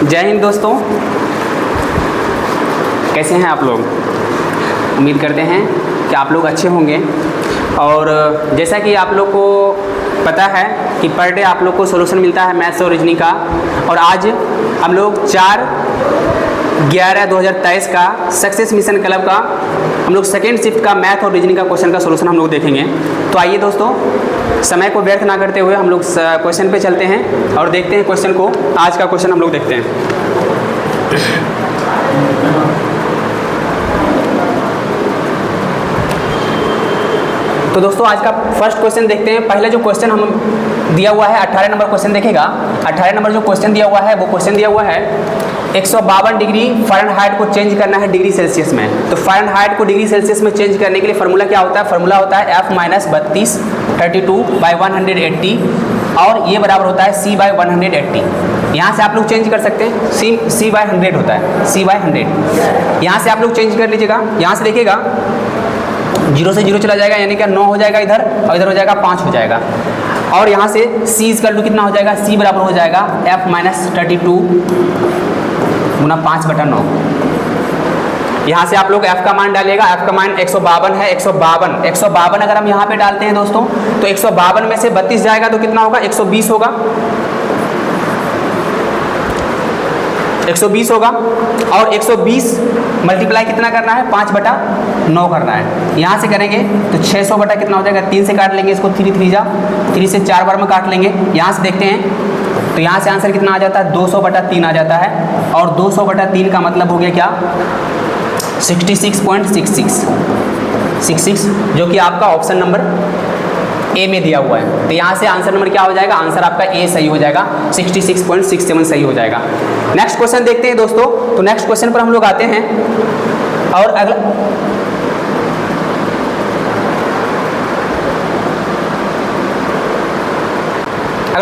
जय हिंद दोस्तों, कैसे हैं आप लोग। उम्मीद करते हैं कि आप लोग अच्छे होंगे। और जैसा कि आप लोग को पता है कि पर डे आप लोग को सॉल्यूशन मिलता है मैथ्स और रीजनिंग का। और आज हम लोग 4/11/2023 का सक्सेस मिशन क्लब का हम लोग सेकेंड शिफ्ट का मैथ और रीजनिंग का क्वेश्चन का सॉल्यूशन हम लोग देखेंगे। तो आइए दोस्तों, समय को व्यर्थ ना करते हुए हम लोग क्वेश्चन पे चलते हैं और देखते हैं क्वेश्चन को। आज का क्वेश्चन हम लोग देखते हैं। तो दोस्तों आज का फर्स्ट क्वेश्चन देखते हैं। पहले जो क्वेश्चन हम दिया हुआ है 18 नंबर क्वेश्चन देखेगा। 18 नंबर जो क्वेश्चन दिया हुआ है वो क्वेश्चन दिया हुआ है 152 डिग्री फ़ारेनहाइट को चेंज करना है डिग्री सेल्सियस में। तो फ़ारेनहाइट को डिग्री सेल्सियस में चेंज करने के लिए फार्मूला क्या होता है? फार्मूला होता है F-32 32/180 और ये बराबर होता है C/180। यहाँ से आप लोग चेंज कर सकते हैं, C/100 होता है, C/100। यहाँ से आप लोग चेंज कर लीजिएगा। यहाँ से देखिएगा 0 से 0 चला जाएगा, यानी कि 9 हो जाएगा इधर और इधर हो जाएगा 5 हो जाएगा। और यहाँ से C इक्वल टू कितना हो जाएगा? C बराबर हो जाएगा F-32 गुना 5/9। यहाँ से आप लोग F का मान डालिएगा। F का मान 152 है। 152 अगर हम यहाँ पे डालते हैं दोस्तों तो 152 में से 32 जाएगा तो कितना होगा? 120 होगा। 120 होगा और 120 मल्टीप्लाई कितना करना है? 5/9 करना है। यहाँ से करेंगे तो 600 बटा कितना हो जाएगा? 3 से काट लेंगे इसको, 3 3 जा 3 से 4 बार में काट लेंगे। यहाँ से देखते हैं तो यहाँ से आंसर कितना आ जाता है? 200/3 आ जाता है। और 200/3 का मतलब हो गया क्या? 66.66 जो कि आपका ऑप्शन नंबर ए में दिया हुआ है। तो यहाँ से आंसर नंबर क्या हो जाएगा? आंसर आपका ए सही हो जाएगा, 66.67 सही हो जाएगा। नेक्स्ट क्वेश्चन देखते हैं दोस्तों। तो नेक्स्ट क्वेश्चन पर हम लोग आते हैं और अगला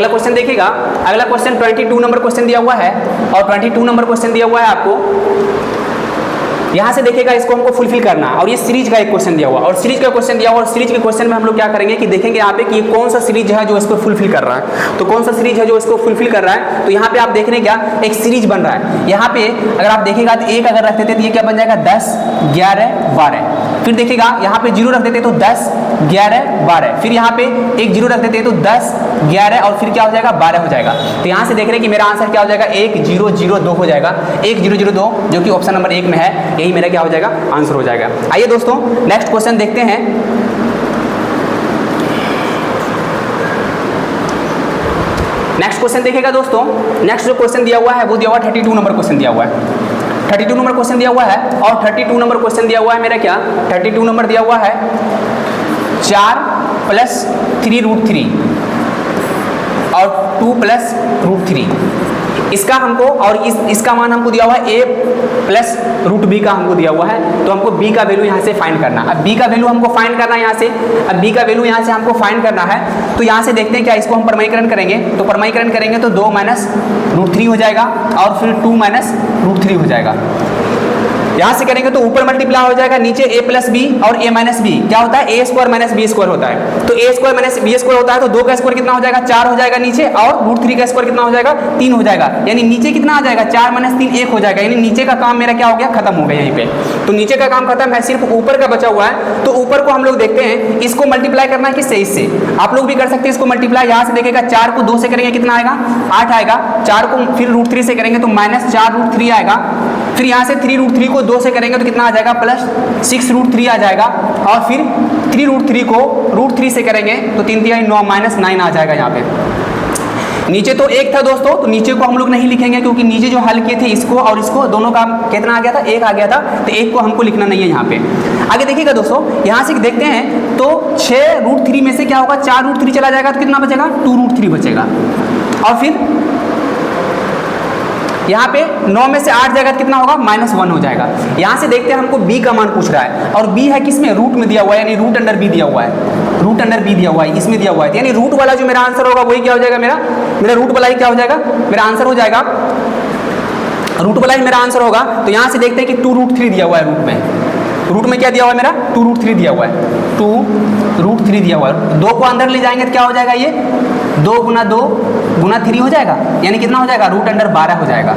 क्वेश्चन देखिएगा। अगला क्वेश्चन 22 नंबर क्वेश्चन दिया हुआ है और 22 नंबर क्वेश्चन दिया हुआ है आपको। यहाँ से देखिएगा, इसको हमको फुलफिल करना है और ये सीरीज का एक क्वेश्चन दिया हुआ और सीरीज का क्वेश्चन दिया हुआ और सीरीज के क्वेश्चन में हम लोग क्या करेंगे कि देखेंगे यहाँ पे कि कौन सा सीरीज है जो इसको फुलफिल कर रहा है। तो कौन सा सीरीज है जो इसको फुलफिल कर रहा है? तो यहाँ पे आप देख रहे हैं क्या, एक सीरीज बन रहा है। यहाँ पे अगर आप देखिएगा तो 1 अगर रख देते तो ये क्या बन जाएगा? 10 11 12। फिर देखिएगा यहाँ पे 0 रख देते तो 10 11 12। फिर यहाँ पे एक 0 रख देते तो 10 11 और फिर क्या हो जाएगा? 12 हो जाएगा। तो यहाँ से देख रहे हैं कि मेरा आंसर क्या हो जाएगा? 1002 हो जाएगा। 1002 जो कि ऑप्शन नंबर 1 में है, यही मेरा क्या हो जाएगा? आंसर हो जाएगा। आइए दोस्तों नेक्स्ट क्वेश्चन देखते हैं। नेक्स्ट क्वेश्चन देखिएगा दोस्तों। नेक्स्ट जो क्वेश्चन दिया हुआ है वो दिया हुआ 32 नंबर क्वेश्चन दिया हुआ है। 32 नंबर क्वेश्चन दिया हुआ है और 32 नंबर क्वेश्चन दिया हुआ है मेरा क्या? 32 नंबर दिया हुआ है 4 + 3√3 और 2 + √3। इसका हमको और इसका मान हमको दिया हुआ है a + √b का हमको दिया हुआ है। तो हमको b का वैल्यू यहाँ से फाइंड करना। अब b का वैल्यू हमको फाइंड करना है यहाँ से। अब b का वैल्यू यहाँ से हमको फाइंड करना है। तो यहाँ से देखते हैं क्या, इसको हम परमाणीकरण करेंगे। तो परमाणीकरण करेंगे तो 2 - √3 हो जाएगा और फिर 2 - √3 हो जाएगा। यहाँ से करेंगे तो ऊपर मल्टीप्लाई हो जाएगा, नीचे a + b और a - b क्या होता है? a² - b² होता है। तो a² - b² होता है तो 2 का स्क्वायर कितना हो जाएगा? 4 हो जाएगा नीचे और √3 का स्क्वायर कितना हो जाएगा? 3 हो जाएगा। यानी नीचे कितना आ जाएगा? 4 - 3 1 हो जाएगा। यानी नीचे का काम मेरा क्या हो गया? खत्म हो गया यहीं पे। तो नीचे का काम खत्म है, सिर्फ ऊपर का बचा हुआ है। तो ऊपर को हम लोग देखते हैं, इसको मल्टीप्लाई करना है किससे? इससे। आप लोग भी कर सकते हैं इसको मल्टीप्लाई। यहाँ से देखेगा 4 को 2 से करेंगे कितना आएगा? 8 आएगा। 4 को फिर √3 से करेंगे तो -4√3 आएगा। फिर यहाँ से 3√3 को 2 से करेंगे तो कितना आ जाएगा? +6√3 आ जाएगा। और फिर 3√3 को √3 से करेंगे तो 3 3 9 -9 आ जाएगा यहाँ पे। नीचे तो 1 था दोस्तों, तो नीचे को हम लोग नहीं लिखेंगे क्योंकि नीचे जो हल किए थे इसको और इसको दोनों का कितना आ गया था? 1 आ गया था। तो 1 को हमको लिखना नहीं है यहाँ पे। आगे देखिएगा दोस्तों, यहाँ से देखते हैं तो 6√3 में से क्या होगा? 4√3 चला जाएगा तो कितना बचेगा? 2√3 बचेगा। और फिर यहाँ पे 9 में से 8 जाएगा तो कितना होगा? -1 हो जाएगा। यहाँ से देखते हैं हमको b का मान पूछ रहा है और b है किसमें? रूट में दिया हुआ है, यानी √b दिया हुआ है। √b दिया हुआ है, इसमें दिया हुआ है। यानी रूट वाला जो मेरा आंसर होगा वही क्या हो जाएगा? मेरा रूट वाला ही क्या हो जाएगा? मेरा आंसर हो जाएगा, रूट वाला ही मेरा आंसर होगा। तो यहाँ से देखते हैं कि 2√3 दिया हुआ है रूट में। रूट में क्या दिया हुआ है मेरा 2√3 दिया हुआ है, 2√3 दिया हुआ है। 2 को अंदर ले जाएंगे तो क्या हो जाएगा, ये 2 गुना 2 गुना 3 हो जाएगा, यानी कितना हो जाएगा, √12 हो जाएगा।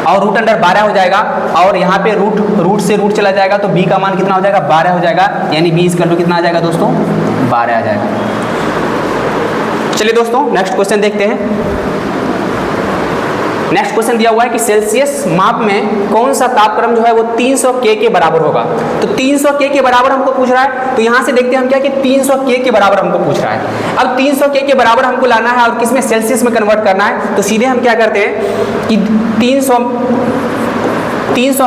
और √12 हो जाएगा और यहाँ पे रूट से रूट चला जाएगा तो b का मान कितना हो जाएगा, 12 हो जाएगा, यानी b = कितना आ जाएगा दोस्तों, 12 आ जाएगा। चलिए दोस्तों नेक्स्ट क्वेश्चन देखते हैं। नेक्स्ट क्वेश्चन दिया हुआ है कि सेल्सियस माप में कौन सा तापक्रम जो है वो 300 K के बराबर होगा। तो 300 K के बराबर हमको पूछ रहा है, तो यहाँ से देखते हैं हम क्या कि 300 K के बराबर हमको पूछ रहा है। अब 300 K के बराबर हमको लाना है और किसमें, सेल्सियस में कन्वर्ट करना है। तो सीधे हम क्या करते हैं कि 300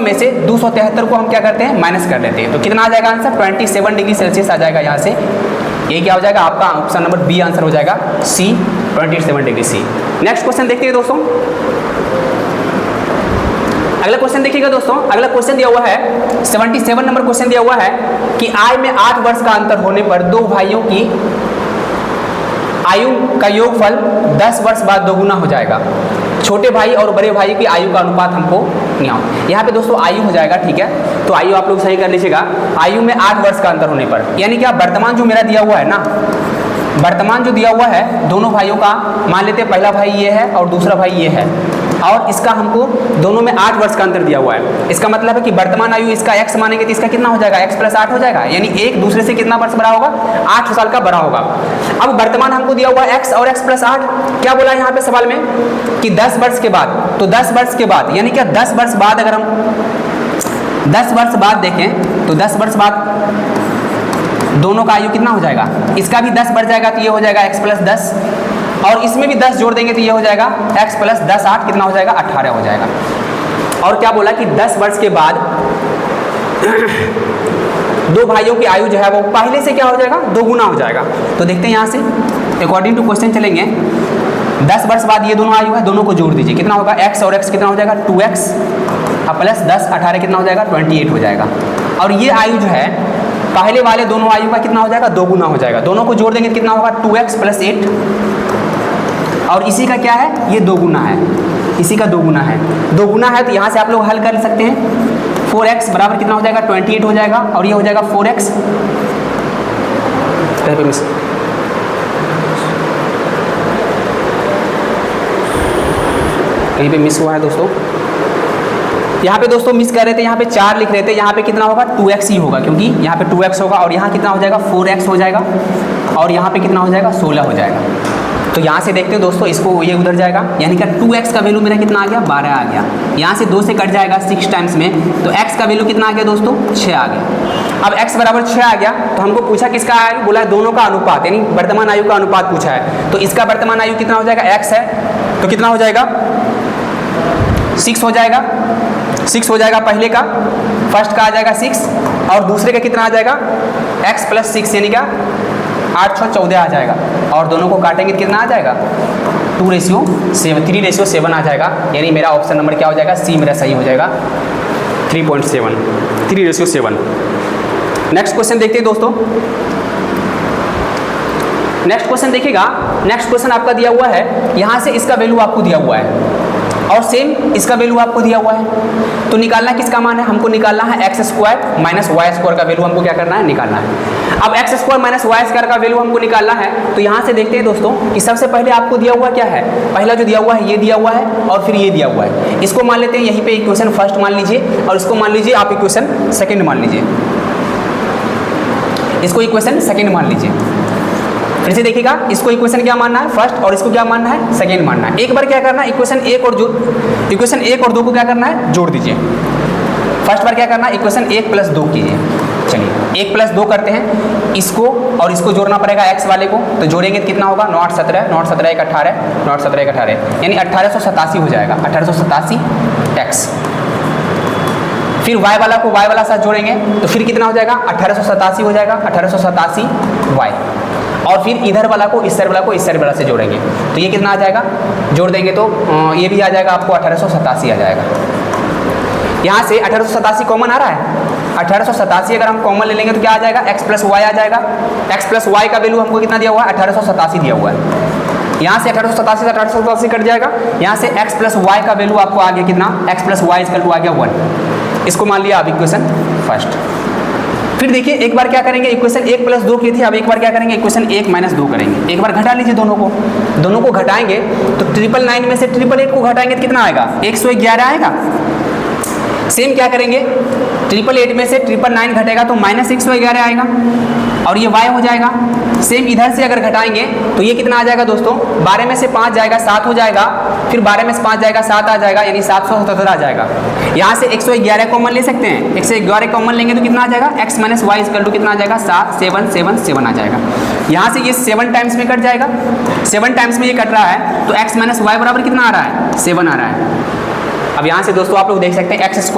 में से 273 को हम क्या करते हैं, माइनस कर लेते हैं। तो कितना आ जाएगा आंसर, 27 डिग्री सेल्सियस आ जाएगा यहाँ से। ये क्या हो जाएगा आपका ऑप्शन नंबर बी आंसर हो जाएगा, सी 27 डिग्री सी। नेक्स्ट क्वेश्चन देखते हैं दोस्तों। अगला क्वेश्चन देखिएगा दोस्तों, अगला क्वेश्चन दिया हुआ है 77 नंबर क्वेश्चन दिया हुआ है कि आयु में 8 वर्ष का अंतर होने पर 2 भाइयों की आयु का योगफल 10 वर्ष बाद दोगुना हो जाएगा। छोटे भाई और बड़े भाई की आयु का अनुपात हमको निकालना। यहाँ पे दोस्तों आयु हो जाएगा, ठीक है, तो आयु आप लोग सही कर लीजिएगा। आयु में 8 वर्ष का अंतर होने पर, यानी क्या वर्तमान जो मेरा दिया हुआ है ना, वर्तमान जो दिया हुआ है दोनों भाइयों का, मान लेते हैं पहला भाई ये है और दूसरा भाई ये है, और इसका हमको दोनों में 8 वर्ष का अंतर दिया हुआ है। इसका मतलब है कि वर्तमान आयु इसका x मानेंगे तो इसका कितना हो जाएगा, x + 8 हो जाएगा, यानी एक दूसरे से कितना वर्ष बड़ा होगा, 8 साल का बड़ा होगा। अब वर्तमान हमको दिया हुआ है x और x + 8, क्या बोला है यहाँ पे सवाल में कि 10 वर्ष के बाद, तो 10 वर्ष के बाद यानी क्या 10 वर्ष बाद, अगर हम 10 वर्ष बाद देखें तो 10 वर्ष बाद दोनों का आयु कितना हो जाएगा, इसका भी 10 बढ़ जाएगा तो ये हो जाएगा x + 10, और इसमें भी 10 जोड़ देंगे तो ये हो जाएगा x + 10 8 कितना हो जाएगा, 18 हो जाएगा। और क्या बोला कि 10 वर्ष के बाद 2 भाइयों की आयु जो है वो पहले से क्या हो जाएगा, दोगुना हो जाएगा। तो देखते हैं यहाँ से अकॉर्डिंग टू क्वेश्चन चलेंगे। 10 वर्ष बाद ये दोनों आयु है, दोनों को जोड़ दीजिए, कितना होगा, x और x कितना हो जाएगा, 2x प्लस 10 18 कितना हो जाएगा, 28 हो जाएगा। और ये आयु जो है पहले वाले दोनों आयु का कितना हो जाएगा, दोगुना हो जाएगा। दोनों को जोड़ देंगे कितना होगा, 2x + 8, और इसी का क्या है, ये दोगुना है, इसी का दोगुना है। दोगुना है तो यहाँ से आप लोग हल कर सकते हैं। 4x बराबर कितना हो जाएगा, 28 हो जाएगा, और ये हो जाएगा 4x, कहीं पे मिस हुआ है दोस्तों, यहाँ पे दोस्तों मिस कर रहे थे, यहाँ पे 4 लिख रहे थे, यहाँ पे कितना होगा, 2x ही होगा, क्योंकि यहाँ पे 2x होगा, और यहाँ कितना हो जाएगा, 4x हो जाएगा, और यहाँ पे कितना हो जाएगा, 16 हो जाएगा। तो यहाँ से देखते हैं दोस्तों, इसको ये उधर जाएगा, यानी कि 2x का वैल्यू मेरा कितना आ गया, 12 आ गया। यहाँ से 2 से कट जाएगा 6 टाइम्स में, तो x का वैल्यू कितना आ गया दोस्तों, 6 आ गया। अब x बराबर 6 आ गया, तो हमको पूछा किसका आयु, बोला दोनों का अनुपात, यानी वर्तमान आयु का अनुपात पूछा है। तो इसका वर्तमान आयु कितना हो जाएगा, x है, तो कितना हो जाएगा, 6 हो जाएगा, 6 हो जाएगा पहले का, फर्स्ट का आ जाएगा 6, और दूसरे का कितना आ जाएगा, x + 6 यानी क्या 8 6 14 आ जाएगा, और दोनों को काटेंगे तो कितना आ जाएगा, 3:7 आ जाएगा, यानी मेरा ऑप्शन नंबर क्या हो जाएगा, सी मेरा सही हो जाएगा, 3:7। नेक्स्ट क्वेश्चन देखते हैं दोस्तों। नेक्स्ट क्वेश्चन देखिएगा, नेक्स्ट क्वेश्चन आपका दिया हुआ है, यहाँ से इसका वैल्यू आपको दिया हुआ है और सेम इसका वैल्यू आपको दिया हुआ है। तो निकालना किसका मान है, हमको निकालना है x² - y² का वैल्यू हमको क्या करना है, निकालना है। अब x² - y² का वैल्यू हमको निकालना है, तो यहाँ से देखते हैं दोस्तों कि सबसे पहले आपको दिया हुआ क्या है, पहला जो दिया हुआ है ये दिया हुआ है, और फिर ये दिया हुआ है। इसको मान लेते हैं यहीं पे इक्वेशन फर्स्ट मान लीजिए, और इसको मान लीजिए आप इक्वेशन सेकेंड मान लीजिए, इसको इक्वेशन सेकेंड मान लीजिए। फिर से देखिएगा, इसको इक्वेशन क्या मानना है, फर्स्ट, और इसको क्या मानना है, सेकेंड मानना है। एक बार क्या करना है, इक्वेशन 1 और 2 को क्या करना है, जोड़ दीजिए। फर्स्ट बार क्या करना है, इक्वेशन 1 + 2 कीजिए। चलिए 1 + 2 करते हैं, इसको और इसको जोड़ना पड़ेगा x वाले को, तो जोड़ेंगे तो कितना होगा, 9 8 17, 9 17 1 18, 9 17 1 18, यानी 1887 हो जाएगा, 1887 x। फिर y वाला को y वाला साथ जोड़ेंगे तो फिर कितना हो जाएगा, 1887 हो जाएगा, 1887 y, और फिर इधर वाला को इस साइड वाला को इस साइड वाला से जोड़ेंगे तो ये कितना आ जाएगा, जोड़ देंगे तो ये भी आ जाएगा आपको 1887 आ जाएगा। यहाँ से 1887 कॉमन आ रहा है, 1887 अगर हम कॉमन ले लेंगे तो क्या आ जाएगा, x + y आ जाएगा। x + y का वैल्यू हमको कितना दिया हुआ है, 1887 दिया हुआ है। यहाँ से 1887 से 1887 कट जाएगा, यहाँ से x + y का वैल्यू आपको आ गया कितना, x + y = आ गया 1। इसको मान लिया आप इक्वेशन फर्स्ट। फिर देखिए एक बार क्या करेंगे, इक्वेशन 1 + 2 की थी, अब एक बार क्या करेंगे, इक्वेशन 1 - 2 करेंगे। एक बार घटा लीजिए दोनों को घटाएंगे तो 999 में से 888 को घटाएंगे तो कितना आएगा, 111 आएगा। सेम क्या करेंगे, 888 में से 999 घटेगा तो -111 आएगा और ये y हो जाएगा। सेम इधर से अगर घटाएंगे तो ये कितना आ जाएगा दोस्तों, 12 में से 5 जाएगा 7 हो जाएगा, फिर 12 में से 5 जाएगा 7 आ जाएगा, यानी 777 आ जाएगा। यहाँ से 111 कॉमन ले सकते हैं, 111 कॉमन लेंगे तो कितना आ जाएगा, x - y = कितना आ जाएगा, 7 आ जाएगा। यहाँ से ये 7 टाइम्स में कट जाएगा, 7 टाइम्स में ये कट रहा है तो x - y बराबर कितना आ रहा है, 7 आ रहा है। अब यहाँ से दोस्तों आप लोग देख सकते हैं x² -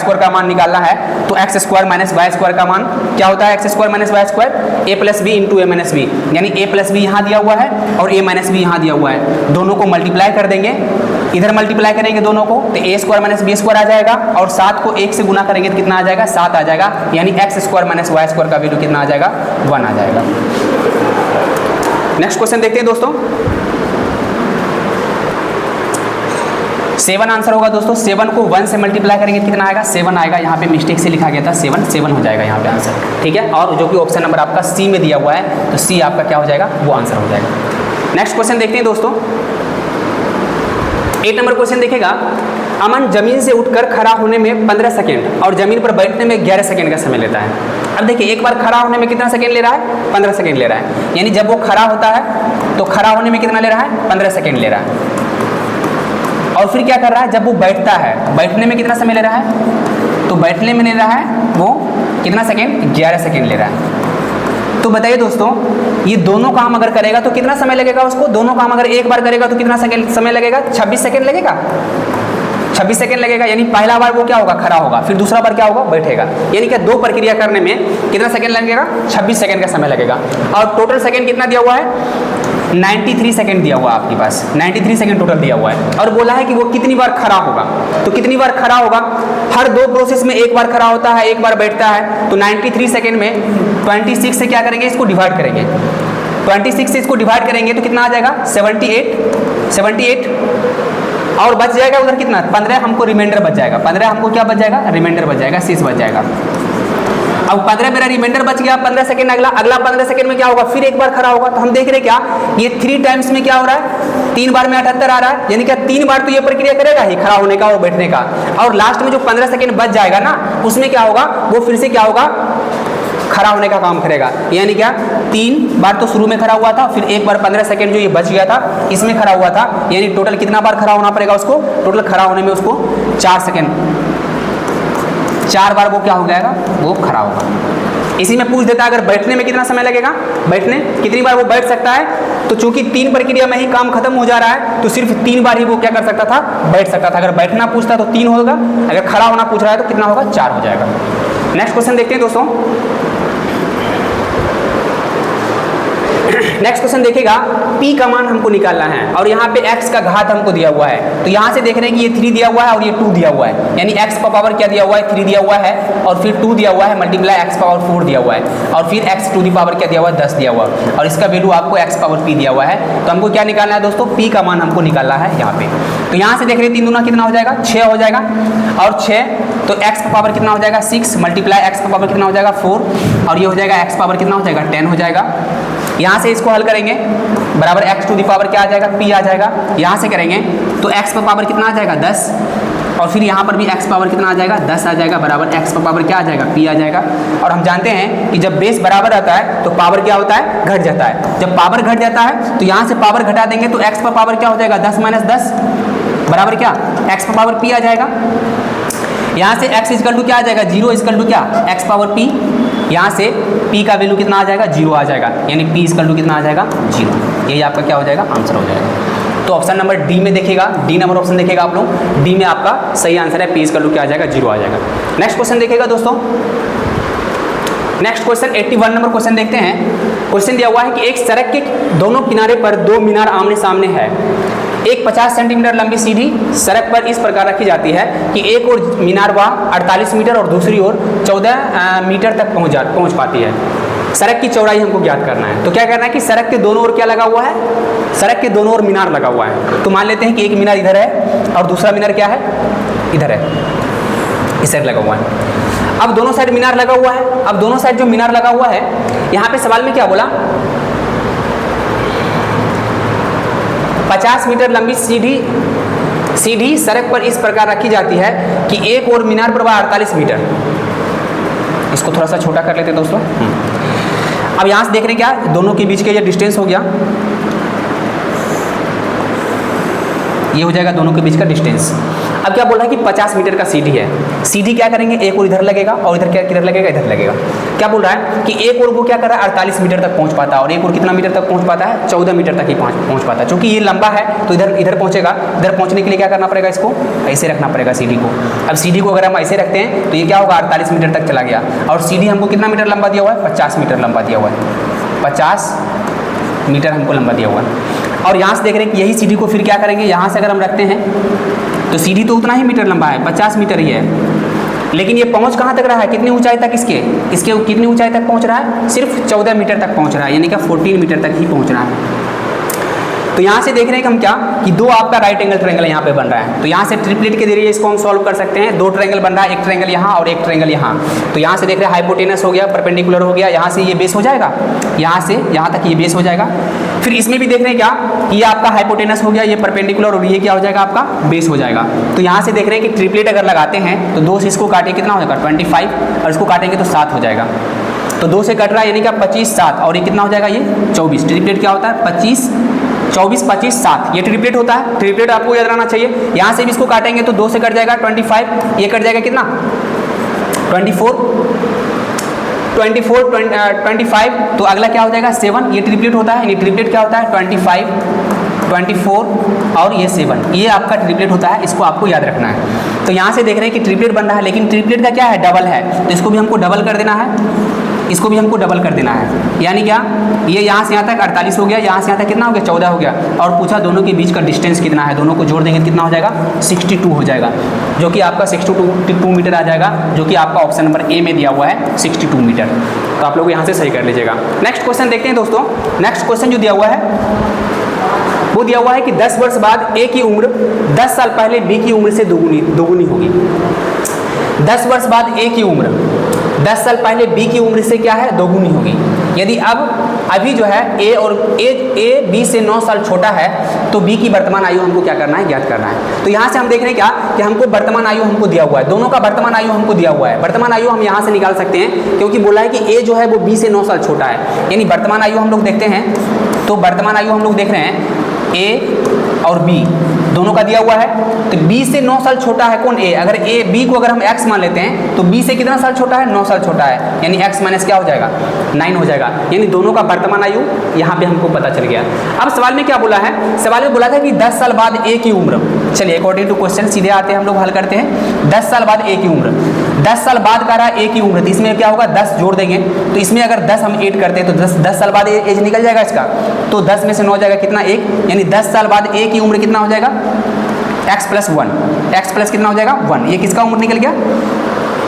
y² का मान निकालना है तो x² - y² का मान क्या होता है, x² - y² a + b × a - b, यानी a + b यहाँ दिया हुआ है और a - b यहाँ दिया हुआ है। दोनों को मल्टीप्लाई कर देंगे, इधर मल्टीप्लाई करेंगे दोनों को तो a² - b² आ जाएगा और 7 को 1 से गुना करेंगे तो कितना आ जाएगा, 7 आ जाएगा, यानी x² - y² का वैल्यू कितना आ जाएगा, 1 आ जाएगा। नेक्स्ट क्वेश्चन देखते हैं दोस्तों। 7 आंसर होगा दोस्तों। 7 को 1 से मल्टीप्लाई करेंगे कितना आएगा, 7 आएगा। यहाँ पे मिस्टेक से लिखा गया था 7 हो जाएगा यहाँ पे आंसर, ठीक है। और जो कि ऑप्शन नंबर आपका सी में दिया हुआ है तो सी आपका क्या हो जाएगा, वो आंसर हो जाएगा। नेक्स्ट क्वेश्चन देखते हैं दोस्तों। 8 नंबर क्वेश्चन देखेगा, अमन जमीन से उठकर खड़ा होने में 15 सेकेंड और जमीन पर बैठने में 11 सेकेंड का समय लेता है। अब देखिए एक बार खड़ा होने में कितना सेकेंड ले रहा है, 15 सेकेंड ले रहा है, यानी जब वो खड़ा होता है तो खड़ा होने में कितना ले रहा है, 15 सेकेंड ले रहा है। और फिर क्या कर रहा है, जब वो बैठता है, बैठने में कितना समय ले रहा है, तो बैठने में ले रहा है वो कितना सेकेंड, 11 सेकेंड ले रहा है। तो बताइए दोस्तों, ये दोनों काम अगर करेगा तो कितना समय लगेगा उसको, दोनों काम अगर एक बार करेगा तो कितना सेकेंड समय लगेगा, 26 सेकेंड लगेगा, 26 सेकेंड लगेगा। यानी पहला बार वो क्या होगा, खड़ा होगा, फिर दूसरा बार क्या होगा, बैठेगा। यानी कि 2 प्रक्रिया करने में कितना सेकेंड लगेगा, 26 सेकेंड का समय लगेगा। और टोटल सेकेंड कितना दिया हुआ है, 93 सेकेंड दिया हुआ है आपके पास, 93 सेकेंड टोटल दिया हुआ है। और बोला है कि वो कितनी बार खड़ा होगा, तो कितनी बार खड़ा होगा, हर 2 प्रोसेस में एक बार खड़ा होता है, एक बार बैठता है। तो 93 सेकेंड में 26 से क्या करेंगे, इसको डिवाइड करेंगे, 26 से इसको डिवाइड करेंगे तो कितना आ जाएगा, 78 और बच जाएगा उधर कितना, 15 हमको रिमाइंडर बच जाएगा, 15 हमको क्या बच जाएगा, रिमाइंडर बच जाएगा, शेष बच जाएगा। अब 15 मेरा रिमाइंडर बच गया, 15 सेकंड अगला 15 सेकंड में क्या होगा, फिर एक बार खड़ा होगा। तो हम देख रहे क्या, ये 3 टाइम्स में क्या हो रहा है, 3 बार में 78 आ रहा है, यानी क्या 3 बार तो ये प्रक्रिया करेगा ही, खड़ा होने का और बैठने का। और लास्ट में जो 15 सेकंड बच जाएगा ना, उसमें क्या होगा, वो फिर से क्या होगा, खड़ा होने का काम करेगा। यानी क्या 3 बार तो शुरू में खड़ा हुआ था, फिर एक बार 15 सेकंड जो ये बच गया था इसमें खड़ा हुआ था, यानी टोटल कितना बार खड़ा होना पड़ेगा उसको, टोटल खड़ा होने में उसको 4 सेकंड, 4 बार वो क्या हो जाएगा, वो खड़ा होगा। इसी में पूछ देता है अगर बैठने में कितना समय लगेगा, बैठने कितनी बार वो बैठ सकता है, तो चूंकि 3 प्रक्रिया में ही काम खत्म हो जा रहा है तो सिर्फ 3 बार ही वो क्या कर सकता था, बैठ सकता था। अगर बैठना पूछता तो 3 होगा, अगर खड़ा होना पूछ रहा है तो कितना होगा, 4 हो जाएगा। नेक्स्ट क्वेश्चन देखते हैं दोस्तों। नेक्स्ट क्वेश्चन देखिएगा, p का मान हमको निकालना है और यहाँ पे x का घात हमको दिया हुआ है। तो यहाँ से देख रहे हैं कि ये 3 दिया हुआ है और ये 2 दिया हुआ है, यानी x का पावर क्या दिया हुआ है, 3 दिया हुआ है और फिर 2 दिया हुआ है, मल्टीप्लाई x पावर 4 दिया हुआ है और फिर x टू दी पावर क्या दिया हुआ है, 10 दिया हुआ है और इसका वैल्यू आपको x पावर p दिया हुआ है। तो हमको क्या निकालना है दोस्तों, p का मान हमको निकालना है यहाँ पे। तो यहाँ से देख रहे हैं 3 दूना कितना हो जाएगा, 6 हो जाएगा और 6 तो x का पावर कितना हो जाएगा, 6 मल्टीप्लाई x का पावर कितना हो जाएगा, 4 और ये हो जाएगा x पावर कितना हो जाएगा, 10 हो जाएगा। यहाँ से इसको हल करेंगे बराबर x टू दी पावर क्या आ जाएगा, p आ जाएगा। यहाँ से करेंगे तो x का पावर कितना आ जाएगा, 10 और फिर यहाँ पर भी x पावर कितना आ जाएगा, 10 आ जाएगा बराबर x का पावर क्या आ जाएगा, p आ जाएगा। और हम जानते हैं कि जब बेस बराबर रहता है तो पावर क्या होता है, घट जाता है। जब पावर घट जाता है तो यहाँ से पावर घटा देंगे तो x का पावर क्या हो जाएगा, 10 - 10 बराबर क्या, x का पावर p आ जाएगा। यहाँ से x इक्वल टू क्या आ जाएगा, 0 इक्वल टू क्या, x पावर p। यहाँ से p का वैल्यू कितना आ जाएगा, 0 आ जाएगा, यानी p इक्वल टू कितना आ जाएगा, 0। यही आपका क्या हो जाएगा, आंसर हो जाएगा। तो ऑप्शन नंबर डी में देखिएगा, डी नंबर ऑप्शन देखिएगा आप लोग, डी में आपका सही आंसर है, p इक्वल टू क्या आ जाएगा, 0 आ जाएगा। नेक्स्ट क्वेश्चन देखिएगा दोस्तों। नेक्स्ट क्वेश्चन 81 नंबर क्वेश्चन देखते हैं। क्वेश्चन दिया हुआ है कि एक सड़क के दोनों किनारे पर 2 मीनार आमने सामने है। एक 50 सेंटीमीटर लंबी सीढ़ी सड़क पर इस प्रकार रखी जाती है कि एक और मीनार वह 48 मीटर और दूसरी ओर 14 मीटर तक पहुंच पाती है। सड़क की चौड़ाई हमको ज्ञात करना है। तो क्या करना है कि सड़क के दोनों ओर क्या लगा हुआ है, सड़क के दोनों ओर मीनार लगा हुआ है। तो मान लेते हैं कि एक मीनार इधर है और दूसरा मीनार क्या है, इधर है, इस साइड लगा हुआ है। अब दोनों साइड मीनार लगा हुआ है। अब दोनों साइड जो मीनार लगा हुआ है, यहाँ पे सवाल में क्या बोला, 50 मीटर लंबी सीढ़ी सड़क पर इस प्रकार रखी जाती है कि एक और मीनार पर 48 मीटर। इसको थोड़ा सा छोटा कर लेते हैं दोस्तों। अब यहाँ से देख रहे हैं क्या, दोनों के बीच का ये डिस्टेंस हो गया, ये हो जाएगा दोनों के बीच का डिस्टेंस। अब क्या बोल रहा है कि 50 मीटर का सीढ़ी है। सीढ़ी क्या करेंगे, एक और इधर लगेगा और इधर क्या किधर लगेगा, इधर लगेगा। क्या बोल रहा है कि एक और वो क्या कर रहा है 48 मीटर तक पहुंच पाता है और एक और कितना मीटर तक पहुंच पाता है, 14 मीटर तक ही पहुंच पाता है। क्योंकि ये लंबा है तो इधर पहुंचेगा। इधर पहुंचने के लिए क्या करना पड़ेगा, इसको ऐसे रखना पड़ेगा सीढ़ी को। अब सीढ़ी को अगर हम ऐसे रखते हैं तो ये क्या होगा, 48 मीटर तक चला गया। और सीढ़ी हमको कितना मीटर लंबा दिया हुआ है, 50 मीटर लंबा दिया हुआ है। 50 मीटर हमको लंबा दिया हुआ है। और यहाँ से देख रहे हैं कि यही सीढ़ी को फिर क्या करेंगे, यहाँ से अगर हम रखते हैं तो सीढ़ी तो उतना ही मीटर लंबा है, 50 मीटर ही है। लेकिन ये पहुँच कहाँ तक रहा है, कितनी ऊंचाई तक, इसके कितनी ऊंचाई तक पहुँच रहा है, सिर्फ 14 मीटर तक पहुँच रहा है, यानी कि 14 मीटर तक ही पहुँच रहा है। तो यहाँ से देख रहे हैं कि हम क्या, कि दो आपका राइट एंगल ट्रायंगल यहाँ पे बन रहा है। तो यहाँ से ट्रिपलेट के जरिए इसको हम सॉल्व कर सकते हैं। दो ट्रायंगल बन रहा है, एक ट्रायंगल यहाँ और एक ट्रायंगल यहाँ। तो यहाँ से देख रहे हैं हाइपोटेनस हो गया, परपेंडिकुलर हो गया, यहाँ से ये बेस हो जाएगा, यहाँ से यहाँ तक ये बेस हो जाएगा। फिर इसमें भी देख रहे हैं क्या, कि ये आपका हाइपोटेनस हो गया, ये परपेंडिकुलर और ये क्या हो जाएगा, आपका बेस हो जाएगा। तो यहाँ से देख रहे हैं कि ट्रिपलेट अगर लगाते हैं तो 2 से इसको काटे कितना हो जाएगा 25, और इसको काटेंगे तो 7 हो जाएगा। तो 2 से कट रहा है यानी कि 25 7, और ये कितना हो जाएगा, ये 24। ट्रिपलेट क्या होता है, 25 24 25 7, ये ट्रिपलेट होता है। ट्रिपलेट आपको याद रहना चाहिए। यहाँ से भी इसको काटेंगे तो 2 से कट जाएगा 25, ये कट जाएगा कितना 24 25, तो अगला क्या हो जाएगा 7। ये ट्रिपलेट होता है, ये ट्रिपलेट क्या होता है 25 24 और ये 7, ये आपका ट्रिपलेट होता है। इसको आपको याद रखना है। तो यहाँ से देख रहे हैं कि ट्रिपलेट बन रहा है, लेकिन ट्रिपलेट का क्या है, डबल है। तो इसको भी हमको डबल कर देना है, इसको भी हमको डबल कर देना है। यानी क्या, ये यहाँ से यहाँ तक 48 हो गया, यहाँ से यहाँ तक कितना हो गया 14 हो गया। और पूछा दोनों के बीच का डिस्टेंस कितना है, दोनों को जोड़ देंगे कितना हो जाएगा 62 हो जाएगा, जो कि आपका 62 मीटर आ जाएगा, जो कि आपका ऑप्शन नंबर ए में दिया हुआ है 62 मीटर। तो आप लोग यहाँ से सही कर लीजिएगा। नेक्स्ट क्वेश्चन देखते हैं दोस्तों। नेक्स्ट क्वेश्चन जो दिया हुआ है वो दिया हुआ है कि 10 वर्ष बाद ए की उम्र 10 साल पहले बी की उम्र से दोगुनी होगी। 10 वर्ष बाद ए की उम्र 10 साल पहले बी की उम्र से क्या है, दोगुनी होगी। यदि अभी जो है ए बी से 9 साल छोटा है तो बी की वर्तमान आयु हमको क्या करना है, ज्ञात करना है। तो यहाँ से हम देख रहे हैं क्या, कि हमको वर्तमान आयु हमको दिया हुआ है, दोनों का वर्तमान आयु हमको दिया हुआ है। वर्तमान आयु हम यहाँ से निकाल सकते हैं, क्योंकि बोला है कि ए जो है वो बी से 9 साल छोटा है। यानी वर्तमान आयु हम लोग देखते हैं, तो वर्तमान आयु हम लोग देख रहे हैं ए और बी दोनों का दिया हुआ है। तो बी से 9 साल छोटा है कौन, ए। अगर ए बी को अगर हम एक्स मान लेते हैं तो बी से कितना साल छोटा है, 9 साल छोटा है, यानी एक्स माइनस क्या हो जाएगा 9 हो जाएगा। यानी दोनों का वर्तमान आयु यहाँ पे हमको पता चल गया। अब सवाल में क्या बोला है, सवाल में बोला था कि 10 साल बाद ए की उम्र, चलिए अकॉर्डिंग टू क्वेश्चन सीधे आते हैं हम लोग हल करते हैं। 10 साल बाद ए की उम्र, 10 साल बाद का रहा ए की उम्र, तो इसमें क्या होगा 10 जोड़ देंगे। तो इसमें अगर 10 हम ऐड करते हैं तो 10 साल बाद एज निकल जाएगा इसका, तो 10 में से 9 जाएगा कितना 1, यानी 10 साल बाद ए की उम्र कितना हो जाएगा x प्लस 1, x प्लस कितना हो जाएगा 1। ये किसका उम्र निकल गया,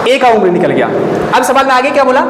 ए का उम्र निकल गया। अब सवाल में आगे क्या बोला,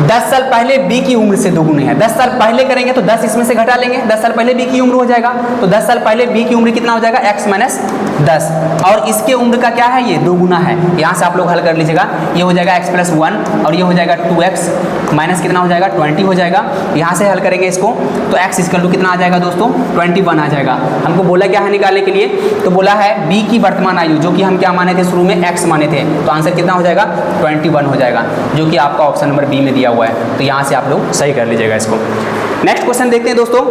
10 साल पहले बी की उम्र से दोगुनी है। 10 साल पहले करेंगे तो 10 इसमें से घटा लेंगे, 10 साल पहले बी की उम्र हो जाएगा। तो 10 साल पहले बी की उम्र कितना हो जाएगा x माइनस 10, और इसके उम्र का क्या है, ये दोगुना है। यहाँ से आप लोग हल कर लीजिएगा, ये हो जाएगा x प्लस 1 और ये हो जाएगा 2x माइनस कितना हो जाएगा 20 हो जाएगा। यहाँ से हल करेंगे इसको तो x इक्वल टू कितना आ जाएगा दोस्तों 21 आ जाएगा। हमको बोला क्या है निकालने के लिए, तो बोला है b की वर्तमान आयु, जो कि हम क्या माने थे शुरू में x माने थे, तो आंसर कितना हो जाएगा 21 हो जाएगा, जो कि आपका ऑप्शन नंबर बी में दिया हुआ है। तो यहाँ से आप लोग सही कर लीजिएगा इसको। नेक्स्ट क्वेश्चन देखते हैं दोस्तों।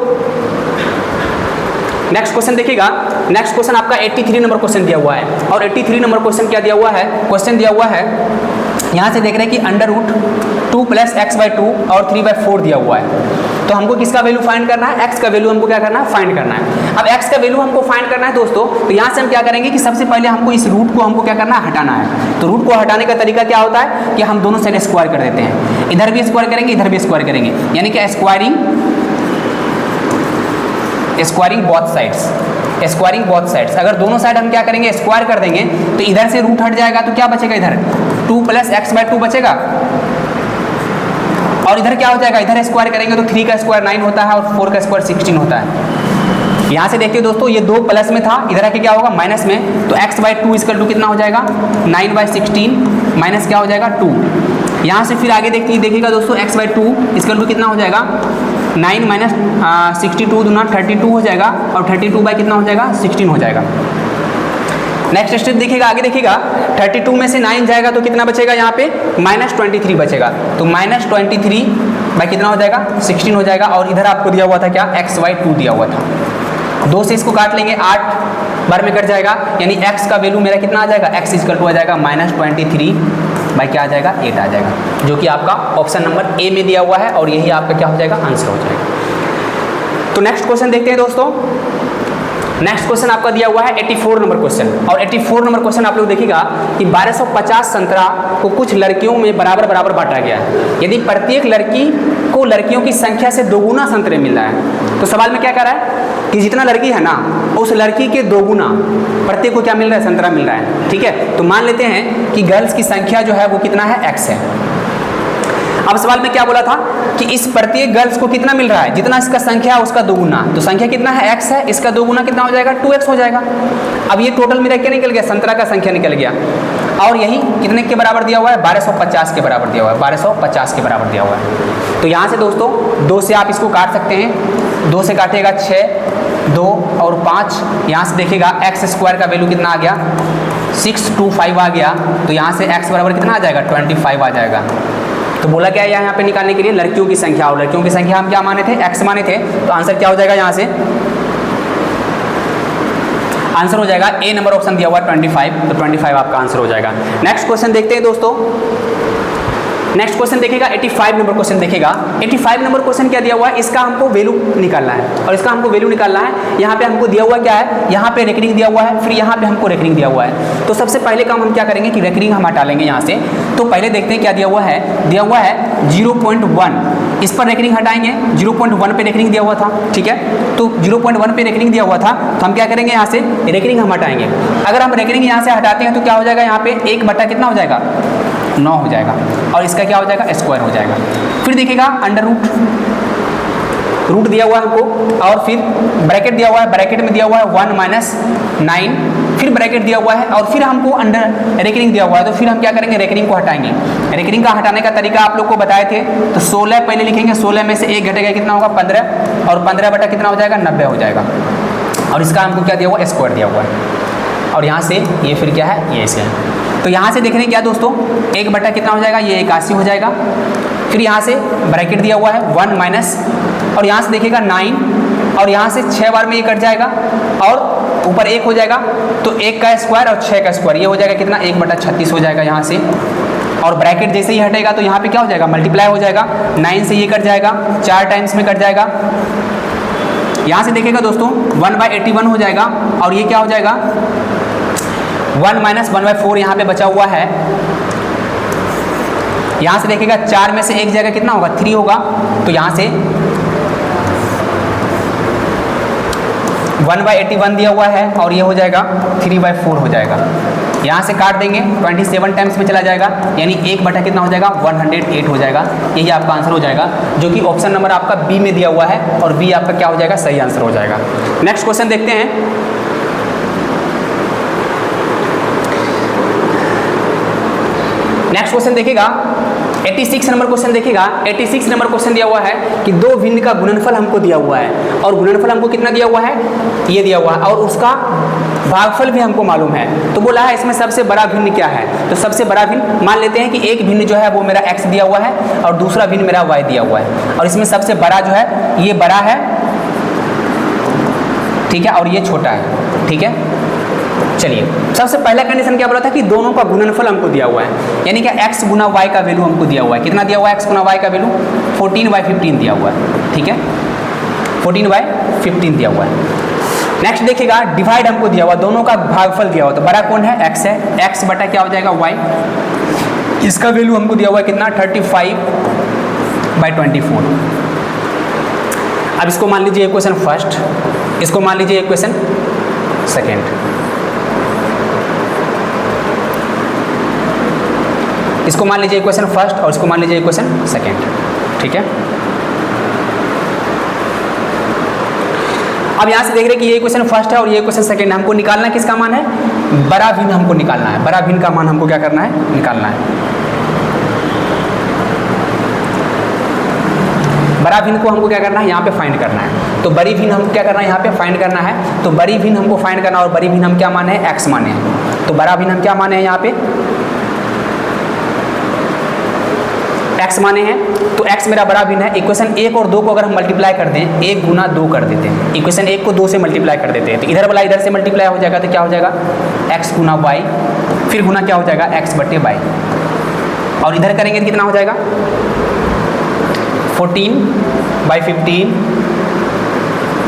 नेक्स्ट क्वेश्चन देखिएगा। नेक्स्ट क्वेश्चन आपका 83 नंबर क्वेश्चन दिया हुआ है, और 83 नंबर क्वेश्चन क्या दिया हुआ है, क्वेश्चन दिया हुआ है यहाँ से देख रहे हैं कि अंडर रूट 2 प्लस x/2 और 3/4 दिया हुआ है। तो हमको किसका वैल्यू फाइंड करना है, x का वैल्यू हमको क्या करना है, फाइंड करना है। अब x का वैल्यू हमको फाइंड करना है दोस्तों, तो यहाँ से हम क्या करेंगे कि सबसे पहले हमको इस रूट को हमको क्या करना है, हटाना है। तो रूट को हटाने का तरीका क्या होता है कि हम दोनों साइड स्क्वायर कर देते हैं, इधर भी स्क्वायर करेंगे इधर भी स्क्वायर करेंगे, यानी कि squaring both sides, squaring both sides. अगर दोनों साइड हम क्या करेंगे, स्क्वायर कर देंगे, तो इधर से रूट हट जाएगा, तो क्या बचेगा, इधर 2 प्लस x/2 बचेगा, और इधर क्या हो जाएगा, इधर स्क्वायर करेंगे तो 3 का स्क्वायर 9 होता है और 4 का स्क्वायर 16 होता है। यहाँ से देखते हो दोस्तों, ये 2 प्लस में था, इधर आके क्या होगा माइनस में, तो x/2 इक्वल टू कितना हो जाएगा 9/16 माइनस क्या हो जाएगा 2। यहाँ से फिर आगे देखिएगा दोस्तों, x/2 इक्वल टू कितना हो जाएगा 9 माइनस 62 दूना 32 हो जाएगा, और 32 बाई कितना हो जाएगा 16 हो जाएगा। नेक्स्ट स्टेप देखिएगा, आगे देखिएगा 32 में से 9 जाएगा तो कितना बचेगा यहाँ पे -23 बचेगा, तो -23 बाई कितना हो जाएगा 16 हो जाएगा। और इधर आपको दिया हुआ था क्या x/2 दिया हुआ था, 2 से इसको काट लेंगे 8 बार में कट जाएगा, यानी x का वैल्यू मेरा कितना आ जाएगा x इक्वल टू आ जाएगा -23 बाई क्या आ जाएगा 8 आ जाएगा, जो कि आपका ऑप्शन नंबर ए में दिया हुआ है, और यही आपका क्या हो जाएगा आंसर हो जाएगा। तो नेक्स्ट क्वेश्चन देखते हैं दोस्तों। नेक्स्ट क्वेश्चन आपका दिया हुआ है 84 नंबर क्वेश्चन, और 84 नंबर क्वेश्चन आप लोग देखिएगा कि 1250 संतरा को कुछ लड़कियों में बराबर बराबर बांटा गया है। यदि प्रत्येक लड़की को लड़कियों की संख्या से 2 गुना संतरे मिल रहा है, तो सवाल में क्या कह रहा है कि जितना लड़की है ना उस लड़की के 2 गुना प्रत्येक को क्या मिल रहा है संतरा मिल रहा है। ठीक है, तो मान लेते हैं कि गर्ल्स की संख्या जो है वो कितना है x है। अब सवाल में क्या बोला था कि इस प्रत्येक गर्ल्स को कितना मिल रहा है, जितना इसका संख्या है उसका 2 गुना, तो संख्या कितना है x है, इसका 2 गुना कितना हो जाएगा 2x हो जाएगा। अब ये टोटल मेरा क्या निकल गया, संतरा का संख्या निकल गया, और यही कितने के बराबर दिया हुआ है 1250 के बराबर दिया हुआ है, 1250 के बराबर दिया हुआ है। तो यहाँ से दोस्तों 2 से आप इसको काट सकते हैं, 2 से काटेगा 6, 2 और 5, यहाँ से देखिएगा x² का वैल्यू कितना आ गया 625 आ गया, तो यहाँ से x बराबर कितना आ जाएगा 25 आ जाएगा। तो बोला क्या है यहाँ पे निकालने के लिए लड़कियों की संख्या, और लड़कियों की संख्या हम क्या माने थे x माने थे, तो आंसर क्या हो जाएगा यहाँ से आंसर हो जाएगा ए नंबर ऑप्शन दिया हुआ 25, तो 25 आपका आंसर हो जाएगा। नेक्स्ट क्वेश्चन देखते हैं दोस्तों। नेक्स्ट क्वेश्चन देखिएगा 85 नंबर क्वेश्चन देखिएगा। 85 नंबर क्वेश्चन क्या दिया हुआ है, इसका हमको वैल्यू निकालना है, और इसका हमको वैल्यू निकालना है। यहाँ पे हमको दिया हुआ क्या है, यहाँ पे रेकरिंग दिया हुआ है, फिर यहाँ पे हमको रेकरिंग दिया हुआ है। तो सबसे पहले काम हम क्या करेंगे कि रेकरिंग हम हटा लेंगे यहाँ से। तो पहले देखते हैं क्या दिया हुआ है 0.1, इस पर रेकरिंग हटाएंगे, 0.1 पे रेकरिंग दिया हुआ था। ठीक है, तो 0.1 पे रेकरिंग दिया हुआ था, तो हम क्या करेंगे यहाँ से रेकरिंग हम हटाएंगे। अगर हम रेकरिंग यहाँ से हटाते हैं तो क्या हो जाएगा, यहाँ पे 1 बटा कितना हो जाएगा 9 हो जाएगा, और इसका क्या हो जाएगा स्क्वायर हो जाएगा। फिर देखिएगा अंडर रूट दिया हुआ है हमको, और फिर ब्रैकेट दिया हुआ है, ब्रैकेट में दिया हुआ है 1 माइनस 9, फिर ब्रैकेट दिया हुआ है, और फिर हमको अंडर रेकरिंग दिया हुआ है। तो फिर हम क्या करेंगे रेकरिंग को हटाएंगे। रेकरिंग का हटाने का तरीका आप लोग को बताए थे, तो 16 पहले लिखेंगे, 16 में से 1 घटेगा कितना होगा 15, और 15 बटा कितना हो जाएगा 90 हो जाएगा, और इसका हमको क्या दिया हुआ स्क्वायर दिया हुआ है, और यहाँ से ये फिर क्या है ये ऐसे है। तो यहाँ से देख रहे हैं क्या दोस्तों 1 बटा कितना हो जाएगा ये 81 हो जाएगा। फिर यहाँ से ब्रैकेट दिया हुआ है 1 माइनस, और यहाँ से देखिएगा 9, और यहाँ से 6 बार में ये कट जाएगा, और ऊपर 1 हो जाएगा, तो 1 का स्क्वायर और 6 का स्क्वायर ये हो जाएगा कितना 1 बटा 36 हो जाएगा यहाँ से। और ब्रैकेट जैसे ही हटेगा तो यहाँ पे क्या हो जाएगा मल्टीप्लाई हो जाएगा, 9 से ये कट जाएगा, 4 टाइम्स में कट जाएगा। यहाँ से देखिएगा दोस्तों 1/81 हो जाएगा, और ये क्या हो जाएगा 1 माइनस 1/4 यहाँ पे बचा हुआ है। यहाँ से देखिएगा 4 में से 1 जगह कितना होगा 3 होगा, तो यहाँ से 1/81 दिया हुआ है, और ये हो जाएगा 3/4 हो जाएगा। यहाँ से काट देंगे 27 टाइम्स में चला जाएगा, यानी 1 बटा कितना हो जाएगा 108 हो जाएगा। यही आपका आंसर हो जाएगा, जो कि ऑप्शन नंबर आपका बी में दिया हुआ है, और बी आपका क्या हो जाएगा सही आंसर हो जाएगा। नेक्स्ट क्वेश्चन देखते हैं। नेक्स्ट क्वेश्चन देखिएगा 86 नंबर क्वेश्चन देखिएगा। 86 नंबर क्वेश्चन दिया हुआ है कि 2 भिन्न का गुणनफल हमको दिया हुआ है, और गुणनफल हमको कितना दिया हुआ है ये दिया हुआ है, और उसका भागफल भी हमको मालूम है। तो बोला है इसमें सबसे बड़ा भिन्न क्या है, तो सबसे बड़ा भिन्न मान लेते हैं कि एक भिन्न जो है वो मेरा x दिया हुआ है, और दूसरा भिन्न मेरा y दिया हुआ है, और इसमें सबसे बड़ा जो है ये बड़ा है, ठीक है, और ये छोटा है। ठीक है, चलिए सबसे पहला कंडीशन क्या बोला था कि दोनों का गुणनफल हमको दिया हुआ है, यानी कि x गुना y का वैल्यू हमको दिया हुआ है। कितना दिया हुआ है x गुना y का वैल्यू 14/15 दिया हुआ है। ठीक है, 14/15 दिया हुआ है। नेक्स्ट देखिएगा डिवाइड हमको दिया हुआ, दोनों का भागफल दिया हुआ, तो बड़ा कौन है x है, x बटा क्या हो जाएगा y, इसका वैल्यू हमको दिया हुआ है कितना 35/24। अब इसको मान लीजिए इक्वेशन फर्स्ट, इसको मान लीजिए इक्वेशन सेकेंड। इसको मान लीजिए इक्वेशन फर्स्ट, और इसको मान लीजिए इक्वेशन सेकेंड। ठीक है, अब यहाँ से देख रहे हैं कि ये क्वेश्चन फर्स्ट है और ये क्वेश्चन सेकंड है। हमको निकालना किसका मान है? बड़ा भिन्न हमको निकालना है। बड़ा भिन्न का मान हमको क्या करना है? निकालना है। बड़ा भिन्न को हमको क्या करना है? यहाँ पे फाइंड करना है। तो बड़ी भिन्न हमको क्या करना है? यहाँ पे फाइंड करना है। तो बड़ी भिन्न हमको फाइंड करना और बड़ी भिन्न हम क्या माने हैं? x माने हैं। तो बड़ा भिन्न हम क्या माने हैं? यहाँ पे x माने हैं। तो x मेरा बड़ा भिन्न है। इक्वेशन 1 और 2 को अगर हम मल्टीप्लाई कर दें, 1 गुना 2 कर देते हैं, इक्वेशन 1 को 2 से मल्टीप्लाई कर देते हैं, तो इधर वाला इधर से मल्टीप्लाई हो जाएगा तो क्या हो जाएगा? x गुना y, फिर गुना क्या हो जाएगा? x बटे y, और इधर करेंगे तो कितना हो जाएगा? 14/15,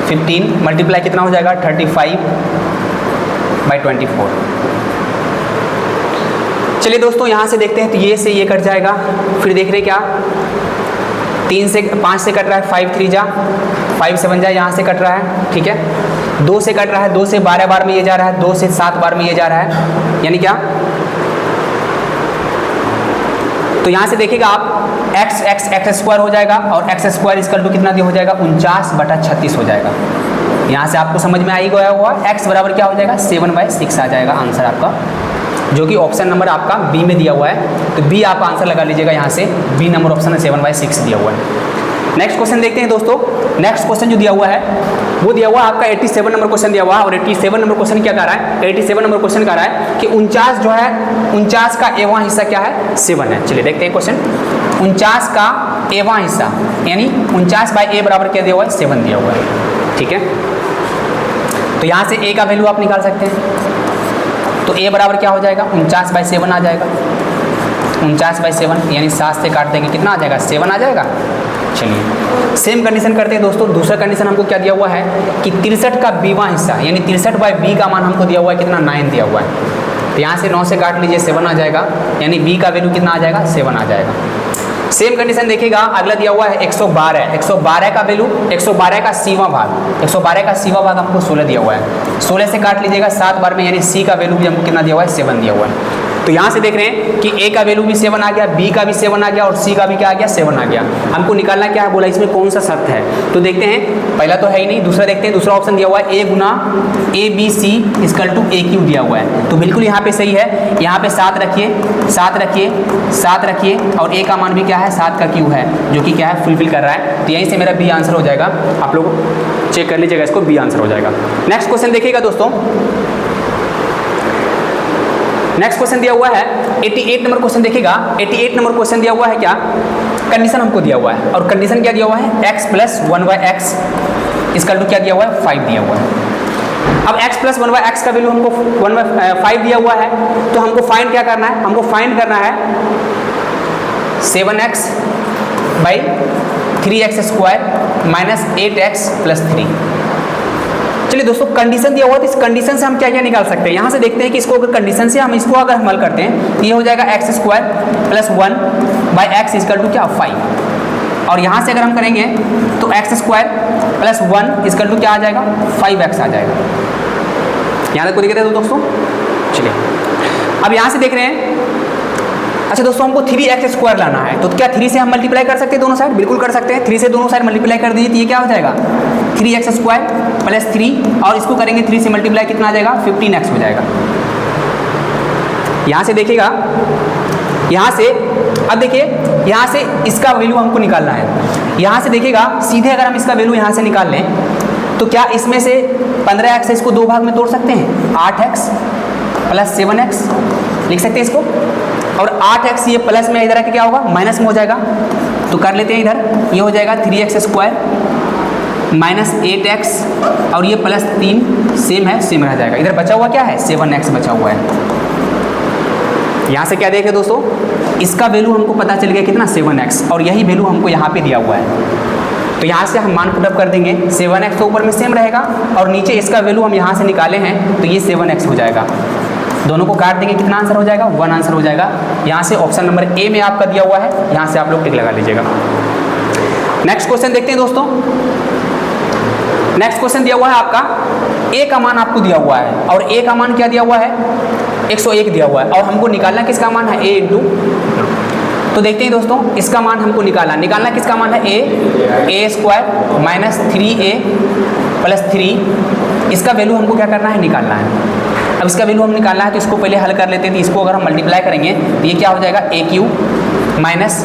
15 मल्टीप्लाई कितना हो जाएगा? 35/24। चलिए दोस्तों यहाँ से देखते हैं। तो ये से ये कट जाएगा, फिर देख रहे क्या 3 से 5 से कट रहा है, 5 3 जा 5 7 जा, यहाँ से कट रहा है, ठीक है। 2 से कट रहा है, 2 से 12 बार में ये जा रहा है, 2 से 7 बार में ये जा रहा है, यानी क्या? तो यहाँ से देखिएगा आप x स्क्वायर हो जाएगा और x स्क्वायर इसका टू कितना हो जाएगा? 49/36 हो जाएगा। यहाँ से आपको समझ में आई गया हुआ x बराबर क्या हो जाएगा? 7/6 आ जाएगा आंसर आपका, जो कि ऑप्शन नंबर आपका बी में दिया हुआ है। तो बी आप आंसर लगा लीजिएगा यहाँ से, बी नंबर ऑप्शन है 7/6 दिया हुआ है। नेक्स्ट क्वेश्चन देखते हैं दोस्तों। नेक्स्ट क्वेश्चन जो दिया हुआ है वो दिया हुआ है आपका 87 नंबर क्वेश्चन दिया हुआ है। और 87 नंबर क्वेश्चन क्या कह रहा है? 87 नंबर क्वेश्चन कह रहा है कि 49 जो है, 49 का एवां हिस्सा क्या है? 7 है। चलिए देखते हैं क्वेश्चन। 49 का एवां हिस्सा यानी 49/a बराबर क्या दिया हुआ है? 7 दिया हुआ है, ठीक है। तो यहाँ से a का वैल्यू आप निकाल सकते हैं। तो a बराबर क्या हो जाएगा? 49/7 आ जाएगा। 49/7 यानी 7 से काट देंगे, कितना आ जाएगा? 7 आ जाएगा। चलिए सेम कंडीशन करते हैं दोस्तों। दूसरा कंडीशन हमको क्या दिया हुआ है कि 63 का बीवां हिस्सा यानी 63/b का मान हमको दिया हुआ है कितना? 9 दिया हुआ है। तो यहाँ से 9 से काट लीजिए, 7 आ जाएगा, यानी b का वैल्यू कितना आ जाएगा? 7 आ जाएगा। सेम कंडीशन देखिएगा, अगला दिया हुआ है 112। 112 का वैल्यू, 112 का सीवां भाग, 112 का सीवां भाग हमको 16 दिया हुआ है। 16 से काट लीजिएगा 7 बार में, यानी c का वैल्यू भी हमको कितना दिया हुआ है? 7 दिया हुआ है। तो यहाँ से देख रहे हैं कि a का वैल्यू भी 7 आ गया, b का भी 7 आ गया और c का भी क्या आ गया? 7 आ गया। हमको निकालना क्या है? बोला इसमें कौन सा शर्त है। तो देखते हैं, पहला तो है ही नहीं, दूसरा देखते हैं। दूसरा ऑप्शन दिया हुआ है a गुना ABC = AQ दिया हुआ है। तो बिल्कुल यहाँ पे सही है। यहाँ पे 7 रखिए, 7 रखिए, 7 रखिए और a का मान भी क्या है? 7 का Q है, जो कि क्या है? फुलफिल कर रहा है। तो यहीं से मेरा b आंसर हो जाएगा। आप लोग चेक कर लीजिएगा, इसको b आंसर हो जाएगा। नेक्स्ट क्वेश्चन देखिएगा दोस्तों। नेक्स्ट क्वेश्चन दिया हुआ है 88 नंबर क्वेश्चन देखिएगा। 88 नंबर क्वेश्चन दिया हुआ है क्या? कंडीशन हमको दिया हुआ है, और कंडीशन क्या दिया हुआ है? x + 1/x = क्या दिया हुआ है? 5 दिया हुआ है। अब x + 1/x का वैल्यू हमको 1/5 दिया हुआ है। तो हमको फाइंड क्या करना है? हमको फाइंड करना है 7x/3x² - 8x + 3। चलिए दोस्तों, कंडीशन दिया हुआ तो इस कंडीशन से हम क्या क्या निकाल सकते हैं? यहाँ से देखते हैं कि इसको अगर कंडीशन से हम इसको अगर हल करते हैं तो ये हो जाएगा x² + 1/x = क्या? 5। और यहाँ से अगर हम करेंगे तो x² + 1 = क्या आ जाएगा? 5x आ जाएगा। यहाँ तक को दिख रहा है दोस्तों। चलिए अब यहाँ से देख रहे हैं, अच्छा दोस्तों हमको 3x² लाना है। तो क्या 3 से हम मल्टीप्लाई कर सकते हैं दोनों साइड? बिल्कुल कर सकते हैं। 3 से दोनों साइड मल्टीप्लाई कर दीजिए तो ये क्या हो जाएगा? 3x² + 3, और इसको करेंगे 3 से मल्टीप्लाई, कितना आ जाएगा? 15x हो जाएगा। यहाँ से देखिएगा, यहाँ से अब देखिए, यहाँ से इसका वैल्यू हमको निकालना है। यहाँ से देखिएगा सीधे अगर हम इसका वैल्यू यहाँ से निकाल लें तो क्या इसमें से 15x इसको 2 भाग में तोड़ सकते हैं? 8x + 7x लिख सकते हैं इसको, और 8x ये प्लस में इधर आके क्या होगा? माइनस में हो जाएगा। तो कर लेते हैं इधर, ये हो जाएगा 3x² - 8x, और ये +3 सेम है, सेम रह जाएगा। इधर बचा हुआ क्या है? 7x बचा हुआ है। यहाँ से क्या देखें दोस्तों, इसका वैल्यू हमको पता चल गया कितना? 7x, और यही वैल्यू हमको यहाँ पे दिया हुआ है। तो यहाँ से हम मान पुटअप कर देंगे। 7x तो ऊपर में सेम रहेगा और नीचे इसका वैल्यू हम यहाँ से निकाले हैं तो ये 7x हो जाएगा। दोनों को काट देंगे, कितना आंसर हो जाएगा? 1 आंसर हो जाएगा। यहाँ से ऑप्शन नंबर ए में आपका दिया हुआ है, यहाँ से आप लोग टिक लगा लीजिएगा। नेक्स्ट क्वेश्चन देखते हैं दोस्तों। नेक्स्ट क्वेश्चन दिया हुआ है आपका, ए का मान आपको दिया हुआ है, और ए का मान क्या दिया हुआ है? 101 दिया हुआ है, और हमको निकालना किसका मान है? a × तो देखते हैं दोस्तों, इसका मान हमको निकालना किसका मान है? a² - 3a प्लस 3, इसका वैल्यू हमको क्या करना है, निकालना है। अब इसका वैल्यू हम निकालना है तो इसको पहले हल कर लेते हैं। तो इसको अगर हम मल्टीप्लाई करेंगे तो ये क्या हो जाएगा, ए क्यू माइनस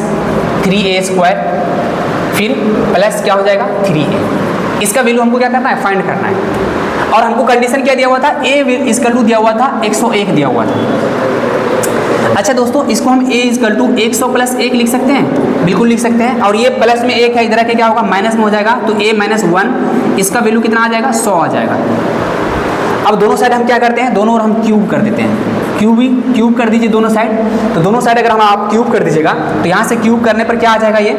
3a स्क्वायर, फिर प्लस क्या हो जाएगा 3a। इसका वैल्यू हमको क्या करना है, फाइंड करना है। और हमको कंडीशन क्या दिया हुआ था, a इक्वल टू दिया हुआ था 101 दिया हुआ था। अच्छा दोस्तों, इसको हम a इक्वल टू 100 प्लस 1 लिख सकते हैं, बिल्कुल लिख सकते हैं। और ये प्लस में 1 है, इधर के क्या होगा, माइनस में हो जाएगा। तो a माइनस 1, इसका वैल्यू कितना आ जाएगा, 100 आ जाएगा। अब दोनों साइड हम क्या करते हैं, दोनों और हम क्यूब कर देते हैं। क्यूब कर दीजिए दोनों साइड। तो दोनों साइड अगर हम आप क्यूब कर दीजिएगा तो यहाँ से क्यूब करने पर क्या आ जाएगा, ये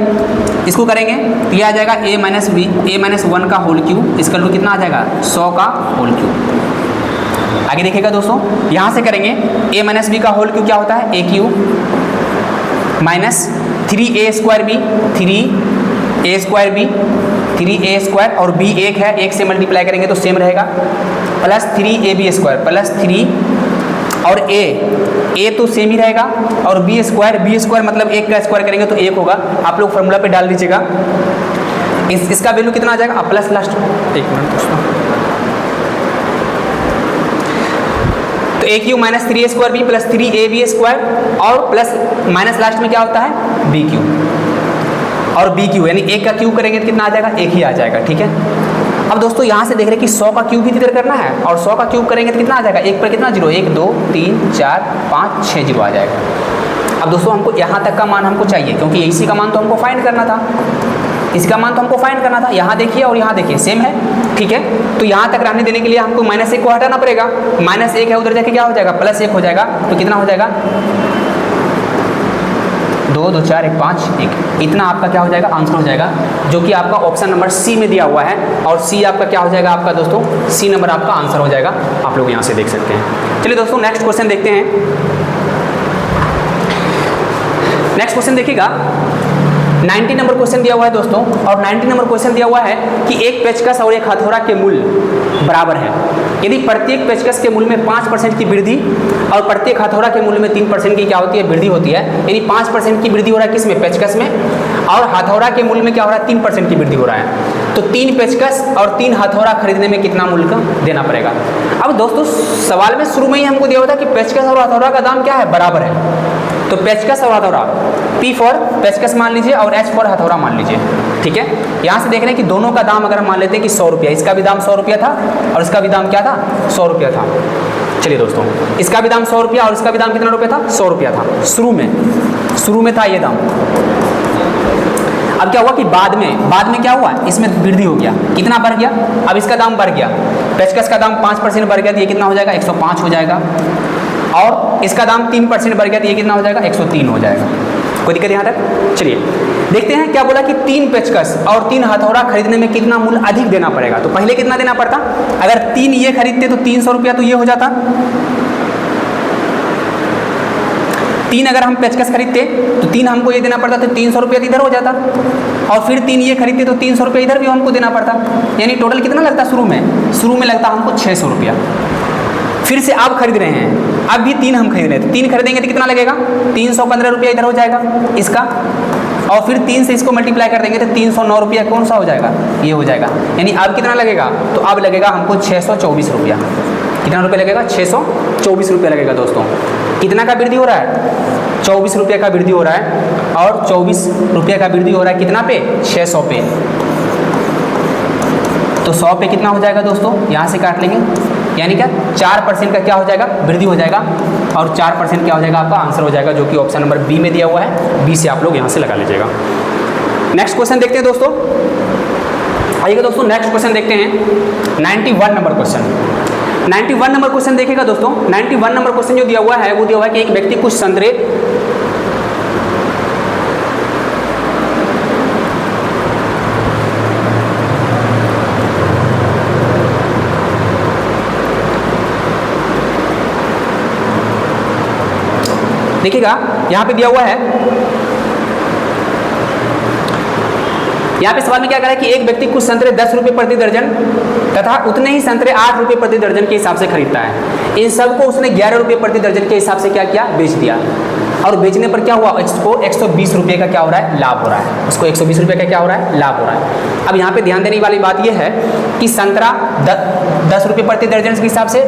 इसको करेंगे तो ये आ जाएगा a माइनस 1 का होल क्यूब, इसका वैल्यू कितना आ जाएगा, 100 का होल क्यूब। आगे देखिएगा दोस्तों, यहाँ से करेंगे a माइनस बी का होल क्यूब क्या होता है, a cube minus 3a square b, 3a square b, 3a square, और b 1 है, 1 से मल्टीप्लाई करेंगे तो सेम रहेगा, प्लस 3ab स्क्वायर, प्लस 3 और a तो सेम ही रहेगा, और b स्क्वायर मतलब 1 का स्क्वायर करेंगे तो 1 होगा। आप लोग फॉर्मूला पे डाल दीजिएगा। इसका वैल्यू कितना आ जाएगा, प्लस लास्ट, एक मिनट दोस्तों, तो a cube minus 3a square b plus 3ab square, और प्लस माइनस लास्ट में क्या होता है, b क्यू, और बी क्यू यानी 1 का क्यूब करेंगे तो कितना आ जाएगा, 1 ही आ जाएगा। ठीक है। अब दोस्तों यहाँ से देख रहे हैं कि 100 का क्यूब भी इधर करना है, और 100 का क्यूब करेंगे तो कितना आ जाएगा, 1 पर कितना जीरो, 1 2 3 4 5 6 जीरो आ जाएगा। अब दोस्तों हमको यहाँ तक का मान हमको चाहिए, क्योंकि इसी का मान तो हमको फाइंड करना था, इसका मान तो हमको फाइंड करना था। यहाँ देखिए और यहाँ देखिए सेम है, ठीक है। तो यहाँ तक रहने देने के लिए हमको -1 को हटाना पड़ेगा। -1 है, उधर जाके क्या हो जाएगा, +1 हो जाएगा। तो कितना हो जाएगा, 2 2 4 1 5 1, इतना आपका क्या हो जाएगा, आंसर हो जाएगा, जो कि आपका ऑप्शन नंबर सी में दिया हुआ है। और सी आपका क्या हो जाएगा आपका दोस्तों, सी नंबर आपका आंसर हो जाएगा। आप लोग यहाँ से देख सकते हैं। चलिए दोस्तों नेक्स्ट क्वेश्चन देखते हैं। नेक्स्ट क्वेश्चन देखिएगा, 90 नंबर क्वेश्चन दिया हुआ है दोस्तों, और 90 नंबर क्वेश्चन दिया हुआ है कि एक पेचकस और एक हथौड़ा के मूल्य बराबर है। यदि प्रत्येक पेचकस के मूल्य में 5% की वृद्धि और प्रत्येक हथौड़ा के मूल्य में 3% की क्या होती है, वृद्धि होती है। यानी 5% की वृद्धि हो रहा है किस में, पेचकस में, और हथौड़ा के मूल्य में क्या हो रहा है, 3% की वृद्धि हो रहा है। तो 3 पेचकस और 3 हथौड़ा खरीदने में कितना मूल्य का देना पड़ेगा। अब दोस्तों सवाल में शुरू में ही हमको दिया हुआ था कि पेचकस और हथौड़ा का दाम क्या है, बराबर है। तो पेचकस और हथौड़ा, P फॉर पेचकस मान लीजिए और H फॉर हथौड़ा मान लीजिए, ठीक है। यहाँ से देख रहे हैं कि दोनों का दाम अगर हम मान लेते हैं कि 100 रुपया, इसका भी दाम 100 रुपया था और इसका भी दाम क्या था, 100 रुपया था। चलिए दोस्तों, इसका भी दाम 100 रुपया और इसका भी दाम कितना रुपया था, 100 रुपया था शुरू में था ये दाम। अब क्या हुआ कि बाद में क्या हुआ, इसमें वृद्धि हो गया, कितना बढ़ गया, अब इसका दाम बढ़ गया। पेचकस का दाम 5% बढ़ गया तो ये कितना हो जाएगा, 105 हो जाएगा। और इसका दाम 3% बढ़ गया तो ये कितना हो जाएगा, 103 हो जाएगा। कोई दिक्कत यहाँ तक। चलिए देखते हैं क्या बोला कि 3 पेचकस और 3 हथौड़ा खरीदने में कितना मूल्य अधिक देना पड़ेगा। तो पहले कितना देना पड़ता, अगर 3 ये खरीदते तो 300 रुपया तो ये हो जाता। 3 अगर हम पेचकस खरीदते तो 3 हमको ये देना पड़ता, तो 300 रुपया इधर हो जाता। और फिर 3 ये खरीदते तो 300 रुपया इधर भी हमको देना पड़ता। यानी टोटल कितना लगता, शुरू में लगता हमको 600 रुपया। फिर से अब खरीद रहे हैं, अब भी 3 हम खरीद रहे हैं, तो 3 खरीदेंगे तो कितना लगेगा, 315 रुपया इधर हो जाएगा इसका। और फिर 3 से इसको मल्टीप्लाई कर देंगे तो 309 रुपया कौन सा हो जाएगा, ये हो जाएगा। यानी अब कितना लगेगा, तो अब लगेगा हमको 624 रुपया। कितना रुपया लगेगा, 624 रुपया लगेगा दोस्तों। कितना का वृद्धि हो रहा है, 24 रुपये का वृद्धि हो रहा है। और 24 रुपये का वृद्धि हो रहा है कितना पे, 600 पे। तो 100 पे कितना हो जाएगा दोस्तों, यहाँ से काट लेंगे, यानी क्या 4% का क्या हो जाएगा, वृद्धि हो जाएगा। और 4% क्या हो जाएगा, आपका आंसर हो जाएगा, जो कि ऑप्शन नंबर बी में दिया हुआ है। बी से आप लोग यहाँ से लगा लीजिएगा। नेक्स्ट क्वेश्चन देखते हैं दोस्तों। आइएगा दोस्तों नेक्स्ट क्वेश्चन देखते हैं, 91 नंबर क्वेश्चन। 91 नंबर क्वेश्चन देखिएगा दोस्तों। 91 नंबर क्वेश्चन जो दिया हुआ है वो दिया हुआ है कि एक व्यक्ति कुछ संतरे देखिएगा, यहाँ पे दिया हुआ है, यहाँ पे सवाल में क्या कह रहा है कि एक व्यक्ति कुछ संतरे 10 रुपये प्रति दर्जन तथा उतने ही संतरे 8 रुपये प्रति दर्जन के हिसाब से खरीदता है। इन सबको उसने 11 रुपये प्रति दर्जन के हिसाब से क्या किया, बेच दिया। और बेचने पर क्या हुआ, इसको 120 रुपये का क्या हो रहा है, लाभ हो रहा है, उसको 120 रुपये का क्या हो रहा है, लाभ हो रहा है। अब यहाँ पे ध्यान देने वाली बात यह है कि संतरा 10 रुपये प्रति दर्जन के हिसाब से,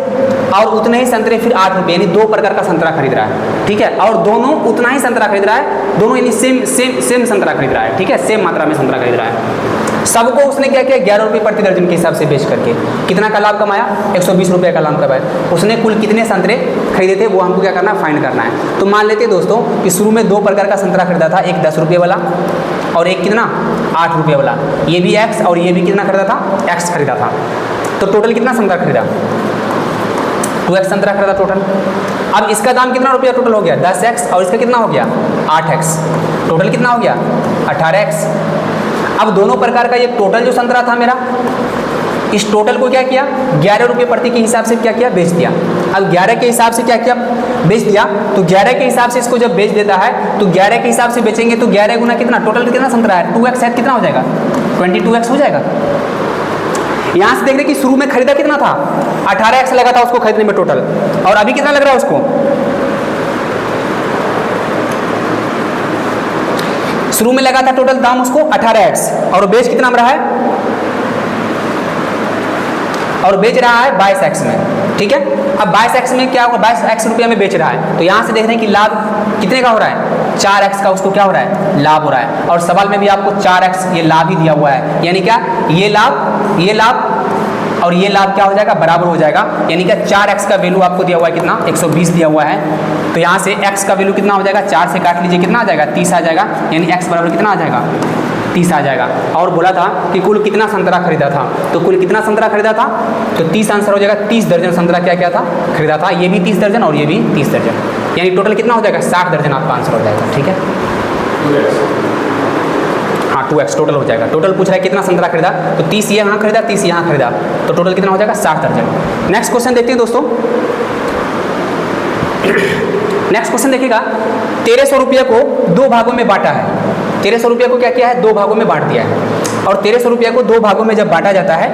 और उतने ही संतरे फिर 8 रुपये, यानी 2 प्रकार का संतरा खरीद रहा है, ठीक है, और दोनों उतना ही संतरा खरीद रहा है, दोनों यानी सेम संतरा खरीद रहा है, ठीक है, सेम मात्रा में संतरा खरीद रहा है। सबको उसने क्या किया, 11 रुपये प्रति दर्जन के हिसाब से बेच करके कितना का लाभ कमाया, 120 रुपये का लाभ कमाया। उसने कुल कितने संतरे खरीदे थे वो हमको क्या करना है, फाइंड करना है। तो मान लेते हैं दोस्तों कि शुरू में 2 प्रकार का संतरा खरीदा था, एक 10 रुपये वाला और एक कितना 8 रुपये वाला, ये भी एक्स और ये भी कितना खरीदा था, एक्स खरीदा था। तो टोटल कितना संतरा खरीदा, 2x संतरा खरीदा टोटल। अब इसका दाम कितना रुपया टोटल हो गया, 10x, और इसका कितना हो गया 8x, टोटल कितना हो गया 18x। अब दोनों प्रकार का ये टोटल जो संतरा था मेरा, इस टोटल को क्या किया, 11 रुपये प्रति के हिसाब से क्या किया, बेच दिया। अब 11 के हिसाब से क्या किया, बेच दिया। तो 11 के हिसाब से इसको जब बेच देता है तो 11 के हिसाब से बेचेंगे तो 11 गुना कितना, टोटल कितना संतरा है, 2x है, कितना हो जाएगा 22x हो जाएगा। यहाँ से देख रहे कि शुरू में खरीदा कितना था, 18x लगा था उसको खरीदने में टोटल, और अभी कितना लग रहा है उसको, शुरू में लगा था टोटल दाम उसको 18x, और बेच कितना में रहा है, और बेच रहा है 22x में, ठीक है। अब 22x में क्या होगा, 22x रुपया में बेच रहा है। तो यहाँ से देख रहे हैं कि लाभ कितने का हो रहा है, 4x का उसको क्या हो रहा है, लाभ हो रहा है। और सवाल में भी आपको 4x ये लाभ ही दिया हुआ है, यानी क्या, ये लाभ और ये लाभ क्या हो जाएगा, बराबर हो जाएगा। यानी कि 4x का वैल्यू आपको दिया हुआ है कितना, 120 दिया हुआ है। तो यहाँ से x का वैल्यू कितना हो जाएगा, 4 से काट लीजिए, कितना आ जाएगा 30 आ जाएगा, यानी x बराबर कितना आ जाएगा 30 आ जाएगा। और बोला था कि कुल कितना संतरा खरीदा था, तो कुल कितना संतरा खरीदा था, तो 30 आंसर हो जाएगा, 30 दर्जन संतरा क्या था, खरीदा था। ये भी 30 दर्जन और ये भी 30 दर्जन, यानी टोटल कितना हो जाएगा 60 दर्जन आपका आंसर हो जाएगा, ठीक है। हाँ 2x टोटल हो जाएगा। टोटल पूछ रहा है कितना संतरा खरीदा, तो 30 यहाँ खरीदा, 30 यहाँ खरीदा, तो टोटल कितना हो जाएगा 60 दर्जन। नेक्स्ट क्वेश्चन देखते हैं दोस्तों। नेक्स्ट क्वेश्चन देखिएगा, 1300 रुपये को 2 भागों में बांटा है। 1300 रुपये को क्या किया है, 2 भागों में बांट दिया है। और 1300 रुपये को 2 भागों में जब बांटा जाता है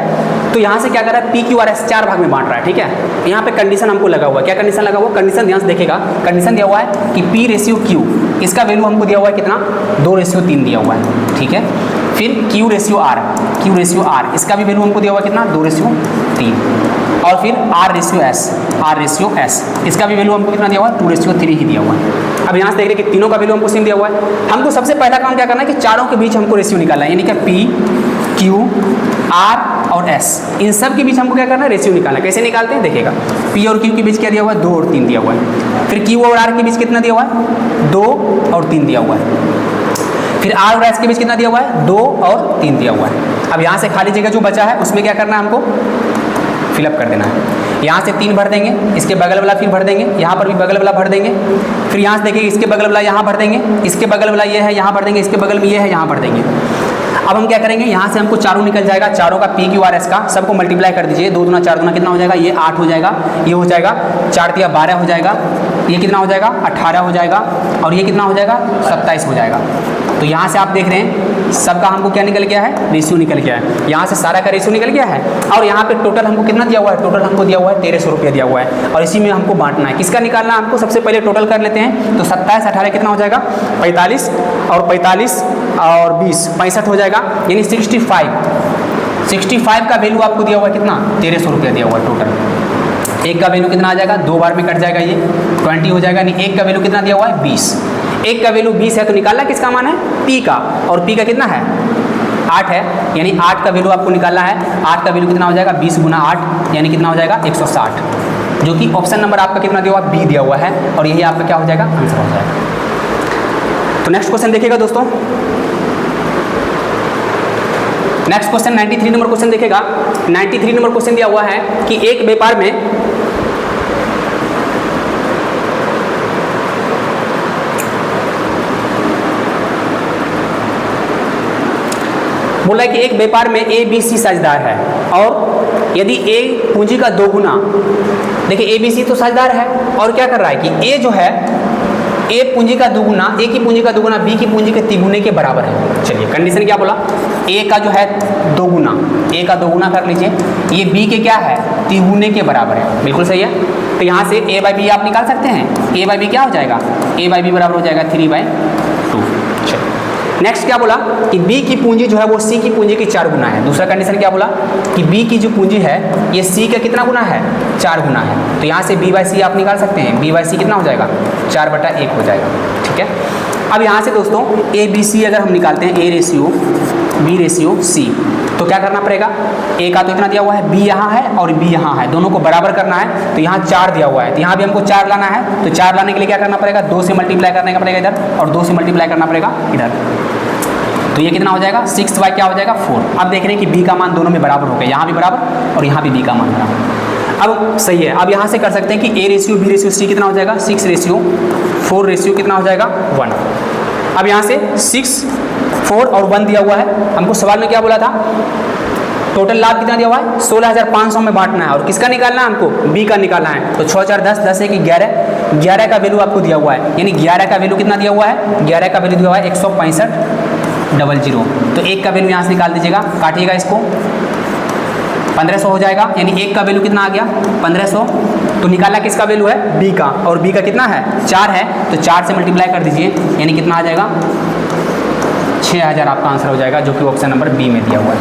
तो यहाँ से क्या कर रहा है, P, Q और S 4 भाग में बांट रहा है, ठीक है। यहाँ पे कंडीशन हमको लगा हुआ है, क्या कंडीशन लगा हुआ, कंडीशन ध्यान से देखिएगा। कंडीशन दिया हुआ है कि P/Q, इसका वैल्यू हमको दिया हुआ है कितना, 2/3 दिया हुआ है, ठीक है। फिर Q/R, इसका भी वैल्यू हमको दिया हुआ है कितना, 2/3। और फिर R/S, इसका भी वैल्यू हमको कितना दिया हुआ है, 2/3 ही दिया हुआ है। अब यहाँ से देख रहे हैं कि तीनों का वैल्यू हमको सेम दिया हुआ है। हमको सबसे पहला काम क्या करना है कि चारों के बीच हमको रेशियो निकालना है, यानी कि P, Q, R और S, इन सब के बीच हमको क्या करना है, रेशियो निकालना है। कैसे निकालते हैं देखिएगा, P और Q के बीच क्या दिया हुआ है, 2 और 3 दिया हुआ है। फिर Q और R के बीच कितना दिया हुआ है, 2 और 3 दिया हुआ है। फिर R और S के बीच कितना दिया हुआ है, 2 और 3 दिया हुआ है। अब यहाँ से खाली जगह जो बचा है उसमें क्या करना है, हमको फिलअप कर देना है। यहाँ से 3 भर देंगे, इसके बगल वाला फिर भर देंगे, यहाँ पर भी बगल वाला भर देंगे। फिर यहाँ से देखिए इसके बगल वाला यहाँ भर देंगे, इसके बगल वाला ये है यहाँ भर देंगे, इसके बगल में ये है यहाँ भर देंगे। अब हम क्या करेंगे, यहाँ से हमको चारों निकल जाएगा, चारों का P, Q, R, S का सबको मल्टीप्लाई कर दीजिए। 2 दूना 4 दूना कितना हो जाएगा, ये 8 हो जाएगा, ये हो जाएगा 4 तिया 12 हो जाएगा, ये कितना हो जाएगा 18 हो जाएगा, और ये कितना हो जाएगा 27 हो जाएगा। तो यहाँ से आप देख रहे हैं सबका हमको क्या निकल गया है, रेशियो निकल गया है। यहाँ से सारा का रेशियो निकल गया है। और यहाँ पे टोटल हमको कितना दिया हुआ है, टोटल हमको दिया हुआ है 1300 रुपया दिया हुआ है, और इसी में हमको बांटना है। किसका निकालना है हमको, सबसे पहले टोटल कर लेते हैं। तो 27 18 कितना हो जाएगा 45, और 45 और 20 65 हो जाएगा, यानी 65 का वैल्यू आपको दिया हुआ है कितना, 1300 रुपया दिया हुआ है टोटल। एक का वैल्यू कितना आ जाएगा, 2 बार में कट जाएगा, ये 20 हो जाएगा। यानी एक का वैल्यू कितना दिया हुआ है 20, एक का वैल्यू 20 है, तो निकालना किसका मान है, P का, और P का कितना है 8 है, यानी 8 का वैल्यू आपको निकालना है। 8 का वैल्यू कितना हो जाएगा 20 गुना 8, यानी कितना हो जाएगा 160, जो कि ऑप्शन नंबर आपका कितना दिया हुआ, B दिया हुआ है, और यही आपका क्या हो जाएगा, आंसर हो जाएगा। तो नेक्स्ट क्वेश्चन देखिएगा दोस्तों। नेक्स्ट क्वेश्चन 93 नंबर क्वेश्चन देखेगा। 93 नंबर क्वेश्चन दिया हुआ है कि एक व्यापार में बोला है कि एक व्यापार में A, B, C साझेदार है, और यदि A पूंजी का 2 गुना, देखिए A, B, C तो साझेदार है, और क्या कर रहा है कि A जो है ए पूंजी का दुगुना, ए की पूंजी का दुगुना बी की पूंजी के तिगुने के बराबर है। चलिए कंडीशन क्या बोला, ए का जो है दोगुना, ए का दोगुना कर लीजिए, ये बी के क्या है तिगुने के बराबर है, बिल्कुल सही है। तो यहाँ से ए बाई बी आप निकाल सकते हैं, ए बाई बी क्या हो जाएगा, ए बाई बी बराबर हो जाएगा 3/2। नेक्स्ट क्या बोला कि b की पूंजी जो है वो c की पूंजी की 4 गुना है। दूसरा कंडीशन क्या बोला कि b की जो पूंजी है ये c का कितना गुना है, 4 गुना है। तो यहाँ से b बाई सी आप निकाल सकते हैं, b बाई सी कितना हो जाएगा 4/1 हो जाएगा, ठीक है। अब यहाँ से दोस्तों a b c अगर हम निकालते हैं, a ratio b ratio c, तो क्या करना पड़ेगा, a का तो इतना दिया हुआ है, b यहाँ है और b यहाँ है, दोनों को बराबर करना है। तो यहाँ 4 दिया हुआ है, तो यहाँ भी हमको 4 लाना है। तो 4 लाने के लिए क्या करना पड़ेगा, 2 से मल्टीप्लाई करने का पड़ेगा इधर, और 2 से मल्टीप्लाई करना पड़ेगा इधर। तो ये कितना हो जाएगा 6 क्या हो जाएगा 4। अब देख रहे हैं कि b का मान दोनों में बराबर हो गया, यहाँ भी बराबर और यहाँ भी b का मान बराबर। अब सही है, अब यहाँ से कर सकते हैं कि a ratio b ratio c कितना हो जाएगा 6 रेशियो 4 रेशियो कितना हो जाएगा 1। अब यहाँ से 6 4 और 1 दिया हुआ है, हमको सवाल में क्या बोला था, टोटल लाभ कितना दिया हुआ है 16,500 में बांटना है, और किसका निकालना है हमको, b का निकालना है। तो 6 4 10 10 1 11, 11 का वैल्यू आपको दिया हुआ है, यानी 11 का वैल्यू कितना दिया हुआ है, 11 का वैल्यू दिया हुआ है 165,000। तो 1 का वैल्यू यहाँ से निकाल दीजिएगा, काटिएगा इसको, 1500 हो जाएगा, यानी 1 का वैल्यू कितना आ गया 1500। तो निकाला किसका वैल्यू है, b का, और b का कितना है 4 है, तो 4 से मल्टीप्लाई कर दीजिए, यानी कितना आ जाएगा 6000 आपका आंसर हो जाएगा, जो कि ऑप्शन नंबर बी में दिया हुआ है।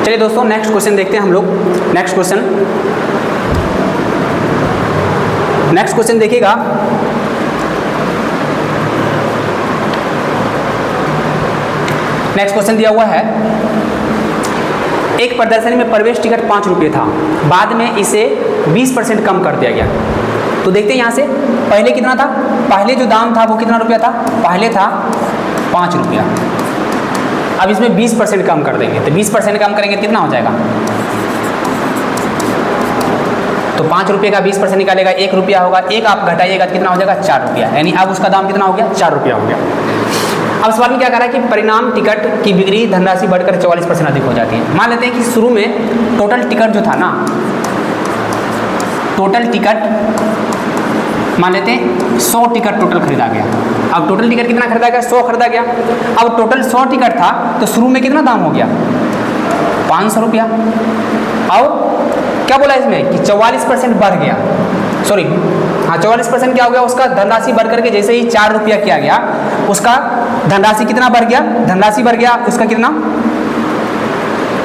चलिए दोस्तों नेक्स्ट क्वेश्चन देखते हैं हम लोग। नेक्स्ट क्वेश्चन देखिएगा, नेक्स्ट क्वेश्चन दिया हुआ है, एक प्रदर्शनी में प्रवेश टिकट 5 रुपये था, बाद में इसे 20% कम कर दिया गया। तो देखते हैं यहाँ से पहले कितना था, पहले जो दाम था वो कितना रुपया था, पहले था 5 रुपया, अब इसमें 20% कम कर देंगे। तो 20% कम करेंगे कितना हो जाएगा, तो 5 रुपये का 20% निकालेगा 1 रुपया होगा, 1 आप घटाइएगा कितना हो जाएगा 4 रुपया, यानी अब उसका दाम कितना हो गया 4 रुपया हो गया। अब सवाल में क्या कह रहा है कि परिणाम टिकट की बिक्री धनराशि बढ़कर 44% अधिक हो जाती है। मान लेते हैं कि शुरू में टोटल टिकट जो था ना, टोटल टिकट मान लेते हैं 100 टिकट टोटल खरीदा गया। अब टोटल टिकट कितना खरीदा गया 100 खरीदा गया। अब टोटल 100 टिकट था, तो शुरू में कितना दाम हो गया 500 रुपया। और क्या बोला इसमें कि 44% बढ़ गया, सॉरी हाँ 44% क्या हो गया, उसका धनराशि बढ़ करके जैसे ही 4 रुपया किया गया, उसका धनराशि कितना बढ़ गया, धनराशि बढ़ गया उसका कितना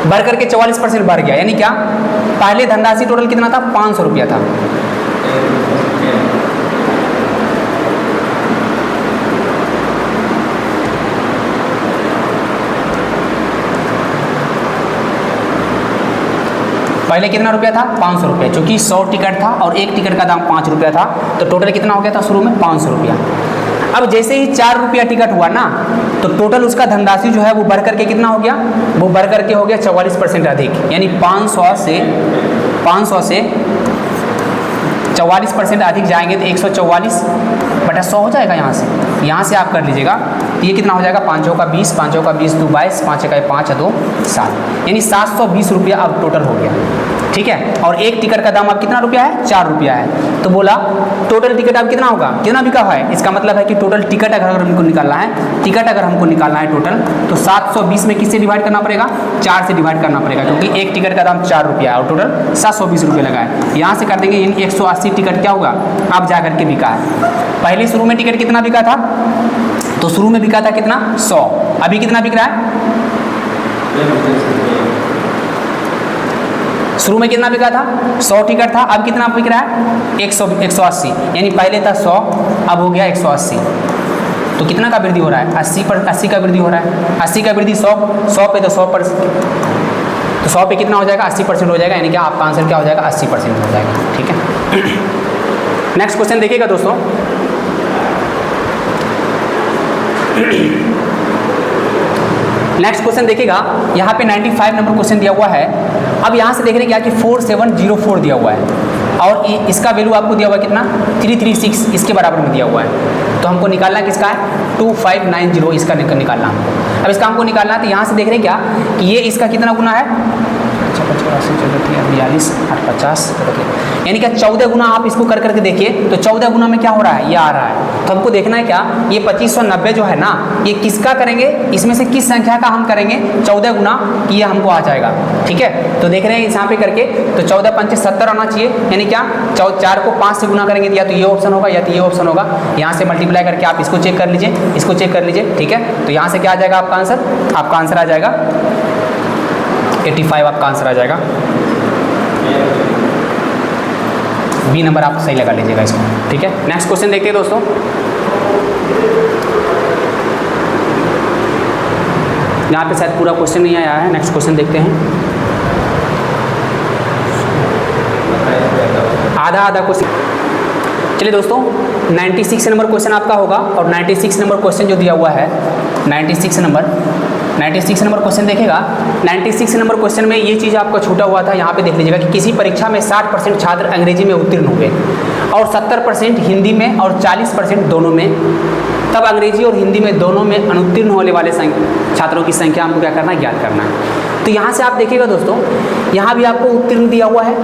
बढ़ करके 44% बढ़ गया। यानी क्या, पहले धनराशि टोटल कितना था 500 रुपया था, पहले कितना रुपया था 500 रुपया, चूंकि 100 टिकट था और एक टिकट का दाम 5 रुपया था, तो टोटल कितना हो गया था शुरू में 500 रुपया। अब जैसे ही 4 रुपया टिकट हुआ ना, तो टोटल उसका धनराशि जो है वो बढ़ करके कितना हो गया, वो बढ़ करके हो गया 44% अधिक, यानी 500 से 44% अधिक जाएंगे तो 144/100 हो जाएगा। यहाँ से आप कर लीजिएगा, तो ये कितना हो जाएगा 5 का 20, 5 का 20 2 22, 5 का 5 2 7, यानी 720 रुपया अब टोटल हो गया, ठीक है। और एक टिकट का दाम अब कितना रुपया है 4 रुपया है। तो बोला टोटल टिकट अब कितना होगा, कितना बिका हुआ है, इसका मतलब है कि टोटल टिकट अगर हमको निकालना है, टिकट अगर हमको निकालना है टोटल, तो 720 में किससे डिवाइड करना पड़ेगा, 4 से डिवाइड करना पड़ेगा, क्योंकि एक टिकट का दाम 4 रुपया है और टोटल 720 रुपये लगा है। यहाँ से कर देंगे, यानी 180 टिकट क्या होगा अब जा करके बिका है। पहले शुरू में टिकट कितना बिका था, तो शुरू में बिका था कितना 100, अभी कितना बिक रहा है, शुरू में कितना बिका था 100 टिकट था, अब कितना बिक रहा है 180, यानी पहले था 100 अब हो गया 180। तो कितना का वृद्धि हो रहा है 80 का वृद्धि हो रहा है। 80 का वृद्धि 100 पे तो 100%, तो 100 पे कितना हो जाएगा 80% हो जाएगा, यानी कि आपका आंसर क्या हो जाएगा 80% हो जाएगा, ठीक है। नेक्स्ट क्वेश्चन देखिएगा दोस्तों, नेक्स्ट क्वेश्चन देखिएगा, यहाँ पे 95 नंबर क्वेश्चन दिया हुआ है। अब यहाँ से देख रहे हैं क्या कि 4704 दिया हुआ है और इसका वैल्यू आपको दिया हुआ है कितना 336, इसके बराबर में दिया हुआ है। तो हमको निकालना किसका है 2590, इसका निकालना हमको। अब इसका हमको निकालना है, तो यहाँ से देख रहे हैं क्या कि ये इसका कितना गुना है 84 42 8 50, यानी क्या 14 गुना आप इसको कर करके देखिए तो 14 गुना में क्या हो रहा है, ये आ रहा है। तो हमको देखना है क्या, ये 2590 जो है ना, ये किसका करेंगे, इसमें से किस संख्या का हम करेंगे 14 गुना, ये हमको आ जाएगा। ठीक है, तो देख रहे हैं यहाँ पे करके, तो 14 पंचे 70 आना चाहिए, यानी क्या 4 को 5 से गुना करेंगे, या तो ये ऑप्शन होगा या तो ये ऑप्शन होगा। यहाँ से मल्टीप्लाई करके आप इसको चेक कर लीजिए, इसको चेक कर लीजिए। ठीक है, तो यहाँ से क्या आ जाएगा आपका आंसर, आपका आंसर आ जाएगा 85, आपका आंसर आ जाएगा। बी नंबर आप सही लगा लीजिएगा इसको। ठीक है, नेक्स्ट क्वेश्चन देखते हैं दोस्तों। यहाँ पे शायद पूरा क्वेश्चन नहीं आया है, नेक्स्ट क्वेश्चन देखते हैं। आधा आधा क्वेश्चन। चलिए दोस्तों, 96 नंबर क्वेश्चन आपका होगा, और 96 नंबर क्वेश्चन जो दिया हुआ है, 96 नंबर क्वेश्चन देखेगा। 96 नंबर क्वेश्चन में ये चीज़ आपका छूटा हुआ था, यहाँ पे देख लीजिएगा कि किसी परीक्षा में 60% छात्र अंग्रेजी में उत्तीर्ण हुए और 70% हिंदी में और 40% दोनों में, तब अंग्रेजी और हिंदी में दोनों में अनुत्तीर्ण होने वाले छात्रों की संख्या हमको क्या करना है, ज्ञात करना है। तो यहाँ से आप देखिएगा दोस्तों, यहाँ भी आपको उत्तीर्ण दिया हुआ है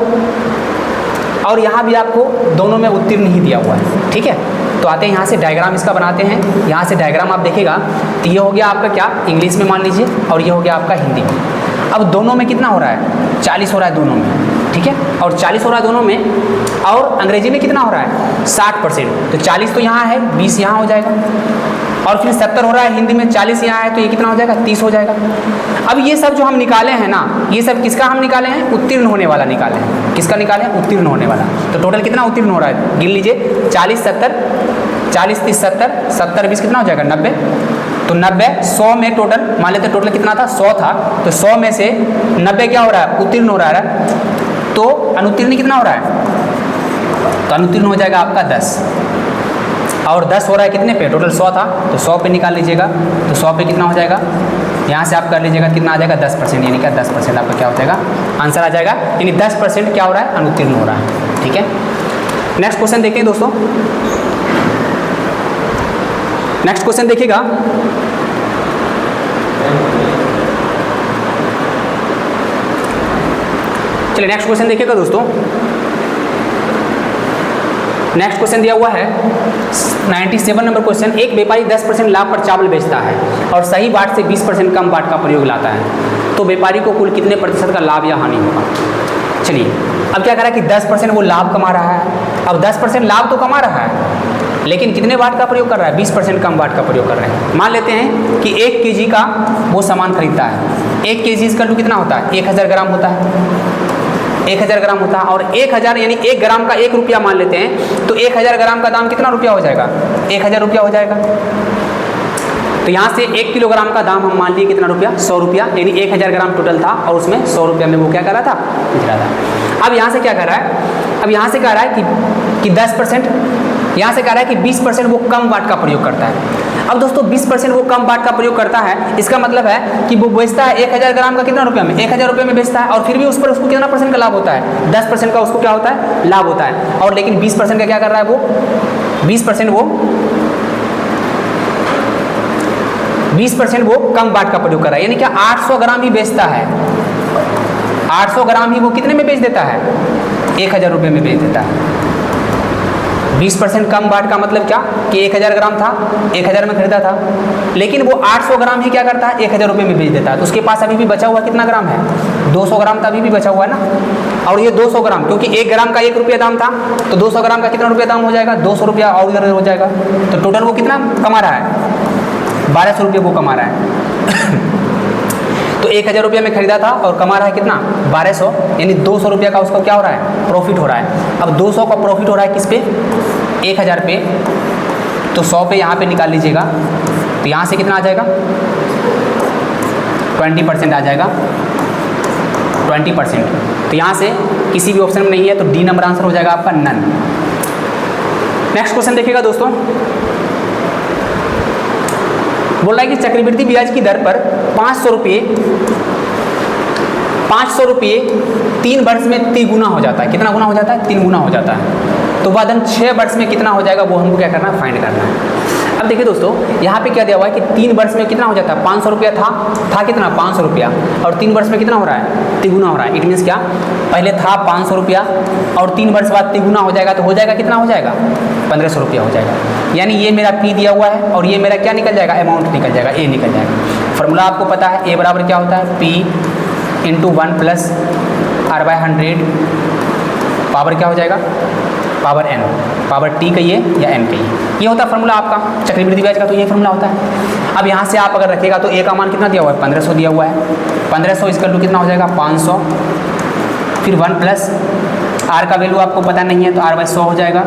और यहाँ भी आपको दोनों में उत्तीर्ण ही दिया हुआ है। ठीक है, तो आते हैं यहाँ से डायग्राम इसका बनाते हैं। यहाँ से डायग्राम आप देखेगा तो ये हो गया आपका क्या, इंग्लिश में मान लीजिए, और ये हो गया आपका हिंदी में। अब दोनों में कितना हो रहा है, 40 हो रहा है दोनों में। ठीक है, और 40 हो रहा है दोनों में, और अंग्रेजी में कितना हो रहा है 60%, तो 40 तो यहाँ है, 20 यहाँ हो जाएगा, और फिर 70 हो रहा है हिंदी में, 40 यहाँ है, तो ये कितना हो जाएगा 30 हो जाएगा। अब ये सब जो हम निकाले हैं ना, ये सब किसका हम निकाले हैं, उत्तीर्ण होने वाला निकाले हैं। किसका निकाले हैं, उत्तीर्ण होने वाला। तो टोटल कितना उत्तीर्ण हो रहा है, गिन लीजिए, 40 70, 40 30 70, 70 20 कितना हो जाएगा 90। तो 90 100 में टोटल मान लेते टोटल कितना था 100 था, तो 100 में से 90 क्या हो रहा है, उत्तीर्ण हो रहा है। तो अनुत्तीर्ण कितना हो रहा है, तो अनुत्तीर्ण हो जाएगा आपका 10, और 10 हो रहा है कितने पे, टोटल 100 था, तो 100 पे निकाल लीजिएगा, तो 100 पे कितना हो जाएगा, यहाँ से आप कर लीजिएगा कितना आ जाएगा 10%, यानी क्या 10% आपका क्या हो जाएगा, आंसर आ जाएगा। यानी 10% क्या हो रहा है, अनुत्तीर्ण हो रहा है। ठीक है, नेक्स्ट क्वेश्चन देखें दोस्तों। नेक्स्ट क्वेश्चन देखिएगा, चलिए नेक्स्ट क्वेश्चन देखिएगा दोस्तों। नेक्स्ट क्वेश्चन दिया हुआ है 97 नंबर क्वेश्चन। एक व्यापारी 10% लाभ पर चावल बेचता है और सही बाट से 20% कम बाट का प्रयोग लाता है, तो व्यापारी को कुल कितने प्रतिशत का लाभ या हानि होगा। चलिए अब क्या कर रहा है कि 10% वो लाभ कमा रहा है। अब 10% लाभ तो कमा रहा है, लेकिन कितने वाट का प्रयोग कर रहा है, 20% कम वाट का प्रयोग कर रहे हैं। मान लेते हैं कि 1 kg का वो सामान खरीदता है। 1 kg इसका कितना होता है, 1000 ग्राम होता है, 1000 ग्राम होता है। और 1000 यानी 1 ग्राम का 1 रुपया मान लेते हैं, तो 1000 ग्राम का दाम कितना रुपया हो जाएगा, 1000 रुपया हो जाएगा। तो यहाँ से 1 किलोग्राम का दाम हम मान लिए कितना रुपया, 100 रुपया, यानी 1000 ग्राम टोटल था और उसमें 100 रुपया में वो क्या कर रहा था, बेच रहा था। अब यहाँ से क्या कर रहा है, अब यहाँ से कह रहा है कि 10%, यहाँ से कह रहा है कि 20% वो कम वाट का प्रयोग करता है। अब दोस्तों 20% वो कम वाट का प्रयोग करता है, इसका मतलब है कि वो बेचता है 1000 ग्राम का कितना रुपया में, 1000 रुपये में बेचता है, और फिर भी उस पर उसको कितना % का लाभ होता है, 10% का उसको क्या होता है, लाभ होता है। और लेकिन 20% का क्या कर रहा है वो, 20% वो कम वाट का प्रयोग कर रहा है, यानी क्या 800 ग्राम ही बेचता है, 800 ग्राम ही वो कितने में बेच देता है, 1000 रुपये में बेच देता है। 20% कम वाट का मतलब क्या कि 1000 ग्राम था, 1000 में खरीदा था, लेकिन वो 800 ग्राम ही क्या करता है, 1000 रुपये में बेच देता है। तो उसके पास अभी भी बचा हुआ कितना ग्राम है, 200 ग्राम का अभी भी बचा हुआ है ना। और ये 200 ग्राम, क्योंकि 1 ग्राम का 1 रुपया दाम था, तो 200 ग्राम का कितना रुपया दाम हो जाएगा, 200 रुपया और इधर हो जाएगा। तो टोटल वो कितना कमा रहा है, 1200 रुपये वो कमा रहा है। तो 1000 रुपये में खरीदा था और कमा रहा है कितना, 1200, यानी 200 रुपये का उसका क्या हो रहा है, प्रॉफिट हो रहा है। अब 200 का प्रॉफिट हो रहा है किस पे, 1000 पे, तो 100 पे यहाँ पे निकाल लीजिएगा, तो यहाँ से कितना आ जाएगा, 20% आ जाएगा, 20%। तो यहाँ से किसी भी ऑप्शन में नहीं है, तो डी नंबर आंसर हो जाएगा आपका नन। नेक्स्ट क्वेश्चन देखिएगा दोस्तों, बोल रहा है कि चक्रवृद्धि ब्याज की दर पर 500 रुपये 3 वर्ष में 3 गुना हो जाता है। कितना गुना हो जाता है, 3 गुना हो जाता है। तो वह धन 6 वर्ष में कितना हो जाएगा, वो हमको क्या करना है, फाइंड करना है। अब देखिए दोस्तों, यहाँ पे क्या दिया हुआ है कि 3 वर्ष में कितना हो जाता है, 500 रुपया था कितना 500 रुपया, और 3 वर्ष में कितना हो रहा है, तिगुना हो रहा है। इट मीन्स क्या, पहले था 500 रुपया और 3 वर्ष बाद तिगुना हो जाएगा, तो हो जाएगा कितना हो जाएगा, 1500 रुपया हो जाएगा। यानी ये मेरा P दिया हुआ है और ये मेरा क्या निकल जाएगा, अमाउंट निकल जाएगा, A निकल जाएगा। फॉर्मूला आपको पता है, A बराबर क्या होता है, P × 1 + R/100 पावर क्या हो जाएगा, पावर n, पावर t कहिए या n कहिए, ये होता है फॉर्मूला आपका चक्रवृद्धि ब्याज का। तो ये फॉर्मूला होता है। अब यहाँ से आप अगर रखेगा तो A का मान कितना दिया हुआ है, 1500 दिया हुआ है। 1500 = कितना हो जाएगा, 500, फिर 1 + R का वैल्यू आपको पता नहीं है तो R/100 हो जाएगा,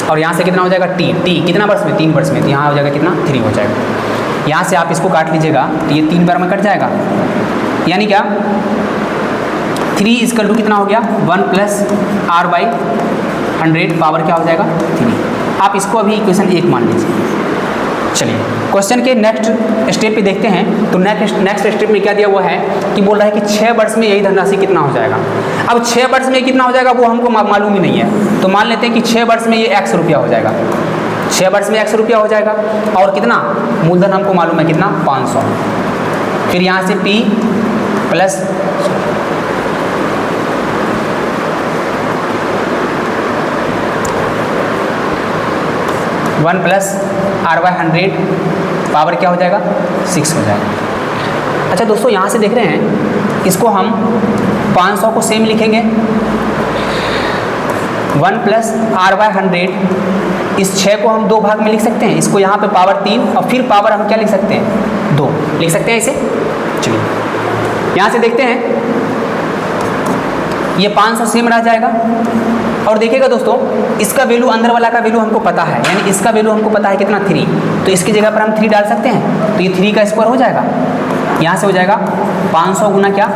और यहाँ से कितना हो जाएगा, t कितना वर्ष में, 3 वर्ष में, तो यहाँ हो जाएगा कितना, 3 हो जाएगा। यहाँ से आप इसको काट लीजिएगा तो ये 3 बार में कट जाएगा, यानी क्या 3 = कितना हो गया, 1 + R/100 पावर क्या हो जाएगा, 3। आप इसको अभी इक्वेशन 1 मान लीजिए। चलिए क्वेश्चन के नेक्स्ट स्टेप पे देखते हैं। तो नेक्स्ट स्टेप में क्या दिया हुआ है कि बोल रहा है कि 6 वर्ष में यही धनराशि कितना हो जाएगा। अब 6 वर्ष में कितना हो जाएगा वो हमको मालूम ही नहीं है, तो मान लेते हैं कि 6 वर्ष में ये x रुपया हो जाएगा, 6 वर्ष में x रुपया हो जाएगा, और कितना मूलधन हमको मालूम है कितना, 500। फिर यहाँ से P + 1 + R/100 पावर क्या हो जाएगा, 6 हो जाएगा। अच्छा दोस्तों, यहाँ से देख रहे हैं, इसको हम 500 को सेम लिखेंगे, 1 + R/100, इस 6 को हम 2 भाग में लिख सकते हैं, इसको यहाँ पे पावर 3 और फिर पावर हम क्या लिख सकते हैं, 2 लिख सकते हैं इसे। चलिए यहाँ से देखते हैं, ये 500 सेम रह जाएगा, और देखिएगा दोस्तों, इसका वैल्यू अंदर वाला का वैल्यू हमको पता है, यानी इसका वैल्यू हमको पता है कितना, 3, तो इसकी जगह पर हम 3 डाल सकते हैं, तो ये 3 का स्क्वायर हो जाएगा, यहाँ से हो जाएगा 500 गुना क्या,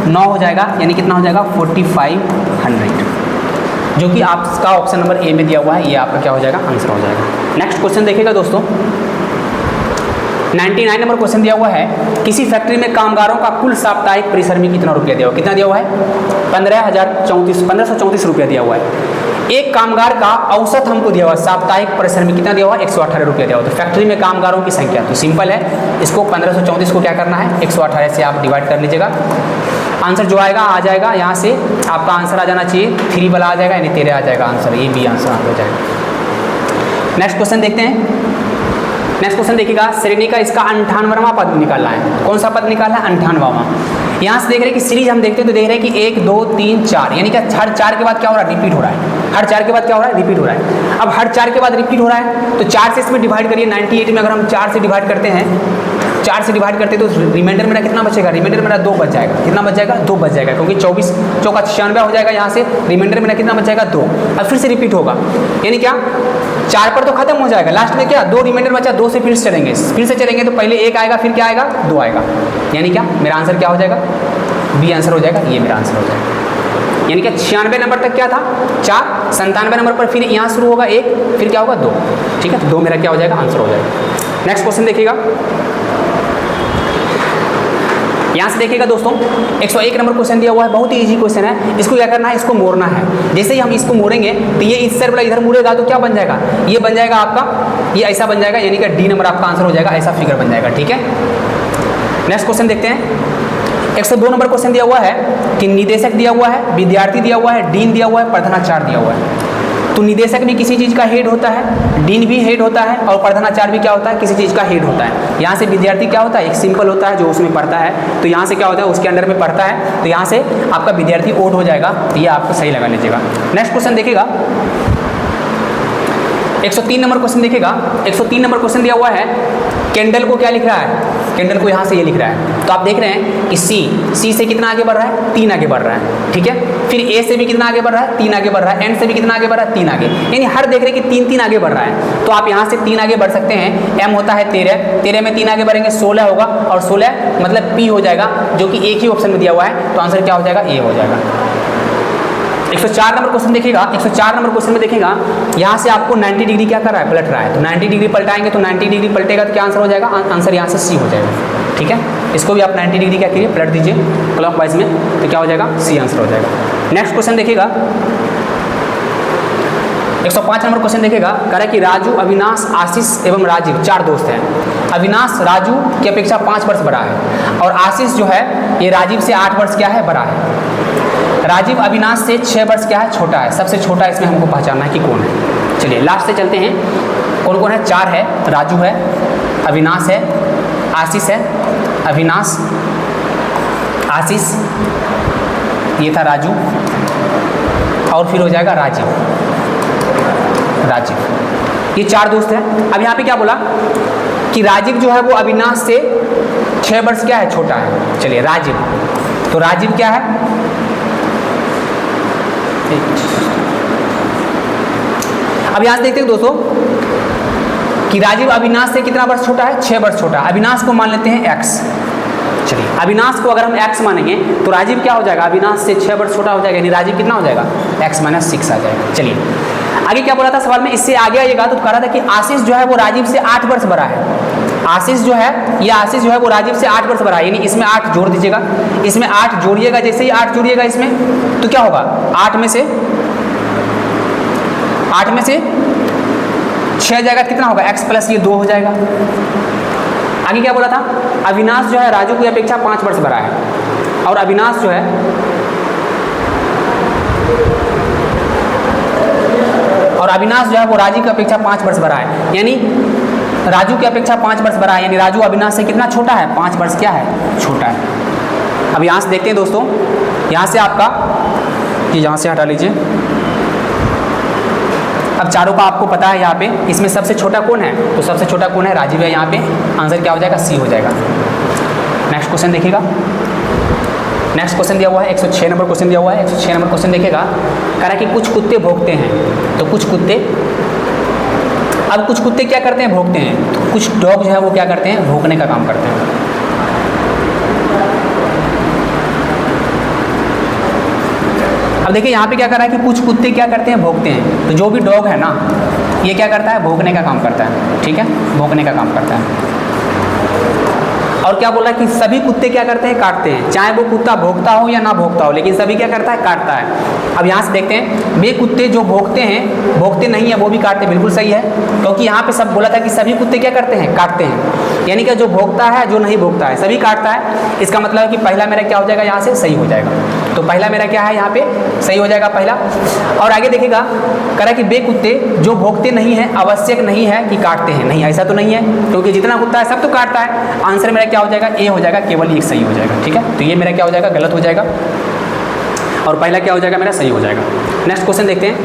9 हो जाएगा, यानी कितना हो जाएगा, 4500, जो कि आपका ऑप्शन नंबर A में दिया हुआ है, ये आपका क्या हो जाएगा, आंसर हो जाएगा। नेक्स्ट क्वेश्चन देखिएगा दोस्तों, 99 नंबर क्वेश्चन दिया हुआ है, किसी फैक्ट्री में कामगारों का कुल साप्ताहिक परिश्रमी कितना रुपया दिया हुआ, कितना दिया हुआ है, 1534 रुपया दिया हुआ है। एक कामगार का औसत हमको दिया हुआ है, साप्ताहिक परिश्रमी कितना दिया हुआ है, 118 रुपया दिया हुआ है। तो फैक्ट्री में कामगारों की संख्या, तो सिंपल है, इसको 1534 को क्या करना है, 118 से आप डिवाइड कर लीजिएगा, आंसर जो आएगा आ जाएगा। यहाँ से आपका आंसर आ जाना चाहिए, 3 वाला आ जाएगा, यानी 13 आ जाएगा आंसर, ये भी आंसर हो जाएगा। नेक्स्ट क्वेश्चन देखते हैं। नेक्स्ट क्वेश्चन देखिएगा, श्रेणी का इसका 58वां पद निकालना है। कौन सा पद निकालना है, 58वां। यहाँ से देख रहे हैं कि सीरीज हम देखते हैं तो देख रहे हैं कि 1 2 3 4, यानी कि हर 4 के बाद क्या हो रहा है, रिपीट हो रहा है, हर 4 के बाद क्या हो रहा है, रिपीट हो रहा है। अब हर 4 के बाद रिपीट हो रहा है तो 4 से इसमें डिवाइड करिए, 98 में अगर हम 4 से डिवाइड करते हैं, 4 से डिवाइड करते हैं तो रिमाइंडर मेरा कितना बचेगा, रिमाइंडर मेरा 2 बच जाएगा, कितना बच जाएगा, 2 बच जाएगा, क्योंकि 24 चौका 96 हो जाएगा, यहाँ से रिमाइंडर मेरा कितना बच जाएगा, 2। अब फिर से रिपीट होगा, यानी क्या 4 पर तो खत्म हो जाएगा, लास्ट में क्या 2 रिमाइंडर बचा, 2 से फिर से चलेंगे तो पहले 1 आएगा, फिर क्या आएगा, 2 आएगा, यानी क्या मेरा आंसर क्या हो जाएगा, बी आंसर हो जाएगा, ये मेरा आंसर हो जाएगा। यानी कि 96 नंबर तक क्या था 4, 97 नंबर पर फिर यहाँ शुरू होगा 1, फिर क्या होगा 2, ठीक है, तो 2 मेरा क्या हो जाएगा, आंसर हो जाएगा। नेक्स्ट क्वेश्चन देखिएगा, यहाँ से देखिएगा दोस्तों, 101 नंबर क्वेश्चन दिया हुआ है, बहुत ही इजी क्वेश्चन है। इसको क्या करना है, इसको मोड़ना है। जैसे ही हम इसको मोड़ेंगे तो ये इस साइड वाला इधर मुड़ेगा तो क्या बन जाएगा, ये बन जाएगा आपका, ये ऐसा बन जाएगा, यानी कि डी नंबर आपका आंसर हो जाएगा, ऐसा फिगर बन जाएगा, ठीक है। नेक्स्ट क्वेश्चन देखते हैं। 102 नंबर क्वेश्चन दिया हुआ है कि निदेशक दिया हुआ है, विद्यार्थी दिया हुआ है, डीन दिया हुआ है, प्रधानाचार्य दिया हुआ है। तो निदेशक भी किसी चीज़ का हेड होता है, डीन भी हेड होता है, और प्रधानाचार्य भी क्या होता है, किसी चीज़ का हेड होता है। यहाँ से विद्यार्थी क्या होता है, एक सिंपल होता है जो उसमें पढ़ता है, तो यहाँ से क्या होता है, उसके अंडर में पढ़ता है, तो यहाँ से आपका विद्यार्थी ओड हो जाएगा, तो ये आपको सही लगा लीजिएगा। नेक्स्ट क्वेश्चन देखिएगा, 103 नंबर क्वेश्चन देखिएगा। 103 नंबर क्वेश्चन दिया हुआ है, कैंडल को क्या लिख रहा है, कैंडल को यहाँ से ये लिख रहा है, तो आप देख रहे हैं कि सी से कितना आगे बढ़ रहा है, 3 आगे बढ़ रहा है, ठीक है। फिर ए से भी कितना आगे बढ़ रहा है, 3 आगे बढ़ रहा है, एंड से भी कितना आगे बढ़ रहा है, 3 आगे, यानी हर देख रहे हैं कि 3 आगे बढ़ रहा है। तो आप यहाँ से 3 आगे बढ़ सकते हैं। एम होता है 13 में 3 आगे बढ़ेंगे 16 होगा, और 16 मतलब पी हो जाएगा, जो कि एक ही ऑप्शन में दिया हुआ है, तो आंसर क्या हो जाएगा, ए हो जाएगा। 104 नंबर क्वेश्चन देखिएगा। 104 नंबर क्वेश्चन में देखिएगा, यहाँ से आपको 90 डिग्री क्या कर रहा है, पलट रहा है, तो 90 डिग्री पलटाएंगे तो 90 डिग्री पलटेगा तो क्या आंसर हो जाएगा, आंसर यहाँ से सी हो जाएगा, ठीक है। इसको भी आप 90 डिग्री क्या करिए, पलट दीजिए क्लॉकवाइज में, तो क्या हो जाएगा, सी आंसर हो जाएगा। नेक्स्ट क्वेश्चन देखिएगा, 105 नंबर क्वेश्चन देखेगा, कह रहा है कि राजू, अविनाश, आशीष एवं राजीव 4 दोस्त हैं। अविनाश राजू की अपेक्षा 5 वर्ष बड़ा है और आशीष जो है ये राजीव से 8 वर्ष क्या है, बड़ा है। राजीव अविनाश से 6 वर्ष क्या है, छोटा है। सबसे छोटा इसमें हमको पहचानना है कि कौन है। चलिए लास्ट से चलते हैं, कौन कौन है। 4 है, राजू है, अविनाश है, आशीष है, अविनाश, आशीष, ये था राजू, और फिर हो जाएगा राजीव। राजीव, ये 4 दोस्त हैं। अब यहाँ पे क्या बोला कि राजीव जो है वो अविनाश से 6 वर्ष क्या है, छोटा है। चलिए राजीव, तो राजीव क्या है, अब यहाँ से देखते हैं दोस्तों कि राजीव अविनाश से कितना वर्ष छोटा है, 6 वर्ष छोटा है। अविनाश को मान लेते हैं x। चलिए अविनाश को अगर हम x मानेंगे तो राजीव क्या हो जाएगा, अविनाश से 6 वर्ष छोटा हो जाएगा, यानी राजीव कितना हो जाएगा, x - 6 आ जाएगा। चलिए आगे क्या बोला था सवाल में, इससे आगे आइएगा तो कह रहा था कि आशीष जो है वो राजीव से 8 वर्ष बड़ा है। आशीष जो है, ये आशीष जो है वो राजीव से 8 वर्ष बड़ा है, यानी इसमें 8 जोड़ दीजिएगा, इसमें 8 जोड़िएगा। जैसे ही 8 जोड़िएगा इसमें तो क्या होगा, 8 में से 6 जाएगा, कितना होगा, x प्लस ये 2 हो जाएगा। आगे क्या बोला था, अविनाश जो है राजू की अपेक्षा 5 वर्ष बड़ा है और अविनाश जो है वो राजू की अपेक्षा 5 वर्ष बड़ा है, यानी राजू की अपेक्षा 5 वर्ष बड़ा है, यानी राजू अविनाश से कितना छोटा है, 5 वर्ष क्या है, छोटा है। अब यहाँ से देखते हैं दोस्तों, यहाँ से आपका ये यहाँ से हटा लीजिए। अब चारों का आपको पता है यहाँ पे, इसमें सबसे छोटा कौन है, तो सबसे छोटा कौन है, राजीव है। यहाँ पे आंसर क्या हो जाएगा, सी हो जाएगा। नेक्स्ट क्वेश्चन देखिएगा, नेक्स्ट क्वेश्चन दिया हुआ है 106 नंबर क्वेश्चन दिया हुआ है। 106 नंबर क्वेश्चन देखेगा, कह रहा है कि कुछ कुत्ते भौंकते हैं, तो कुछ कुत्ते, अब कुछ कुत्ते क्या करते हैं, भौंकते हैं, तो कुछ डॉग जो है वो क्या करते हैं, भौंकने का काम करते हैं। अब देखिए यहाँ पे क्या कर रहा है कि कुछ कुत्ते क्या करते हैं, भौंकते हैं, तो जो भी डॉग है ना ये क्या करता है, भौंकने का काम करता है। ठीक है, भौंकने का काम करता है। और क्या बोल रहा है कि सभी कुत्ते क्या करते हैं, काटते हैं, चाहे वो कुत्ता भौंकता हो या ना भौंकता हो, लेकिन सभी क्या करता है, काटता है। अब यहाँ से देखते हैं, वे कुत्ते जो भौंकते हैं, भौंकते नहीं है वो भी काटते हैं, बिल्कुल सही है, क्योंकि यहाँ पे सब बोला था कि सभी कुत्ते क्या करते हैं, काटते हैं, यानी कि जो भौंकता है जो नहीं भौंकता है सभी काटता है। इसका मतलब है कि पहला मेरा क्या हो जाएगा, यहाँ से सही हो जाएगा। तो पहला मेरा क्या है, यहाँ पे सही हो जाएगा पहला। और आगे देखिएगा, कह रहा है कि वे कुत्ते जो भौंकते नहीं है, आवश्यक नहीं है कि काटते हैं, नहीं ऐसा तो नहीं है, क्योंकि जितना कुत्ता है सब तो काटता है। आंसर मेरा क्या हो जाएगा, ए हो जाएगा, केवल एक सही हो जाएगा। ठीक है, तो ये मेरा क्या हो जाएगा, गलत हो जाएगा, और पहला क्या हो जाएगा, मेरा सही हो जाएगा। नेक्स्ट क्वेश्चन देखते हैं।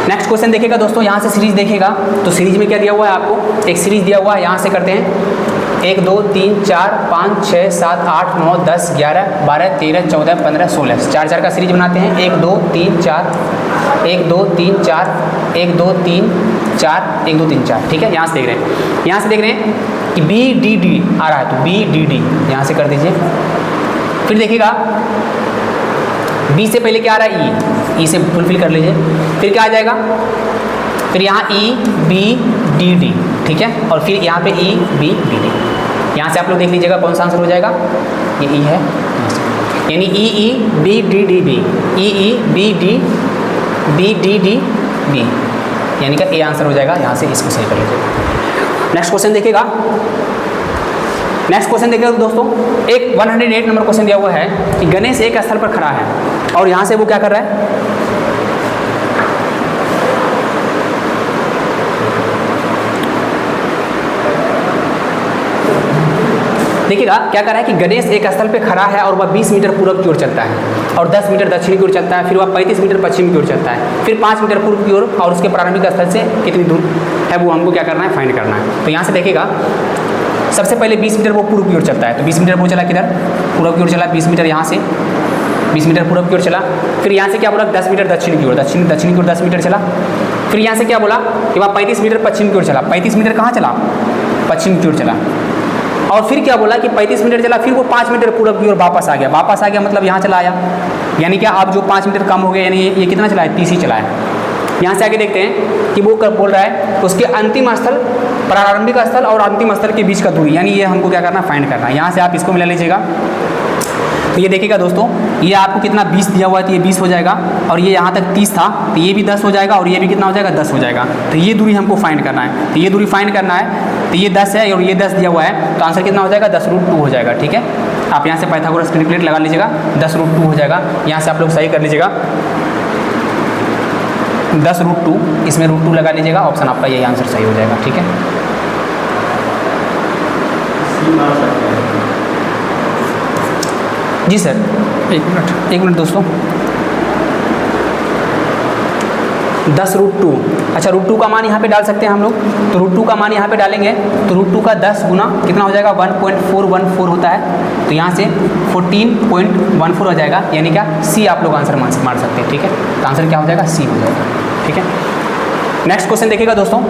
नेक्स्ट क्वेश्चन देखिएगा दोस्तों, यहाँ से सीरीज देखिएगा, तो सीरीज में क्या दिया हुआ है आपको, एक सीरीज दिया हुआ है, यहाँ से करते हैं 1 2 3 4 5 6 7 8 9 10 11 12 13 14 15 16, 4 का सीरीज बनाते हैं। 1 2 3 4 1 2 3 4 1 2 3 4 1 2 3 4। ठीक है, यहाँ से देख रहे हैं, यहाँ से देख रहे हैं कि बी डी डी आ रहा है, तो बी डी डी यहाँ से कर दीजिए। फिर देखिएगा बी से पहले क्या आ रहा है, ई से फुलफिल कर लीजिए। फिर क्या आ जाएगा, फिर यहाँ ई बी डी डी। ठीक है, और फिर यहाँ पे ई बी डी डी, यहाँ से आप लोग देख लीजिएगा कौन सा आंसर हो जाएगा, ये ई है, यानी E E B D D B, E E B D B D D B, यानी कि ए आंसर हो जाएगा। यहाँ से इसको सही कर लीजिएगा। नेक्स्ट क्वेश्चन देखिएगा, नेक्स्ट क्वेश्चन देखिएगा दोस्तों, एक 108 नंबर क्वेश्चन दिया हुआ है कि गणेश एक स्थल पर खड़ा है और यहाँ से वो क्या कर रहा है, देखिएगा क्या कर रहा है कि गणेश एक स्थल पे खड़ा है और वह 20 मीटर पूरब की ओर चलता है और 10 मीटर दक्षिण की ओर चलता है, फिर वह 35 मीटर पश्चिम की ओर चलता है, फिर 5 मीटर पूर्व की ओर, और उसके प्रारंभिक स्थल से कितनी दूर है वो हमको क्या करना है, फाइंड करना है। तो यहाँ से देखिएगा सबसे पहले 20 मीटर वो पूर्व की ओर चलता है, तो 20 मीटर वो चला किधर, पूर्व की ओर चला, 20 मीटर यहाँ से 20 मीटर पूर्व की ओर चला। फिर यहाँ से क्या बोला, 10 मीटर दक्षिण की ओर, दक्षिण की ओर 10 मीटर चला। फिर यहाँ से क्या बोला कि वह 35 मीटर पश्चिम की ओर चला, 35 मीटर कहाँ चला, पश्चिम की ओर चला। और फिर क्या बोला कि 35 मीटर चला, फिर वो 5 मीटर पूरब की ओर वापस आ गया, वापस आ गया मतलब यहाँ चला आया, यानी कि अब जो 5 मीटर कम हो गया, यानी ये कितना चला है, 30 ही चला है। यहाँ से आगे देखते हैं कि वो कब बोल रहा है उसके अंतिम स्थल, प्रारंभिक स्थल और अंतिम स्थल के बीच का दूरी, यानी ये हमको क्या करना, फाइंड करना है। यहाँ से आप इसको मिला लीजिएगा। तो ये देखिएगा दोस्तों ये आपको कितना 20 दिया हुआ है तो ये 20 हो जाएगा, और ये यहाँ तक 30 था तो ये भी 10 हो जाएगा, और ये भी कितना हो जाएगा 10 हो जाएगा। तो ये दूरी हमको फाइंड करना है, तो ये दूरी फाइंड करना है, तो ये 10 है और ये 10 दिया हुआ है, तो आंसर कितना हो जाएगा 10√2 हो जाएगा। ठीक है, आप यहाँ से पाइथागोरस कैलकुलेट लगा लीजिएगा, 10√2 हो जाएगा। यहाँ से आप लोग सही कर लीजिएगा 10√2, इसमें √2 लगा लीजिएगा, ऑप्शन आपका यही आंसर सही हो जाएगा। ठीक है, जी सर, एक मिनट दोस्तों, 10√2, अच्छा √2 का मान यहाँ पे डाल सकते हैं हम लोग, तो √2 का मान यहाँ पे डालेंगे तो √2 का 10 गुना कितना हो जाएगा 1.414 होता है, तो यहाँ से 14.14 हो जाएगा, यानी क्या सी आप लोग आंसर मार सकते हैं। ठीक है, तो आंसर क्या हो जाएगा सी हो जाएगा। ठीक है, नेक्स्ट क्वेश्चन देखिएगा दोस्तों,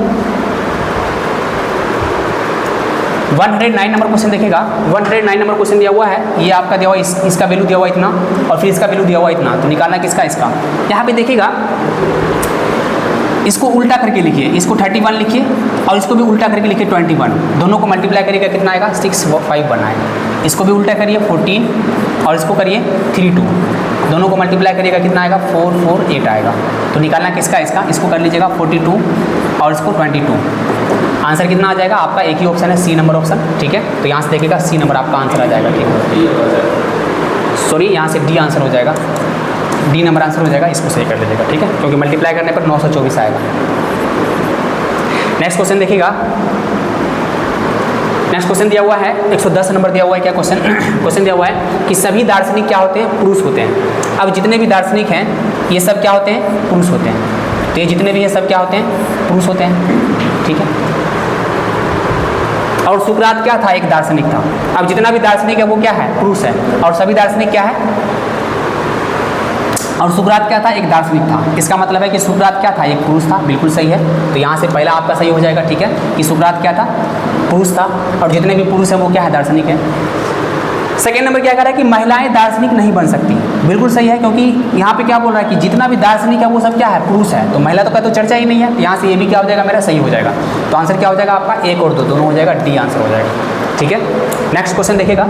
109 नंबर क्वेश्चन देखिएगा। 109 नंबर क्वेश्चन दिया हुआ है, ये आपका दिया हुआ इसका वैल्यू दिया हुआ इतना, और फिर इसका वैल्यू दिया हुआ इतना, तो निकालना किसका इसका। यहाँ पे देखिएगा, इसको उल्टा करके लिखिए, इसको 31 लिखिए और इसको भी उल्टा करके लिखिए 21, दोनों को मल्टीप्लाई करिएगा कितना आएगा 651 आएगा। इसको भी उल्टा करिए 14 और इसको करिए 32, दोनों को मल्टीप्लाई करिएगा कितना आएगा 448 आएगा। तो निकालना किसका इसका, इसको कर लीजिएगा 42 और इसको 22, आंसर कितना आ जाएगा आपका, एक ही ऑप्शन है सी नंबर ऑप्शन। ठीक है, तो यहाँ से देखिएगा सी नंबर आपका आंसर आ जाएगा। ठीक है, सॉरी यहाँ से डी आंसर हो जाएगा, डी नंबर आंसर हो जाएगा, इसको सही कर लीजिएगा। ठीक है, क्योंकि मल्टीप्लाई करने पर 924 आएगा। नेक्स्ट क्वेश्चन देखिएगा, नेक्स्ट क्वेश्चन दिया हुआ है 110 नंबर दिया हुआ है। क्या क्वेश्चन क्वेश्चन दिया हुआ है कि सभी दार्शनिक क्या होते हैं, पुरुष होते हैं। अब जितने भी दार्शनिक हैं ये सब क्या होते हैं, पुरुष होते हैं, तो ये जितने भी हैं सब क्या होते हैं, पुरुष होते हैं। ठीक है, और सुकरात क्या था, एक दार्शनिक था। अब जितना भी दार्शनिक है वो क्या है, पुरुष है, और सभी दार्शनिक क्या है, और सुकरात क्या था, एक दार्शनिक था। इसका मतलब है कि सुकरात क्या था, एक पुरुष था, बिल्कुल सही है। तो यहाँ से पहला आपका सही हो जाएगा। ठीक है, कि सुकरात क्या था, पुरुष था, और जितने भी पुरुष हैं वो क्या है, दार्शनिक है। सेकेंड नंबर क्या कह रहा है कि महिलाएं दार्शनिक नहीं बन सकती, बिल्कुल सही है, क्योंकि यहाँ पे क्या बोल रहा है कि जितना भी दार्शनिक है वो सब क्या है, पुरुष है, तो महिला तो का तो चर्चा ही नहीं है। यहाँ से ये भी क्या हो जाएगा मेरा सही हो जाएगा। तो आंसर क्या हो जाएगा आपका, 1 और 2 दोनों हो जाएगा, डी आंसर हो जाएगा। ठीक है, नेक्स्ट क्वेश्चन देखिएगा,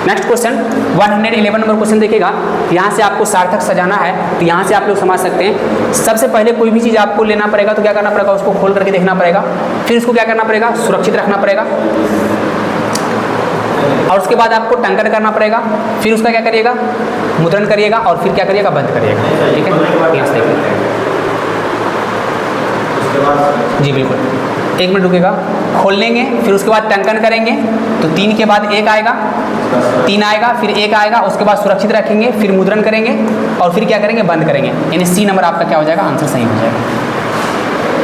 नेक्स्ट क्वेश्चन 111 नंबर क्वेश्चन देखिएगा। यहाँ से आपको सार्थक सजाना है, तो यहाँ से आप लोग समझ सकते हैं। सबसे पहले कोई भी चीज़ आपको लेना पड़ेगा तो क्या करना पड़ेगा, उसको खोल करके देखना पड़ेगा, फिर उसको क्या करना पड़ेगा, सुरक्षित रखना पड़ेगा, और उसके बाद आपको टंकन करना पड़ेगा, फिर उसका क्या करिएगा, मुद्रण करिएगा, और फिर क्या करिएगा, बंद करिएगा। ठीक है, यहाँ से जी बिल्कुल, 1 मिनट रुकेगा, खोल लेंगे, फिर उसके बाद टंकन करेंगे, तो 3 के बाद 1 आएगा, 3 आएगा, फिर 1 आएगा, उसके बाद सुरक्षित रखेंगे, फिर मुद्रण करेंगे, और फिर क्या करेंगे, बंद करेंगे, यानी सी नंबर आपका क्या हो जाएगा, आंसर सही हो जाएगा।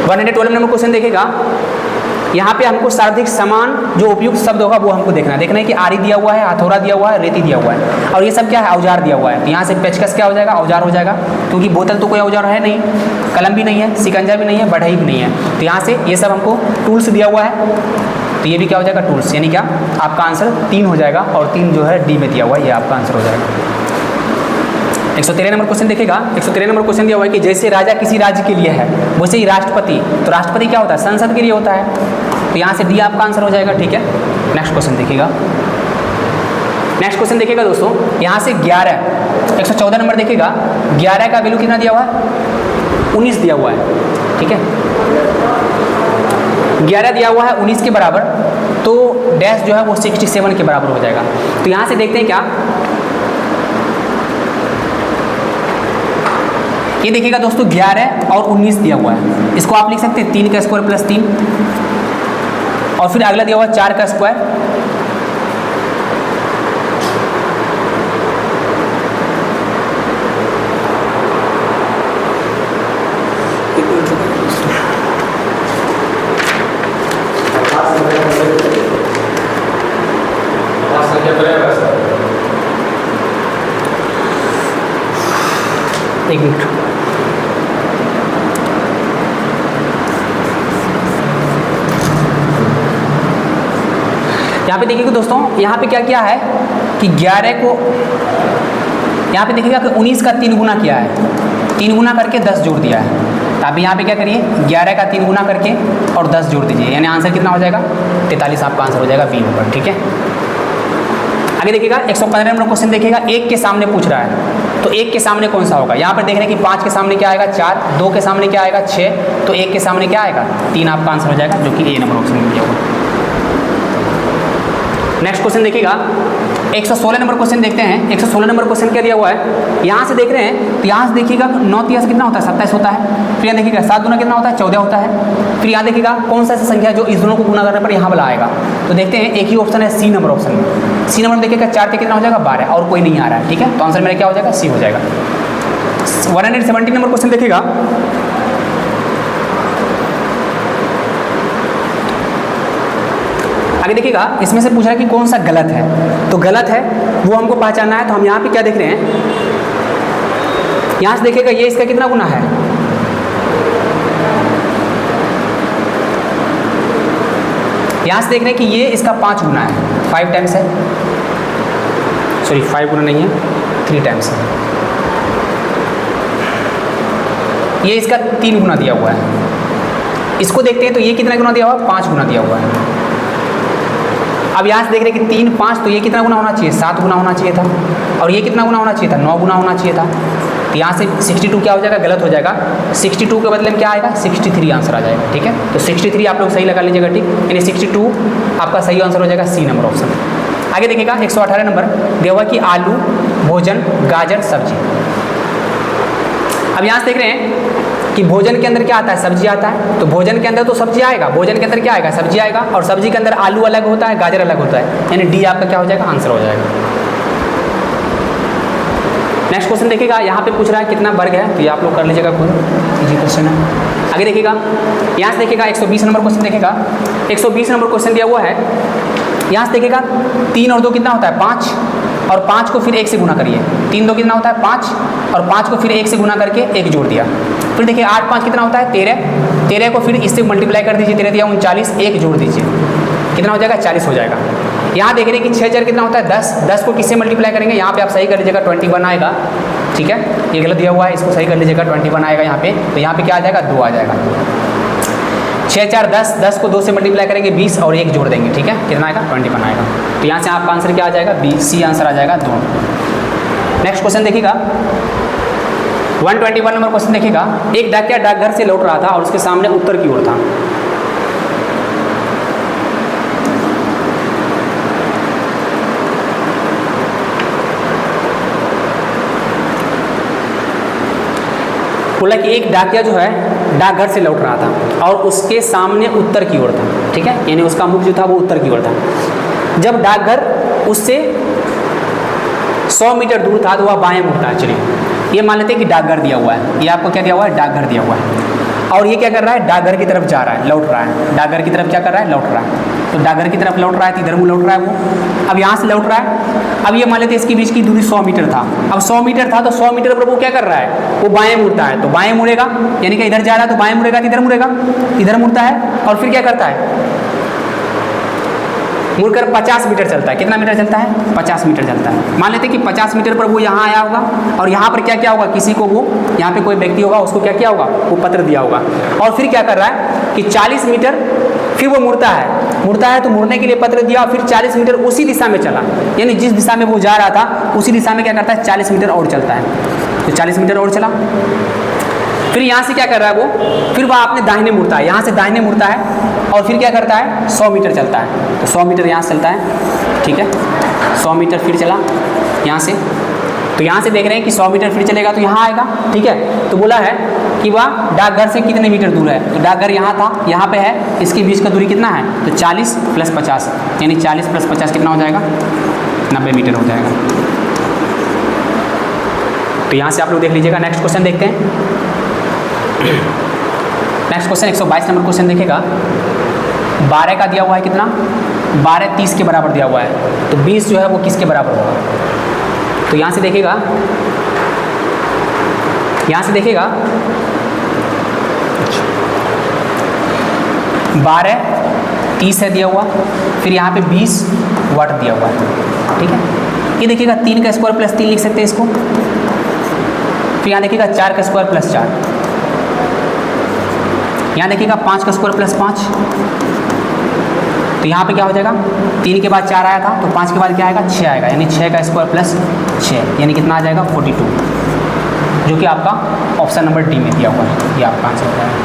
112 नंबर क्वेश्चन देखिएगा। यहाँ पे हमको सर्वाधिक समान जो उपयुक्त शब्द होगा वो हमको देखना है कि आरी दिया हुआ है, हथौड़ा दिया हुआ है, रेती दिया हुआ है, और ये सब क्या है, औजार दिया हुआ है। तो यहाँ से पेचकस क्या हो जाएगा, औजार हो जाएगा, क्योंकि बोतल तो कोई औजार है नहीं, कलम भी नहीं है, सिकंजा भी नहीं है, बढ़ई भी नहीं है, तो यहाँ से ये सब हमको टूल्स दिया हुआ है, तो ये भी क्या हो जाएगा, टूल्स, यानी क्या आपका आंसर 3 हो जाएगा, और 3 जो है डी में दिया हुआ है, ये आपका आंसर हो जाएगा। 113 नंबर क्वेश्चन देखिएगा। 113 नंबर क्वेश्चन दिया हुआ है कि जैसे राजा किसी राज्य के लिए है वैसे ही राष्ट्रपति, तो राष्ट्रपति क्या होता है, संसद के लिए होता है, तो यहाँ से डी आपका आंसर हो जाएगा। ठीक है, नेक्स्ट क्वेश्चन देखिएगा। नेक्स्ट क्वेश्चन देखिएगा दोस्तों, यहाँ से 11 114 नंबर देखिएगा। 11 का वैल्यू कितना दिया हुआ है, 19 दिया हुआ है। ठीक है, 11 दिया हुआ है 19 के बराबर, तो डैश जो है वो 67 के बराबर हो जाएगा। तो यहाँ से देखते हैं क्या, ये देखिएगा दोस्तों 11 और 19 दिया हुआ है, इसको आप लिख सकते हैं 3 का स्क्वायर प्लस 3, और फिर अगला दिया हुआ 4 का स्क्वायर, एक मिनट, यहाँ पे देखिएगा दोस्तों, यहाँ पे क्या किया है कि 11 को यहाँ पे देखिएगा कि 19 का 3 गुना किया है, 3 गुना करके 10 जोड़ दिया है। तो आप यहाँ पे क्या करिए, 11 का 3 गुना करके और 10 जोड़ दीजिए, यानी आंसर कितना हो जाएगा, 43 आपका आंसर हो जाएगा बी नंबर। ठीक है, आगे देखिएगा 115 नंबर क्वेश्चन देखिएगा, 1 के सामने पूछ रहा है, तो 1 के सामने कौन सा होगा। यहाँ पर देख रहे हैं कि 5 के सामने क्या आएगा 4, 2 के सामने क्या आएगा 6, तो 1 के सामने क्या आएगा 3 आपका आंसर हो जाएगा, जो कि ए नंबर ऑप्शन में दिया होगा। नेक्स्ट क्वेश्चन देखिएगा 116 नंबर क्वेश्चन देखते हैं। 116 नंबर क्वेश्चन क्या दिया हुआ है, यहाँ से देख रहे हैं तो यहाँ से देखिएगा 9 3 से कितना होता है 27 होता है, फिर यहाँ देखिएगा 7 दूना कितना होता है 14 होता है, फिर यहाँ देखिएगा कौन सा ऐसा संख्या जो इस दोनों को गुना करने पर यहाँ वाला आएगा, तो देखते हैं एक ही ऑप्शन है सी नंबर ऑप्शन में। सी नंबर में देखिएगा 4 पे कितना हो जाएगा 12 और कोई नहीं आ रहा है, ठीक है, तो आंसर मेरा क्या हो जाएगा सी हो जाएगा। 117 नंबर क्वेश्चन देखिएगा, आगे देखिएगा इसमें से पूछ रहा है कि कौन सा गलत है, तो गलत है वो हमको पहचानना है। तो हम यहाँ पे क्या देख रहे हैं, यहाँ से देखिएगा ये इसका कितना गुना है, यहाँ से देख रहे हैं कि ये इसका 5 गुना है, 5 टाइम्स है, सॉरी 5 गुना नहीं है 3 टाइम्स है, ये इसका 3 गुना दिया हुआ है। इसको देखते हैं तो ये कितना गुना दिया हुआ है 5 गुना दिया हुआ है। अब यहाँ से देख रहे हैं कि 3 5, तो ये कितना गुना होना चाहिए 7 गुना होना चाहिए था, और ये कितना गुना होना चाहिए था 9 गुना होना चाहिए था। तो यहाँ से 62 क्या हो जाएगा गलत हो जाएगा, 62 के बदले में क्या आएगा 63 आंसर आ जाएगा, ठीक है। तो 63 आप लोग सही लगा लीजिएगा, ठीक, यानी 62 आपका सही आंसर हो जाएगा सी नंबर ऑप्शन। आगे देखिएगा 118 नंबर दिया हुआ कि आलू, भोजन, गाजर, सब्जी। अब यहाँ से देख रहे हैं कि भोजन के अंदर क्या आता है सब्जी आता है, तो भोजन के अंदर तो सब्जी आएगा, भोजन के अंदर क्या आएगा सब्जी आएगा, और सब्जी के अंदर आलू अलग होता है गाजर अलग होता है, यानी डी आपका क्या हो जाएगा आंसर हो जाएगा। नेक्स्ट क्वेश्चन देखिएगा, यहाँ पे पूछ रहा है कितना वर्ग है, तो ये आप लोग कर लीजिएगा खुद, इजी क्वेश्चन है। आगे देखिएगा यहाँ से देखिएगा 120 नंबर क्वेश्चन देखिएगा, 120 नंबर क्वेश्चन दिया हुआ है। यहाँ से देखिएगा 3 और 2 कितना होता है 5, और 5 को फिर 1 से गुना करिए, 3 2 कितना होता है 5, और 5 को फिर 1 से गुना करके 1 जोड़ दिया। फिर देखिए 8 5 कितना होता है 13, 13 को फिर इससे मल्टीप्लाई कर दीजिए, 13 दिया 39, 1 जोड़ दीजिए, कितना हो जाएगा 40 हो जाएगा। यहाँ देख रहे हैं कि 6 4 कितना होता है 10, 10 को किससे मल्टीप्लाई करेंगे, यहाँ पे आप सही कर लीजिएगा 21 आएगा, ठीक है, ये गलत दिया हुआ है, इसको सही कर लीजिएगा 21 आएगा यहाँ पे, तो यहाँ पे क्या आ जाएगा 2 आ जाएगा। 6 4 10, 10 को 2 से मल्टीप्लाई करेंगे 20 और 1 जोड़ देंगे, ठीक है, कितना आएगा 21 आएगा। तो यहाँ से आपका आंसर क्या आ जाएगा बी, सी आंसर आ जाएगा 2। नेक्स्ट क्वेश्चन देखिएगा 121 नंबर क्वेश्चन देखिएगा, एक डाकिया डाकघर से लौट रहा था और उसके सामने उत्तर की ओर था। बोला कि एक डाकिया जो है डाकघर से लौट रहा था और उसके सामने उत्तर की ओर था, ठीक है, यानी उसका मुख जो था वो उत्तर की ओर था। जब डाकघर उससे 100 मीटर दूर था तो वह बाएं मुड़ता है। चलिए ये मान लेते हैं कि डाकघर दिया हुआ है, ये आपको क्या दिया हुआ है डाकघर दिया हुआ है, और ये क्या कर रहा है डाकघर की तरफ जा रहा है, लौट रहा है, डाकघर की तरफ क्या कर रहा है लौट रहा है, तो डाकघर की तरफ लौट रहा है, तो इधर मुँह लौट रहा है वो। अब यहाँ से लौट रहा है, अब ये मान लेते हैं इसके बीच की दूरी 100 मीटर था। अब 100 मीटर था तो 100 मीटर पर वो क्या कर रहा है वो बाएं मुड़ता है, तो बाएं मुड़ेगा, यानी कि इधर जा रहा है तो बाएं मुड़ेगा, इधर मुड़ेगा, इधर मुड़ता है, और फिर क्या करता है मुड़कर 50 मीटर चलता है। कितना मीटर चलता है 50 मीटर चलता है। मान लेते हैं कि 50 मीटर पर वो यहाँ आया होगा, और यहाँ पर क्या क्या होगा किसी को वो यहाँ पे कोई व्यक्ति होगा उसको क्या क्या होगा वो पत्र दिया होगा, और फिर क्या कर रहा है कि 40 मीटर फिर वो मुड़ता है तो मुड़ने के लिए पत्र दिया, और फिर 40 मीटर उसी दिशा में चला, यानी जिस दिशा में वो जा रहा था उसी दिशा में क्या करता है 40 मीटर और चलता है, तो 40 मीटर और चला। फिर यहाँ से क्या कर रहा है वो, फिर वह अपने दाहिने मुड़ता है, यहाँ से दाहिने मुड़ता है, और फिर क्या करता है 100 मीटर चलता है, तो 100 मीटर यहाँ से चलता है, ठीक है, 100 मीटर फिर चला यहाँ से, तो यहाँ से देख रहे हैं कि 100 मीटर फिर चलेगा तो यहाँ आएगा, ठीक है। तो बोला है कि वह डाकघर से कितने मीटर दूर है, तो डाकघर यहाँ था, यहाँ पे है, इसके बीच का दूरी कितना है तो 40 + 50, यानी 40 + 50 कितना हो जाएगा 90 मीटर हो जाएगा। तो यहाँ से आप लोग देख लीजिएगा। नेक्स्ट क्वेश्चन देखते हैं। नेक्स्ट क्वेश्चन 122 नंबर क्वेश्चन देखिएगा, 12 का दिया हुआ है कितना 12 30 के बराबर दिया हुआ है, तो 20 जो है वो किसके बराबर होगा। तो यहाँ से देखिएगा, यहाँ से देखिएगा 12 30 है दिया हुआ, फिर यहाँ पे 20 वाट दिया हुआ है, ठीक है। ये देखिएगा 3 का स्क्वायर + 3 लिख सकते हैं इसको, फिर यहाँ देखिएगा 4 का स्क्वायर + 4, यहाँ देखिएगा 5 का स्क्वायर + 5, तो यहाँ पे क्या हो जाएगा, 3 के बाद 4 आया था तो 5 के बाद क्या आएगा, 6 आएगा, यानी 6 का स्क्वायर प्लस 6 यानी कितना आ जाएगा 42, जो कि आपका ऑप्शन नंबर डी में दिया हुआ है, ये आपका आंसर हो जाएगा।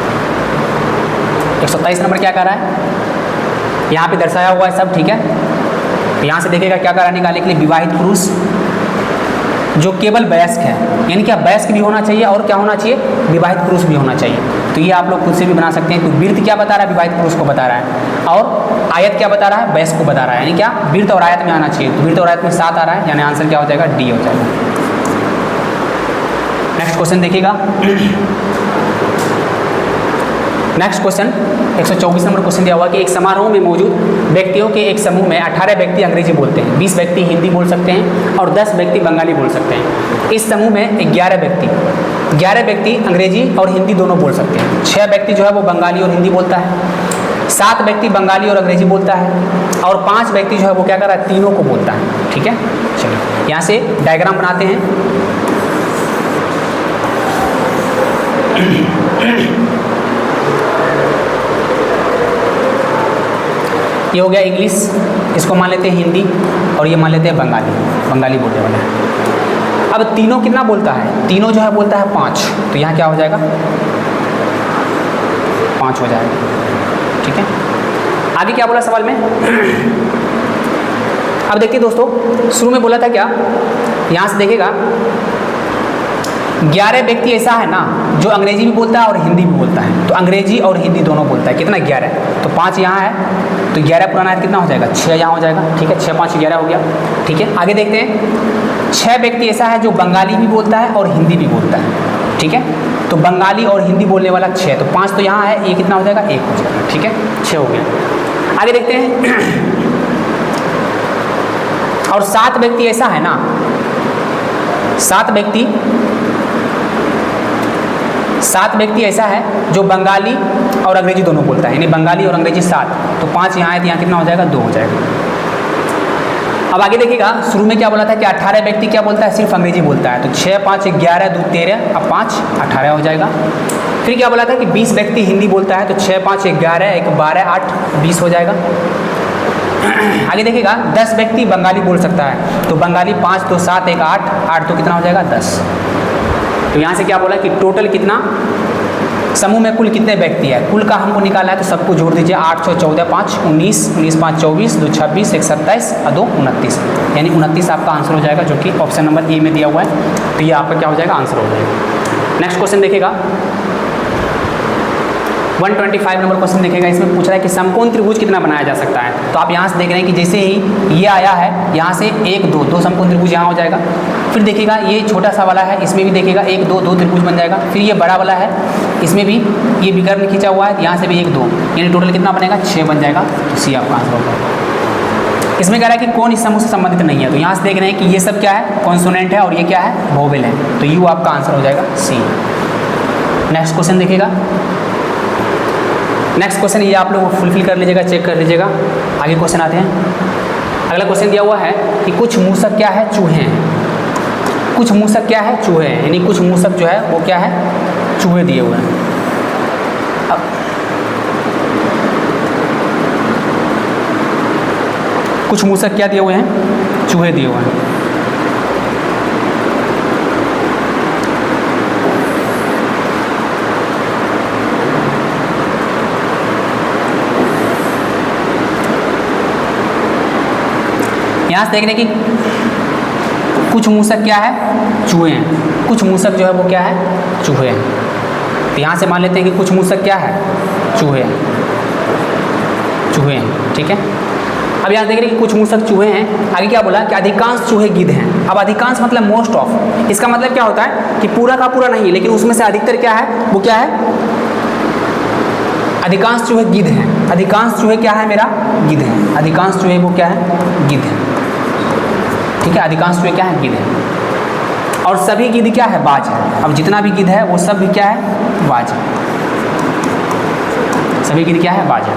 127 नंबर क्या कर रहा है, यहाँ पे दर्शाया हुआ है सब, ठीक है। तो यहाँ से देखिएगा क्या करा निकालने के लिए, विवाहित पुरुष जो केवल वयस्क है, यानी क्या वयस्क भी होना चाहिए और क्या होना चाहिए, विवाहित पुरुष भी होना चाहिए। तो ये आप लोग खुद से भी बना सकते हैं। तो वृत्त क्या बता रहा है, विवाहित पुरुष को बता रहा है, और आयत क्या बता रहा है, वयस्क को बता रहा है, यानी क्या वृत्त और आयत में आना चाहिए। तो वृत्त और आयत में 7 आ रहा है, यानी आंसर क्या हो जाएगा, डी हो जाएगा। नेक्स्ट क्वेश्चन देखिएगा। नेक्स्ट क्वेश्चन 124 नंबर क्वेश्चन दिया हुआ कि एक समारोह में मौजूद व्यक्तियों के एक समूह में 18 व्यक्ति अंग्रेजी बोलते हैं, 20 व्यक्ति हिंदी बोल सकते हैं और 10 व्यक्ति बंगाली बोल सकते हैं। इस समूह में 11 व्यक्ति अंग्रेजी और हिंदी दोनों बोल सकते हैं। 6 व्यक्ति जो है वो बंगाली और हिंदी बोलता है, 7 व्यक्ति बंगाली और अंग्रेजी बोलता है, और 5 व्यक्ति जो है वो क्या कर रहा है, तीनों को बोलता है। ठीक है, चलिए यहाँ से डायग्राम बनाते हैं। ये हो गया इंग्लिश, इसको मान लेते हैं हिंदी, और ये मान लेते हैं बंगाली बोलने वाला है। अब तीनों कितना बोलता है, तीनों जो है बोलता है 5, तो यहाँ क्या हो जाएगा, 5 हो जाएगा। ठीक है, आगे क्या बोला सवाल में। अब देखिए दोस्तों, शुरू में बोला था क्या, यहाँ से देखिएगा 11 व्यक्ति ऐसा है ना जो अंग्रेजी भी बोलता है और हिंदी भी बोलता है, तो अंग्रेजी और हिंदी दोनों बोलता है। कितना, 11, तो 5 यहाँ है, तो 11 पुराना है, कितना हो जाएगा, 6 यहाँ हो जाएगा। ठीक है, 6 5 11 हो गया। ठीक है, आगे देखते हैं। 6 व्यक्ति ऐसा है जो बंगाली भी बोलता है और हिंदी भी बोलता है। ठीक है, तो बंगाली और हिंदी बोलने वाला 6, तो 5 तो यहाँ है, ये कितना हो जाएगा, 1 हो जाएगा। ठीक है, 6 हो गया। आगे देखते हैं। और 7 व्यक्ति ऐसा है ना, 7 व्यक्ति ऐसा है जो बंगाली और अंग्रेजी दोनों बोलता है, यानी बंगाली और अंग्रेजी 7, तो 5 यहाँ है, तो यहाँ कितना हो जाएगा, 2 हो जाएगा। अब आगे देखिएगा, शुरू में क्या बोला था कि 18 व्यक्ति क्या बोलता है, सिर्फ अंग्रेजी बोलता है, तो 6 5 11 2 13, अब 5 18 हो जाएगा। फिर क्या बोला था कि 20 व्यक्ति हिंदी बोलता है, तो 6 5 11 1 12 8 20 हो जाएगा। आगे देखिएगा, 10 व्यक्ति बंगाली बोल सकता है, तो बंगाली 5 2 7 1 8 8, तो कितना हो जाएगा, 10। तो यहाँ से क्या बोला कि टोटल कितना, समूह में कुल कितने व्यक्ति है, कुल का हमको निकालना है, तो सबको जोड़ दीजिए। 8 6 14 5 19, 19 5 24, 2 26, 1 27 और 2 29, यानी 29 आपका आंसर हो जाएगा, जो कि ऑप्शन नंबर ए में दिया हुआ है। तो ये आपका क्या हो जाएगा, आंसर हो जाएगा। नेक्स्ट क्वेश्चन देखिएगा, 125 नंबर क्वेश्चन देखेगा। इसमें पूछ रहा है कि समकोण त्रिभुज कितना बनाया जा सकता है। तो आप यहाँ से देख रहे हैं कि जैसे ही ये आया है, यहाँ से 1 2 2 समकोण त्रिभुज यहाँ हो जाएगा। फिर देखिएगा ये छोटा सा वाला है, इसमें भी देखिएगा 1 2 2 त्रिभुज बन जाएगा। फिर ये बड़ा वाला है, इसमें भी ये विकर्ण खींचा हुआ है, यहाँ से भी 1 2, यानी टोटल कितना बनेगा, 6 बन जाएगा। तो सी आपका आंसर होगा। इसमें कह रहा है कि कौन इस समूह से संबंधित नहीं है, तो यहाँ से देख रहे हैं कि ये सब क्या है, कॉन्सोनेंट है, और ये क्या है, वोवेल है, तो यू आपका आंसर हो जाएगा सी। नेक्स्ट क्वेश्चन देखिएगा। नेक्स्ट क्वेश्चन ये आप लोग फुलफिल कर लीजिएगा, चेक कर लीजिएगा। आगे क्वेश्चन आते हैं। अगला क्वेश्चन दिया हुआ है कि कुछ मूसक क्या है, चूहे हैं। कुछ मूसक क्या है, चूहे हैं, यानी कुछ मूसक जो है वो क्या है, चूहे दिए हुए हैं। अब कुछ मूसक क्या दिए हुए हैं, चूहे दिए हुए हैं। यहाँ से देख रहे हैं कि कुछ मूसक क्या है, चूहे हैं। कुछ मूसक जो है वो क्या है, चूहे हैं। तो यहाँ से मान लेते हैं कि कुछ मूसक क्या है, चूहे हैं, चूहे हैं। ठीक है, अब यहाँ देख रहे हैं कि कुछ मूसक चूहे हैं। आगे क्या बोला कि अधिकांश चूहे गिद्ध हैं। अब अधिकांश मतलब मोस्ट ऑफ, इसका मतलब क्या होता है कि पूरा का पूरा नहीं, लेकिन उसमें से अधिकतर क्या है, वो क्या है, अधिकांश चूहे गिद्ध हैं। अधिकांश चूहे क्या है मेरा, गिद्ध हैं। अधिकांश चूहे वो क्या है, गिद्ध हैं। ठीक है, अधिकांश चूहे क्या है, गिद्ध है। और सभी गिद्ध क्या है, बाज है। अब जितना भी गिद्ध है वो सब भी क्या है, बाज है। सभी गिद्ध क्या है, बाज है।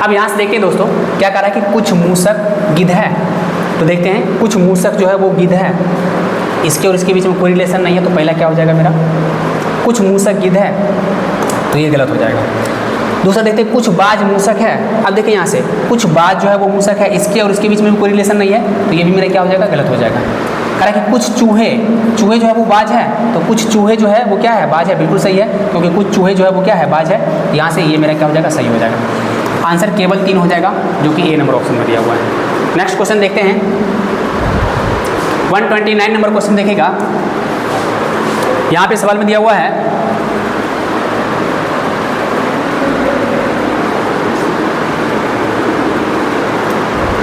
अब यहाँ से देखते हैं दोस्तों, क्या कह रहा है कि कुछ मूसक गिद्ध है। तो देखते हैं, कुछ मूसक जो है वो गिद्ध है, इसके और इसके बीच में कोई रिलेशन नहीं है, तो पहला क्या हो जाएगा मेरा, कुछ मूसक गिद्ध है, तो ये गलत हो जाएगा। दूसरा देखते हैं कुछ बाज मूसक है। अब देखिए यहाँ से कुछ बाज जो है वो मूसक है, इसके और इसके बीच में कोई रिलेशन नहीं है, तो ये भी मेरा क्या हो जाएगा, गलत हो जाएगा। कह रहा है कि कुछ चूहे जो है वो बाज है, तो कुछ चूहे जो है वो क्या है, बाज है, बिल्कुल सही है, क्योंकि कुछ चूहे जो है वो क्या है, बाज है। यहाँ से ये मेरा क्या हो जाएगा, सही हो जाएगा। आंसर केवल 3 हो जाएगा, जो कि ए नंबर ऑप्शन में दिया हुआ है। नेक्स्ट क्वेश्चन देखते हैं, 129 नंबर क्वेश्चन देखेगा। यहाँ पे सवाल में दिया हुआ है,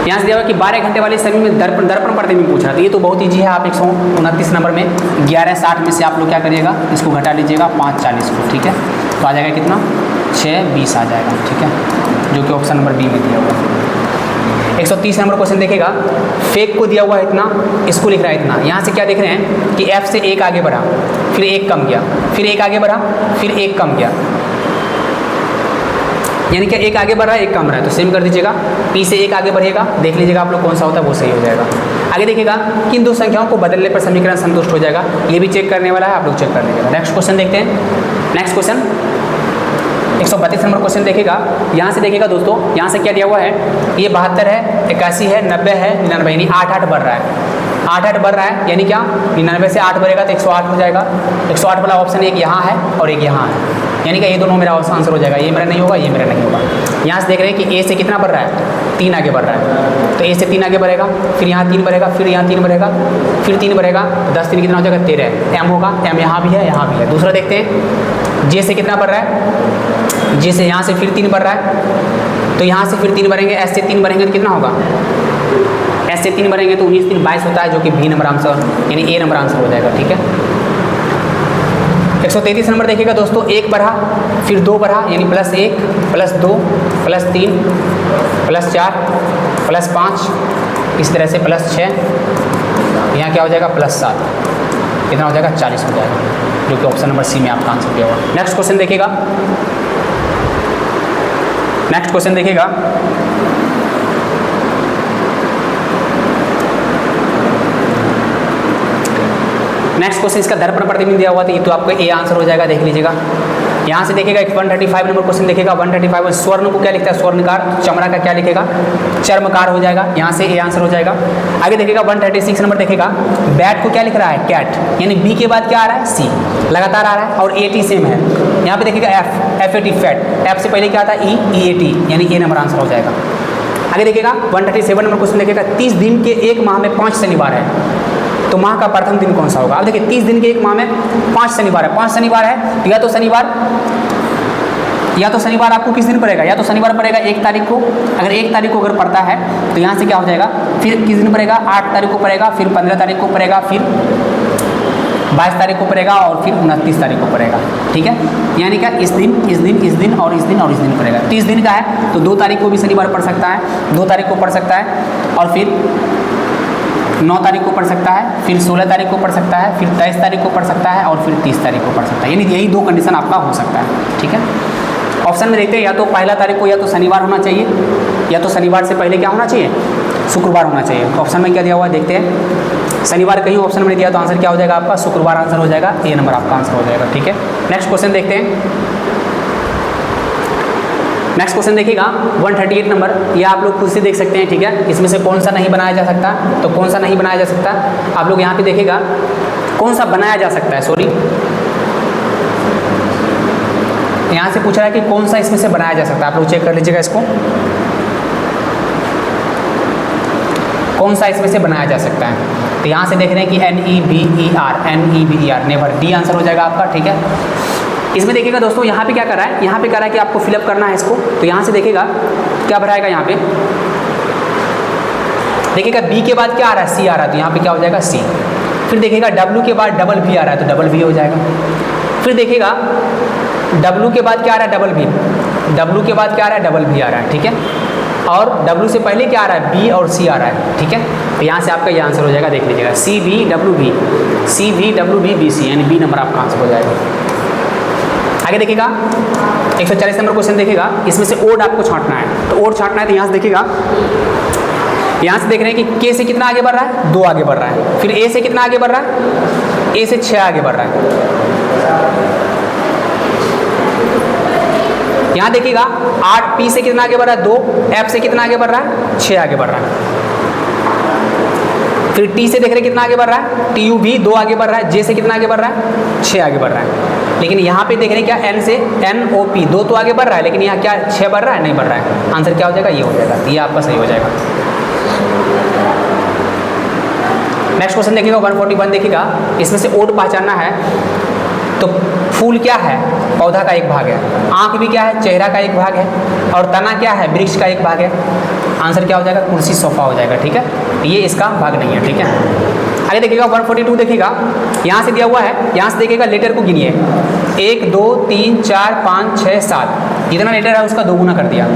यहाँ से दिया हुआ कि 12 घंटे वाले समय में दर्पण प्रतिबिंब पूछ रहा था। ये तो बहुत ईजी है, आप 129 नंबर में 1160 में से आप लोग क्या करिएगा, इसको घटा लीजिएगा 540 को, ठीक है, तो आ जाएगा कितना, 620 आ जाएगा, ठीक है, जो कि ऑप्शन नंबर बी में दिया हुआ है। 130 नंबर क्वेश्चन देखेगा, फेक को दिया हुआ है इतना, इसको लिख रहा है इतना। यहाँ से क्या देख रहे हैं कि एफ से 1 आगे बढ़ा, फिर 1 कम गया, फिर 1 आगे बढ़ा, फिर 1 कम गया, यानी कि 1 आगे बढ़ रहा है 1 कम रहा है, तो सेम कर दीजिएगा। पी से 1 आगे बढ़ेगा, देख लीजिएगा आप लोग कौन सा होता है, वो सही हो जाएगा। आगे देखिएगा किन दो संख्याओं को बदलने पर समीकरण संतुष्ट हो जाएगा, ये भी चेक करने वाला है, आप लोग चेक कर लीजिएगा। नेक्स्ट क्वेश्चन देखते हैं। नेक्स्ट क्वेश्चन 132 नंबर क्वेश्चन देखेगा। यहाँ से देखिएगा दोस्तों, यहाँ से क्या दिया हुआ है, ये 72 है, 81 है, 90 है, 99, यानी 8 बढ़ रहा है, 8 बढ़ रहा है, यानी क्या, 99 से 8 बढ़ेगा तो 108 हो जाएगा। 108 वाला ऑप्शन एक यहाँ है और एक यहाँ है, यानी कि ये दोनों मेरा आंसर हो जाएगा। ये मेरा नहीं होगा, ये मेरा नहीं होगा। यहाँ से देख रहे हैं कि ए से कितना बढ़ रहा है, 3 आगे बढ़ रहा है, तो ए से 3 आगे बढ़ेगा, फिर यहाँ 3 बढ़ेगा, फिर यहाँ 3 बढ़ेगा, फिर 3 बढ़ेगा, 10 3 कितना हो जाएगा, 13। एम होगा, एम यहाँ भी है, यहाँ भी है। दूसरा देखते हैं, जे से कितना बढ़ रहा है, जे से यहाँ से फिर 3 बढ़ रहा है, तो यहाँ से फिर 3 बढ़ेंगे, एस से 3 बढ़ेंगे तो कितना होगा, एस से 3 बढ़ेंगे तो 19 3 22 होता है, जो कि बी नंबर आंसर यानी ए नंबर आंसर हो जाएगा, ठीक है। 133 नंबर देखिएगा दोस्तों, 1 बढ़ा, फिर 2 बढ़ा, यानी +1 +2 +3 +4 +5, इस तरह से +6, यहाँ क्या हो जाएगा, +7, कितना हो जाएगा, 40 हो जाएगा, जो कि ऑप्शन नंबर सी में आपका आंसर दिया हुआ। नेक्स्ट क्वेश्चन देखिएगा। नेक्स्ट क्वेश्चन देखिएगा, नेक्स्ट क्वेश्चन इसका दर्पण प्रतिबिंब दिया हुआ था, ये तो आपको ए आंसर हो जाएगा, देख लीजिएगा। यहाँ से देखिएगा 135 नंबर क्वेश्चन देखेगा। 135 में स्वर्ण को क्या लिखता है, स्वर्णकार, चमड़ा का क्या लिखेगा, चर्मकार हो जाएगा, यहाँ से ए आंसर हो जाएगा। आगे देखिएगा 136 नंबर देखेगा, बैट को क्या लिख रहा है, कैट, यानी बी के बाद क्या आ रहा है, सी, लगातार आ रहा है, और एटी सेम है। यहाँ पे देखिएगा FAT फैट, एफ से पहले क्या आता है, EAT, यानी ए नंबर आंसर हो जाएगा। आगे देखिएगा 137 नंबर क्वेश्चन देखेगा, 30 दिन के एक माह में 5 शनिवार है, तो माह का प्रथम दिन कौन सा होगा। अब देखिए 30 दिन के एक माह में 5 शनिवार है, 5 शनिवार है, या तो शनिवार आपको किस दिन पड़ेगा, या तो शनिवार पड़ेगा 1 तारीख को, अगर 1 तारीख को अगर पड़ता है तो यहाँ से क्या हो जाएगा, फिर किस दिन पड़ेगा, 8 तारीख को पड़ेगा, फिर 15 तारीख को पड़ेगा, फिर 22 तारीख को पड़ेगा, और फिर 29 तारीख को पड़ेगा, ठीक है। यानी क्या, इस दिन और इस दिन और इस दिन पड़ेगा। 30 दिन का है तो 2 तारीख को भी शनिवार पड़ सकता है, 2 तारीख को पड़ सकता है, और फिर 9 तारीख को पढ़ सकता है, फिर 16 तारीख को पढ़ सकता है, फिर 23 तारीख को पढ़ सकता है, और फिर 30 तारीख को पढ़ सकता है, यानी यही 2 कंडीशन आपका हो सकता है, ठीक है। ऑप्शन में देखते हैं, या तो पहला तारीख को या तो शनिवार होना चाहिए, या तो शनिवार से पहले क्या होना चाहिए, शुक्रवार होना चाहिए। ऑप्शन में क्या दिया हुआ है देखते हैं, शनिवार कहीं ऑप्शन में दिया तो आंसर क्या हो जाएगा आपका, शुक्रवार आंसर हो जाएगा, ए नंबर आपका आंसर हो जाएगा, ठीक है। नेक्स्ट क्वेश्चन देखते हैं। नेक्स्ट क्वेश्चन देखिएगा 138 नंबर, ये आप लोग खुद से देख सकते हैं, ठीक है। इसमें से कौन सा नहीं बनाया जा सकता, तो कौन सा नहीं बनाया जा सकता, आप लोग यहाँ पे देखिएगा कौन सा बनाया जा सकता है, सॉरी, यहाँ से पूछ रहा है कि कौन सा इसमें से बनाया जा सकता है, आप लोग चेक कर लीजिएगा इसको, कौन सा इसमें से बनाया जा सकता है। तो यहाँ से देख रहे हैं कि NEBER, नेवर, डी आंसर हो जाएगा आपका, ठीक है। इसमें देखिएगा दोस्तों, यहाँ पे क्या कर रहा है, यहाँ पे कह रहा है कि आपको फिलअप करना है इसको, तो यहाँ से देखिएगा क्या भराएगा, यहाँ पे देखिएगा बी के बाद क्या आ रहा है, सी आ रहा है, तो यहाँ पे क्या हो जाएगा, सी। फिर देखिएगा डब्ल्यू के बाद डबल भी आ रहा है, तो डबल भी हो जाएगा। फिर देखिएगा डब्ल्यू के बाद क्या आ रहा है, डबल भी, डब्ल्यू के बाद क्या आ रहा है, डबल भी आ रहा है, ठीक है। और डब्ल्यू से पहले क्या आ रहा है, बी और सी आ रहा है, ठीक है। तो यहाँ से आपका ये आंसर हो जाएगा, देख लीजिएगा, CVWB BC, यानी बी नंबर आपका आंसर हो जाएगा। आगे देखिएगा 140 नंबर क्वेश्चन देखिएगा, इसमें से ओड आपको छांटना है, तो ओड छांटना है तो यहाँ से देखिएगा, यहाँ से देख रहे हैं कि के से कितना आगे बढ़ रहा है, 2 आगे बढ़ रहा है, फिर ए से कितना आगे बढ़ रहा है, ए से 6 आगे बढ़ रहा है, यहाँ देखिएगा 8 पी से कितना आगे बढ़ रहा है 2, एफ से कितना आगे बढ़ रहा है 6 आगे बढ़ रहा है। फिर टी से देख रहे कितना आगे बढ़ रहा है, टी यू भी 2 आगे बढ़ रहा है, जे से कितना आगे बढ़ रहा है 6 आगे बढ़ रहा है। लेकिन यहाँ पे देख रहे हैं क्या एन से एन ओ पी 2 तो आगे बढ़ रहा है, लेकिन यहाँ क्या 6 बढ़ रहा है, नहीं बढ़ रहा है। आंसर क्या हो जाएगा, ये हो जाएगा, ये आपका सही हो जाएगा। नेक्स्ट क्वेश्चन देखिएगा 141 देखिएगा, इसमें से ओट पहचानना है। तो फूल क्या है, पौधा का एक भाग है, आँख भी क्या है, चेहरा का एक भाग है, और तना क्या है, वृक्ष का एक भाग है। आंसर क्या हो जाएगा, कुर्सी सोफा हो जाएगा। ठीक है, ये इसका भाग नहीं है। ठीक है, आगे देखिएगा 142 देखिएगा, यहाँ से दिया हुआ है, यहाँ से देखिएगा लेटर को गिनिए 1 2 3 4 5 6 7, जितना लेटर है उसका 2 गुना कर दिया।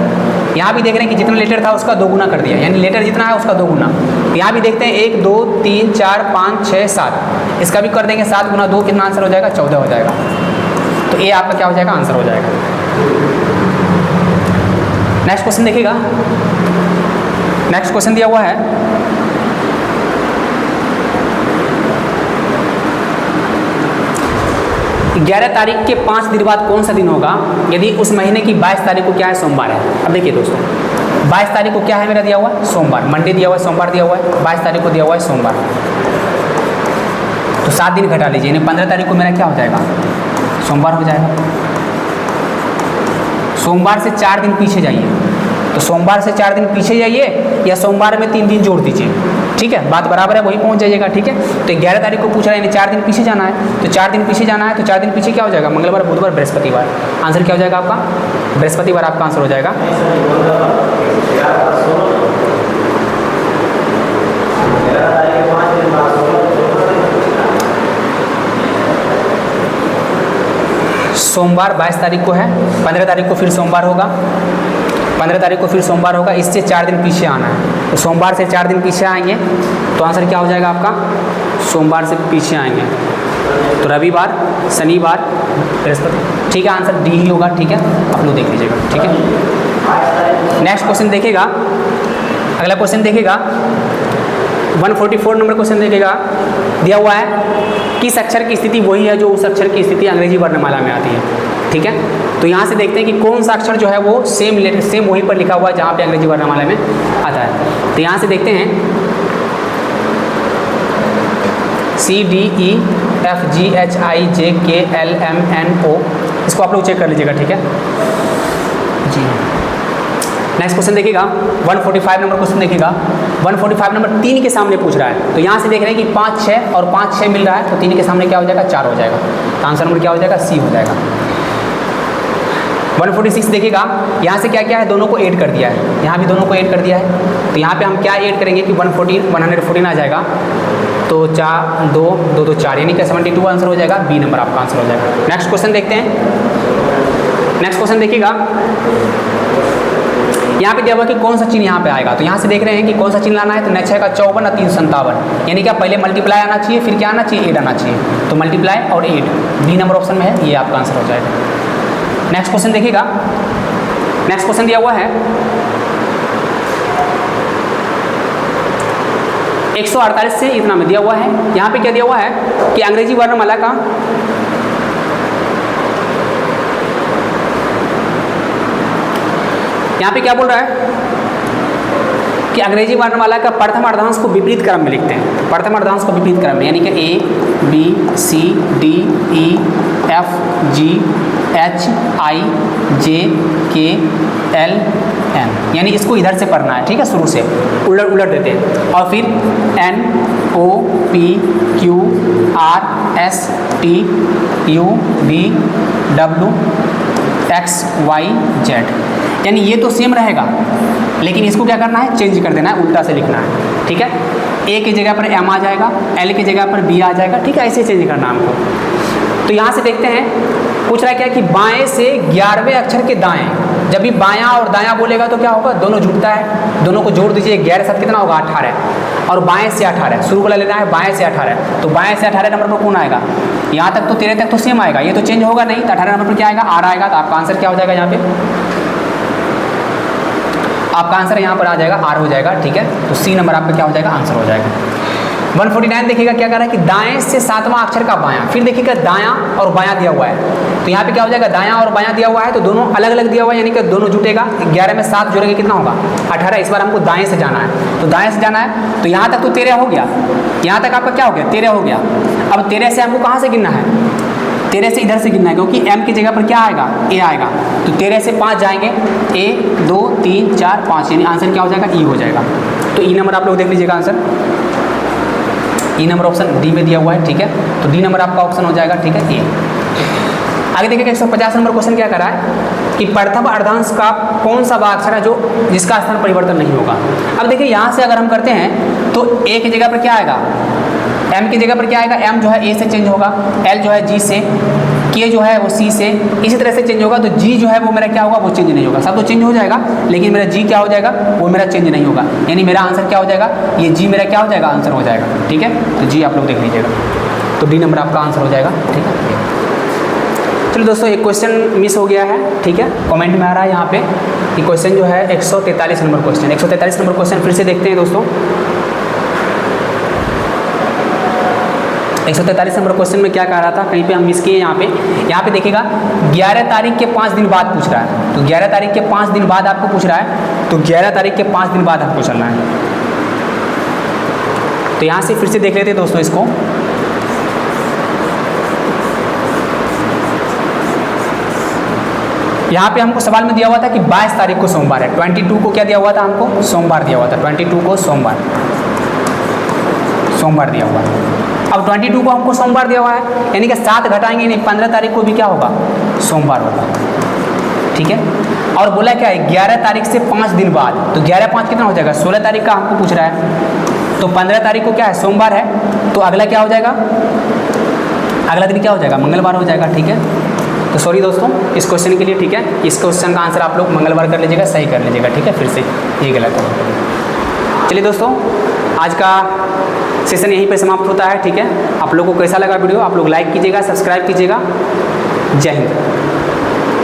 यहाँ भी देख रहे हैं कि जितना लेटर था उसका 2 गुना कर दिया, यानी लेटर जितना है उसका 2 गुना। यहाँ भी देखते हैं 1 2 3 4 5 6 7, इसका भी कर देंगे 7 गुना 2, कितना आंसर हो जाएगा, 14 हो जाएगा। तो ये आपका क्या हो जाएगा, आंसर हो जाएगा। नेक्स्ट क्वेश्चन देखिएगा, नेक्स्ट क्वेश्चन दिया हुआ है 11 तारीख के 5 दिन बाद कौन सा दिन होगा यदि उस महीने की 22 तारीख को क्या है, सोमवार है। अब देखिए दोस्तों, 22 तारीख को क्या है मेरा दिया हुआ है, सोमवार, मंडे दिया हुआ है, सोमवार दिया हुआ है, 22 तारीख को दिया हुआ है सोमवार। तो 7 दिन घटा लीजिए, यानी 15 तारीख को मेरा क्या हो जाएगा, सोमवार हो जाएगा। सोमवार से 4 दिन पीछे जाइए, तो सोमवार से 4 दिन पीछे जाइए या सोमवार में 3 दिन जोड़ दीजिए। ठीक है, बात बराबर है, वही पहुंच जाइएगा। ठीक है, तो 11 तारीख को पूछ रहा है, यानी 4 दिन पीछे जाना है, तो 4 दिन पीछे जाना है, तो 4 दिन पीछे क्या हो जाएगा, मंगलवार बुधवार बृहस्पतिवार। आंसर क्या हो जाएगा आपका, बृहस्पतिवार आपका आंसर हो जाएगा। सोमवार 22 तारीख को है, 15 तारीख को फिर सोमवार होगा, 15 तारीख को फिर सोमवार होगा, इससे 4 दिन पीछे आना है। तो सोमवार से 4 दिन पीछे आएंगे तो आंसर क्या हो जाएगा आपका, सोमवार से पीछे आएंगे तो रविवार, शनिवार, बृहस्पति। ठीक है, आंसर डी ही होगा। ठीक है, आप लोग देख लीजिएगा। ठीक है, नेक्स्ट क्वेश्चन देखिएगा, अगला क्वेश्चन देखिएगा 144 नंबर क्वेश्चन देखिएगा, दिया हुआ है किस अक्षर की स्थिति वही है जो उस अक्षर की स्थिति अंग्रेजी वर्णमाला में आती है। ठीक है, तो यहाँ से देखते हैं कि कौन सा अक्षर जो है वो सेम लेटर सेम वहीं पर लिखा हुआ है जहाँ पे अंग्रेजी वर्णमाला में आता है। तो यहाँ से देखते हैं CDEFGHIJKLMNO, इसको आप लोग चेक कर लीजिएगा। ठीक है जी, नेक्स्ट क्वेश्चन देखिएगा 145 नंबर क्वेश्चन देखिएगा, 145 नंबर 3 के सामने पूछ रहा है। तो यहाँ से देख रहे हैं कि 5 6 और 5 6 मिल रहा है, तो 3 के सामने क्या हो जाएगा, 4 हो जाएगा। तो आंसर नंबर क्या हो जाएगा, सी हो जाएगा। 146 देखिएगा, यहाँ से क्या क्या है, दोनों को ऐड कर दिया है, यहाँ भी दोनों को ऐड कर दिया है। तो यहाँ पे हम क्या ऐड करेंगे कि 114 आ जाएगा, तो 4 2 2 2 4, यानी कि 72 आंसर हो जाएगा, बी नंबर आपका आंसर हो जाएगा। नेक्स्ट क्वेश्चन देखते हैं, नेक्स्ट क्वेश्चन देखिएगा, यहाँ पे दिया हुआ कि कौन सा चिन्ह यहाँ पे आएगा। तो यहाँ से देख रहे हैं कि कौन सा चिन्ह लाना है, तो 9 का 54 और 357, यानी क्या पहले मल्टीप्लाई आना चाहिए, फिर क्या आना चाहिए, 8 आना चाहिए। तो मल्टीप्लाई और 8 बी नंबर ऑप्शन में है, ये आपका आंसर हो जाएगा। नेक्स्ट क्वेश्चन देखिएगा, नेक्स्ट क्वेश्चन दिया हुआ है 148 से इतना में दिया हुआ है। यहाँ पे क्या दिया हुआ है कि अंग्रेजी वर्णमाला का यहाँ पे क्या बोल रहा है कि अंग्रेजी वर्णमाला का प्रथम अर्धांश को विपरीत क्रम में लिखते हैं। प्रथम अर्धांश को विपरीत क्रम में, यानी कि A B C D E F G H I J K L M, यानी इसको इधर से पढ़ना है। ठीक है, शुरू से उलट उलट देते हैं, और फिर N O P Q R S T U V W X Y Z, यानी ये तो सेम रहेगा, लेकिन इसको क्या करना है, चेंज कर देना है, उल्टा से लिखना है। ठीक है, ए की जगह पर एम आ जाएगा, एल की जगह पर बी आ जाएगा। ठीक है, ऐसे चेंज करना है हमको। तो यहाँ से देखते हैं, पूछ रहा है क्या कि बाएं से 11वें अक्षर के दाएं, जब भी बायां और दायां बोलेगा तो क्या होगा, दोनों जुड़ता है, दोनों को जोड़ दीजिए, 11 साथ कितना होगा, 18, और बाएं से 18 शुरू वाला लेना है, बाएं से 18, तो बाएं से 18 नंबर पर कौन आएगा, यहाँ तक तो 13 तक तो सेम आएगा, ये तो चेंज होगा नहीं, तो 18 नंबर पर क्या आएगा, आर आएगा। तो आपका आंसर क्या हो जाएगा, यहाँ पे आपका आंसर यहाँ पर आ जाएगा, आर हो जाएगा। ठीक है, तो सी नंबर आपका क्या हो जाएगा, आंसर हो जाएगा। 149 देखिएगा क्या कर रहा है कि दाएं से 7वां अक्षर का बायां, फिर देखिएगा दायां और बायां दिया हुआ है, तो यहाँ पे क्या हो जाएगा, दायां और बायां दिया हुआ है तो दोनों अलग अलग दिया हुआ है, यानी कि दोनों जुटेगा, 11 में 7 जोड़ेंगे कितना होगा 18। इस बार हमको दाएं से जाना है, तो दाएं से जाना है, तो यहाँ तक तो 13 हो गया, यहाँ तक आपका क्या हो गया 13 हो गया। अब 13 से हमको कहाँ से गिनना है, 13 से इधर से गिनना है, क्योंकि m की जगह पर क्या आएगा a आएगा, तो 13 से 5 जाएंगे 1 2 3 4 5, यानी आंसर क्या हो जाएगा e हो जाएगा। तो ई नंबर आप लोग देख लीजिएगा आंसर, ई नंबर ऑप्शन डी में दिया हुआ है, ठीक है, तो डी नंबर आपका ऑप्शन हो जाएगा, ठीक है ए। आगे देखिएगा 150 नंबर क्वेश्चन क्या कर रहा है कि प्रथम अर्धांश का कौन सा अक्षर है जो जिसका स्थान परिवर्तन नहीं होगा। अब देखिए यहाँ से अगर हम करते हैं तो a की जगह पर क्या आएगा, m की जगह पर क्या आएगा, m जो है a से चेंज होगा, l जो है g से, k जो है वो c से, इसी तरह से चेंज होगा, तो g जो है वो मेरा क्या होगा, वो चेंज नहीं होगा, सब तो चेंज हो जाएगा, लेकिन मेरा g क्या हो जाएगा, वो मेरा चेंज नहीं होगा, यानी मेरा आंसर क्या हो जाएगा, ये g मेरा क्या हो जाएगा, आंसर हो जाएगा, ठीक है, तो g आप लोग देख लीजिएगा, तो डी नंबर आपका आंसर हो जाएगा, ठीक है। चलो दोस्तों एक क्वेश्चन मिस हो गया है, ठीक है, कमेंट में आ रहा है यहाँ पे कि क्वेश्चन जो है 143 नंबर क्वेश्चन, 143 नंबर क्वेश्चन फिर से देखते हैं दोस्तों। 143 नंबर क्वेश्चन में क्या कह रहा था, कहीं पे हम मिस किए, यहाँ पे देखिएगा 11 तारीख के 5 दिन बाद पूछ रहा है, तो 11 तारीख के 5 दिन बाद आपको पूछ रहा है, तो 11 तारीख के 5 दिन बाद आपको चलना है। तो यहाँ से फिर से देख लेते हैं दोस्तों इसको, यहाँ पे हमको सवाल में दिया हुआ था कि 22 तारीख को सोमवार है, 22 को क्या दिया हुआ था हमको, सोमवार दिया हुआ था, 22 को सोमवार दिया हुआ है। अब 22 को हमको सोमवार दिया हुआ है, यानी कि 7 घटाएंगे नहीं, 15 तारीख को भी क्या होगा, सोमवार होगा, ठीक है। और बोला क्या है 11 तारीख से 5 दिन बाद, तो 11 5 कितना हो जाएगा, 16 तारीख का हमको पूछ रहा है, तो 15 तारीख को क्या है, सोमवार है, तो अगला क्या हो जाएगा, अगला दिन क्या हो जाएगा, मंगलवार हो जाएगा, ठीक है। तो सॉरी दोस्तों इस क्वेश्चन के लिए, ठीक है, इस क्वेश्चन का आंसर आप लोग मंगलवार कर लीजिएगा, सही कर लीजिएगा, ठीक है, फिर से ये गलत है। चलिए दोस्तों आज का सेशन यहीं पे समाप्त होता है, ठीक है। आप लोगों को कैसा लगा वीडियो, आप लोग लाइक कीजिएगा, सब्सक्राइब कीजिएगा। जय हिंद।